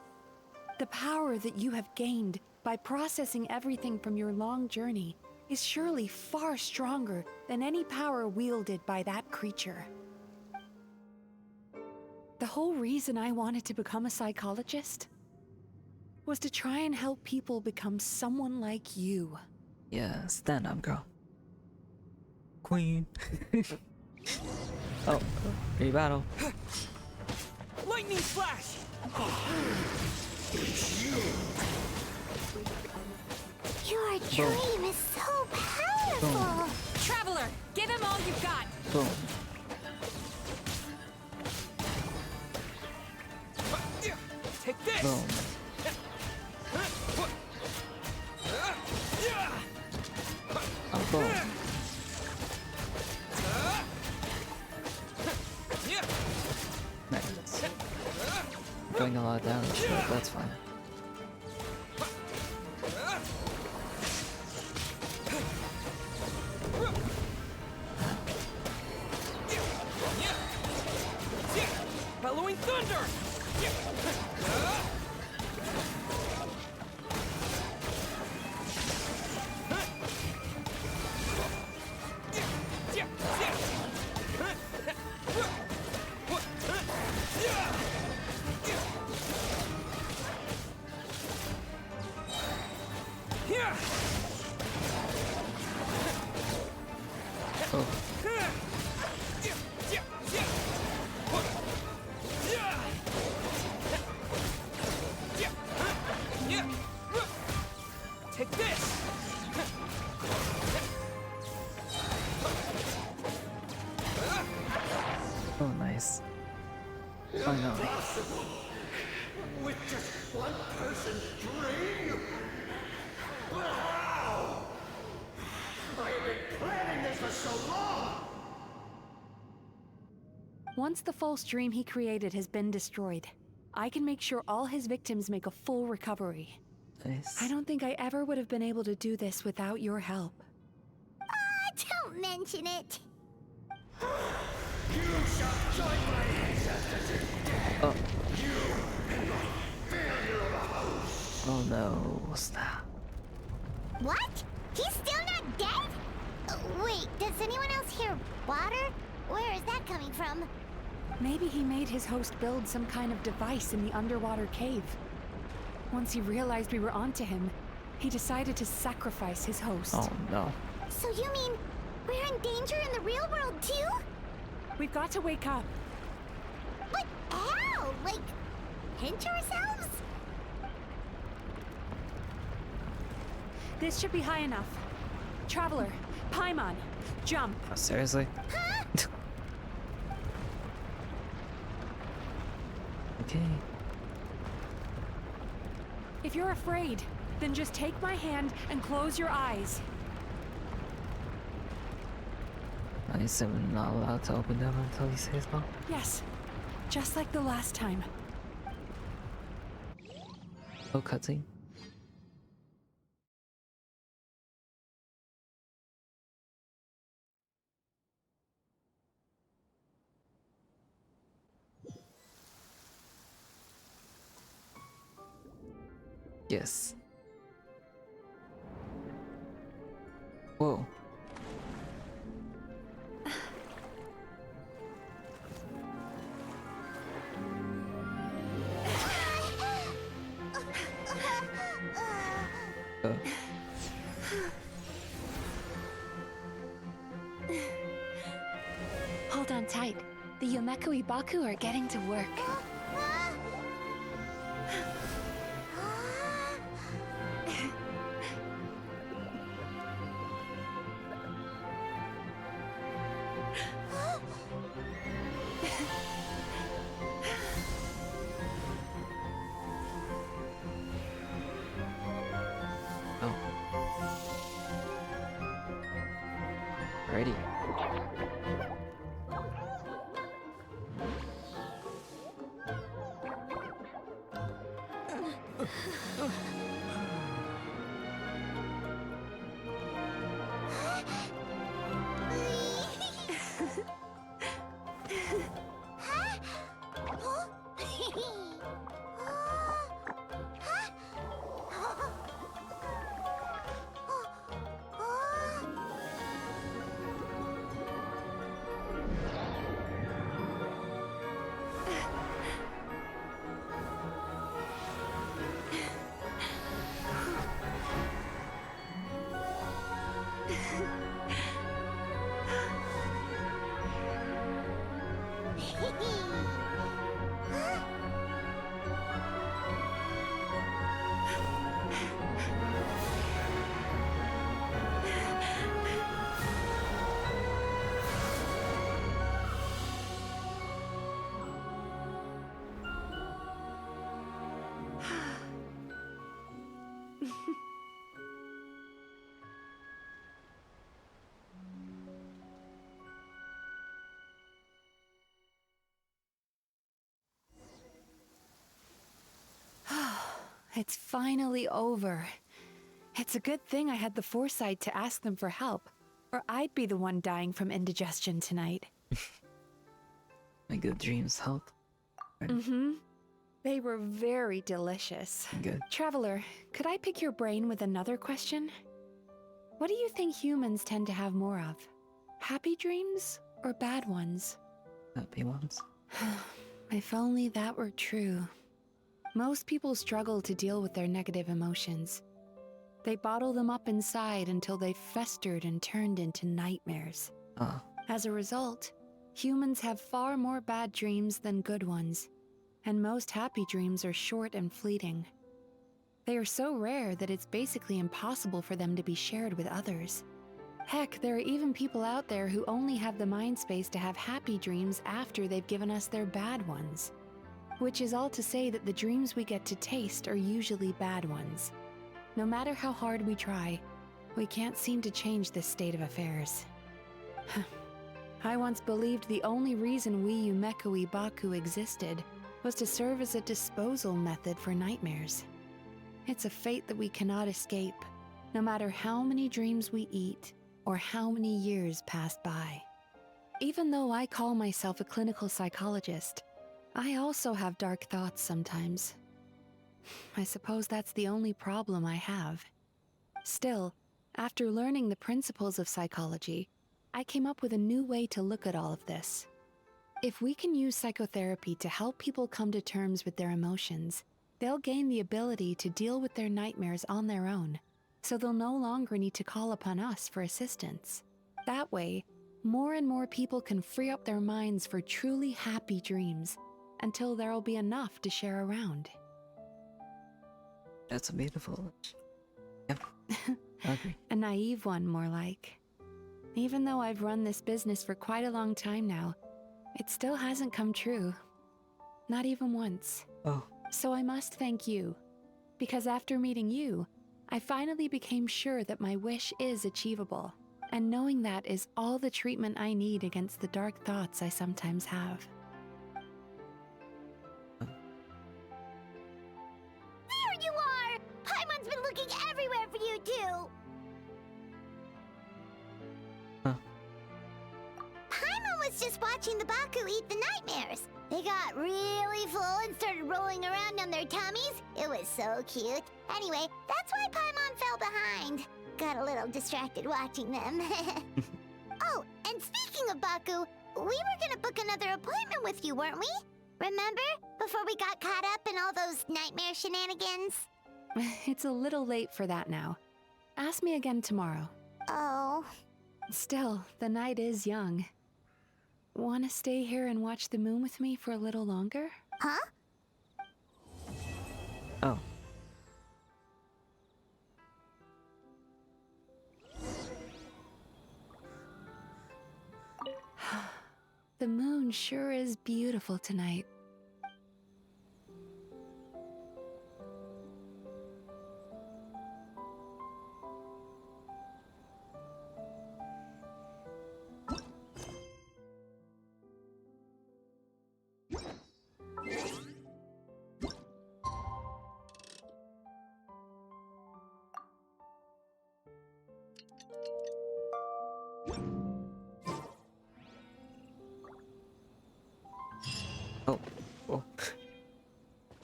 Speaker 6: The power that you have gained by processing everything from your long journey is surely far stronger than any power wielded by that creature. The whole reason I wanted to become a psychologist was to try and help people become someone like you.
Speaker 1: Yeah, stand up, girl. Queen. Oh, rebattle.
Speaker 5: Lightning flash!
Speaker 3: Your dream is so powerful!
Speaker 1: Boom.
Speaker 8: Traveler, give him all you've got!
Speaker 1: Boom.
Speaker 5: Take this!
Speaker 1: Boom. Oh, boom. Nice. Doing a lot of damage, but that's fine.
Speaker 5: Bellowing thunder!
Speaker 1: Oh.
Speaker 5: Take this!
Speaker 1: Oh, nice. Finally.
Speaker 14: With just one person's dream? Wow! I have been planning this for so long!
Speaker 6: Once the false dream he created has been destroyed, I can make sure all his victims make a full recovery.
Speaker 1: Nice.
Speaker 6: I don't think I ever would have been able to do this without your help.
Speaker 3: Don't mention it.
Speaker 14: You shall join my ancestors in death!
Speaker 1: Oh.
Speaker 14: You and my failure of a host!
Speaker 1: Oh no, what's that?
Speaker 3: What? He's still not dead? Wait, does anyone else hear water? Where is that coming from?
Speaker 6: Maybe he made his host build some kind of device in the underwater cave. Once he realized we were onto him, he decided to sacrifice his host.
Speaker 1: Oh no.
Speaker 3: So you mean we're in danger in the real world too?
Speaker 6: We've got to wake up.
Speaker 3: But how? Like, pinch ourselves?
Speaker 6: This should be high enough. Traveler, Paimon, jump.
Speaker 1: Oh, seriously?
Speaker 3: Huh?
Speaker 1: Okay.
Speaker 6: If you're afraid, then just take my hand and close your eyes.
Speaker 1: I assume I'm not allowed to open them until you say so.
Speaker 6: Yes, just like the last time.
Speaker 1: Oh, cutscene. Yes. Whoa.
Speaker 6: Hold on tight. The Yomeku Ibaku are getting to work. It's finally over. It's a good thing I had the foresight to ask them for help, or I'd be the one dying from indigestion tonight.
Speaker 1: My good dreams help.
Speaker 6: Mm-hmm. They were very delicious.
Speaker 1: Good.
Speaker 6: Traveler, could I pick your brain with another question? What do you think humans tend to have more of? Happy dreams or bad ones?
Speaker 1: Happy ones.
Speaker 6: If only that were true. Most people struggle to deal with their negative emotions. They bottle them up inside until they've festered and turned into nightmares. As a result, humans have far more bad dreams than good ones, and most happy dreams are short and fleeting. They are so rare that it's basically impossible for them to be shared with others. Heck, there are even people out there who only have the mind space to have happy dreams after they've given us their bad ones. Which is all to say that the dreams we get to taste are usually bad ones. No matter how hard we try, we can't seem to change this state of affairs. I once believed the only reason we Yumeko Ibaku existed was to serve as a disposal method for nightmares. It's a fate that we cannot escape, no matter how many dreams we eat or how many years pass by. Even though I call myself a clinical psychologist, I also have dark thoughts sometimes. I suppose that's the only problem I have. Still, after learning the principles of psychology, I came up with a new way to look at all of this. If we can use psychotherapy to help people come to terms with their emotions, they'll gain the ability to deal with their nightmares on their own, so they'll no longer need to call upon us for assistance. That way, more and more people can free up their minds for truly happy dreams, until there'll be enough to share around.
Speaker 1: That's a beautiful. Yep. Okay.
Speaker 6: A naive one, more like. Even though I've run this business for quite a long time now, it still hasn't come true. Not even once.
Speaker 1: Oh.
Speaker 6: So I must thank you. Because after meeting you, I finally became sure that my wish is achievable. And knowing that is all the treatment I need against the dark thoughts I sometimes have.
Speaker 3: There you are! Paimon's been looking everywhere for you, too! Paimon was just watching the Baku eat the nightmares. They got really full and started rolling around on their tummies. It was so cute. Anyway, that's why Paimon fell behind. Got a little distracted watching them. Oh, and speaking of Baku, we were gonna book another appointment with you, weren't we? Remember? Before we got caught up in all those nightmare shenanigans?
Speaker 6: It's a little late for that now. Ask me again tomorrow.
Speaker 3: Oh.
Speaker 6: Still, the night is young. Wanna stay here and watch the moon with me for a little longer?
Speaker 3: Huh?
Speaker 1: Oh.
Speaker 6: The moon sure is beautiful tonight.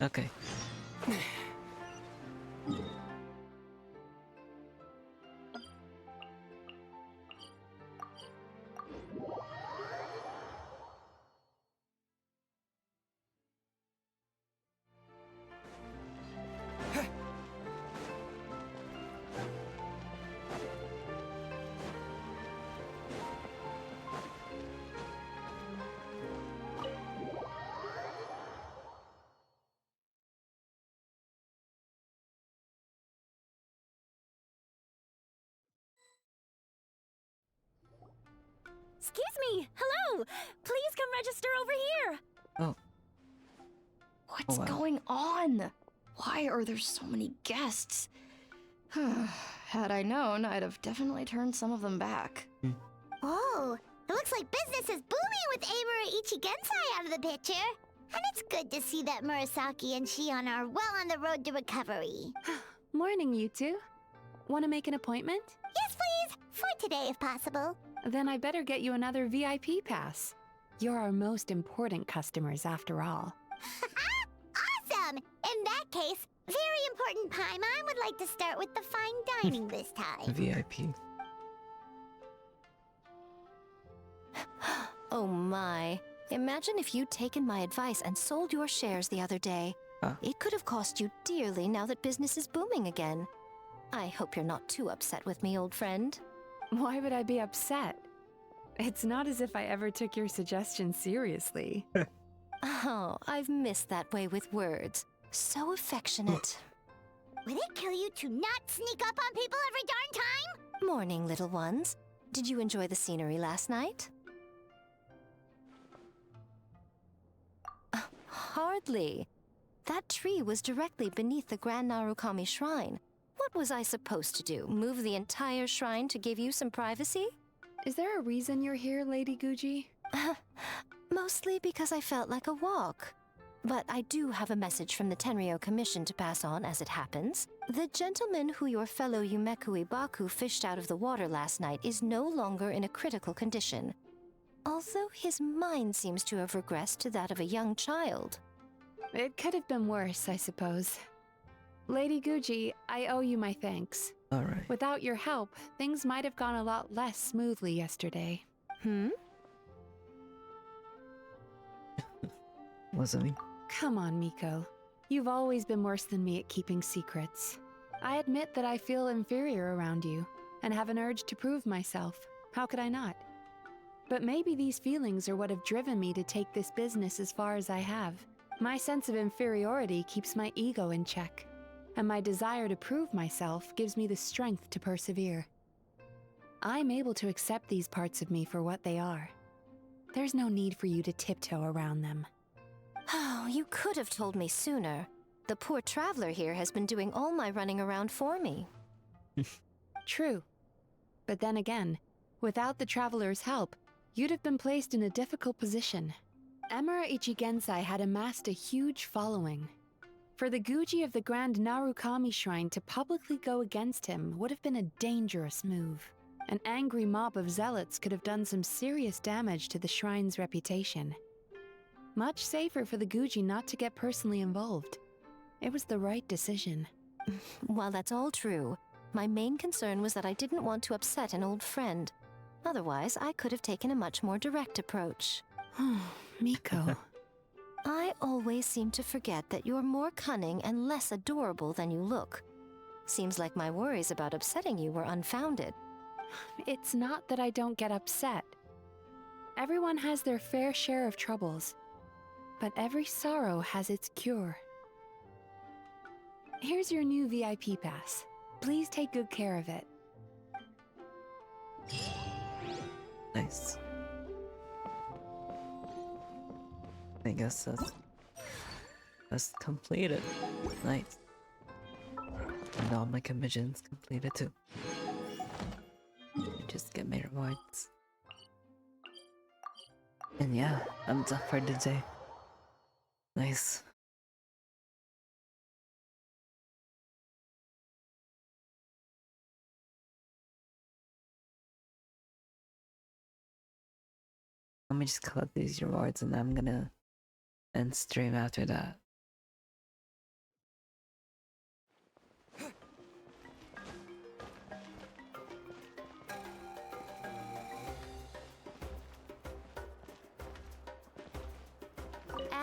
Speaker 1: Okay.
Speaker 8: Excuse me! Hello! Please come register over here!
Speaker 1: Oh.
Speaker 9: What's
Speaker 1: wow.
Speaker 9: going on? Why are there so many guests? Had I known, I'd have definitely turned some of them back.
Speaker 3: Oh, it looks like business is booming with Amura Ichigensai out of the picture. And it's good to see that Murasaki and Shion are well on the road to recovery.
Speaker 6: Morning, you two. Want to make an appointment?
Speaker 3: Yes, please! For today, if possible.
Speaker 6: Then I better get you another VIP pass. You're our most important customers, after all.
Speaker 3: Awesome! In that case, very important Paimon would like to start with the fine dining this time.
Speaker 1: VIP.
Speaker 10: Oh my. Imagine if you'd taken my advice and sold your shares the other day. It could have cost you dearly now that business is booming again. I hope you're not too upset with me, old friend.
Speaker 6: Why would I be upset? It's not as if I ever took your suggestion seriously.
Speaker 10: Oh, I've missed that way with words. So affectionate.
Speaker 3: Would it kill you to not sneak up on people every darn time?
Speaker 10: Morning, little ones. Did you enjoy the scenery last night? Hardly. That tree was directly beneath the Grand Narukami Shrine. What was I supposed to do? Move the entire shrine to give you some privacy?
Speaker 6: Is there a reason you're here, Lady Guji?
Speaker 10: Mostly because I felt like a walk. But I do have a message from the Tenryo Commission to pass on as it happens. The gentleman who your fellow Yumeku Ibaku fished out of the water last night is no longer in a critical condition. Although his mind seems to have regressed to that of a young child.
Speaker 6: It could have been worse, I suppose. Lady Guji, I owe you my thanks.
Speaker 1: Alright.
Speaker 6: Without your help, things might have gone a lot less smoothly yesterday.
Speaker 1: Wasn't me.
Speaker 6: Come on, Miko. You've always been worse than me at keeping secrets. I admit that I feel inferior around you, and have an urge to prove myself. How could I not? But maybe these feelings are what have driven me to take this business as far as I have. My sense of inferiority keeps my ego in check, and my desire to prove myself gives me the strength to persevere. I'm able to accept these parts of me for what they are. There's no need for you to tiptoe around them.
Speaker 10: Oh, you could have told me sooner. The poor traveler here has been doing all my running around for me.
Speaker 6: True. But then again, without the traveler's help, you'd have been placed in a difficult position. Emura Ichigensai had amassed a huge following. For the Guji of the Grand Narukami Shrine to publicly go against him would have been a dangerous move. An angry mob of zealots could have done some serious damage to the shrine's reputation. Much safer for the Guji not to get personally involved. It was the right decision.
Speaker 10: While that's all true, my main concern was that I didn't want to upset an old friend. Otherwise, I could have taken a much more direct approach.
Speaker 6: Miko.
Speaker 10: I always seem to forget that you're more cunning and less adorable than you look. Seems like my worries about upsetting you were unfounded.
Speaker 6: It's not that I don't get upset. Everyone has their fair share of troubles, but every sorrow has its cure. Here's your new VIP pass. Please take good care of it.
Speaker 1: Nice. I guess that's completed. Nice. And all my commissions completed too. Just get my rewards. And yeah, I'm done for the day. Nice. Let me just collect these rewards and I'm gonna end stream after that.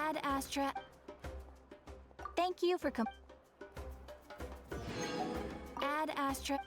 Speaker 8: Ad Astra. Thank you for Ad Astra.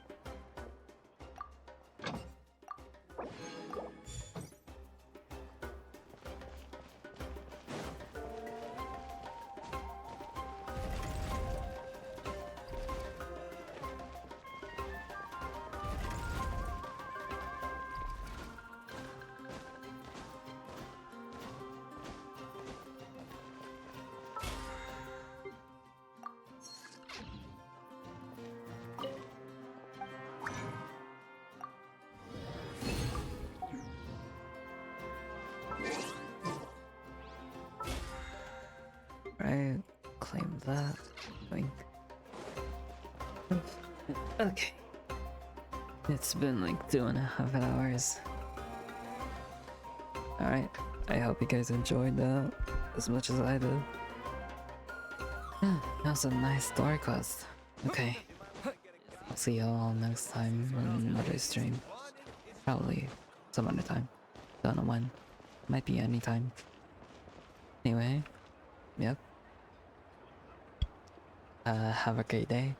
Speaker 1: Right, claim that. Boink. Okay. It's been like 2.5 hours. Alright, I hope you guys enjoyed that as much as I did. That was a nice story quest. Okay. I'll see y'all next time in another stream. Probably some other time. Don't know when. Might be any time. Anyway, yep. Have a great day.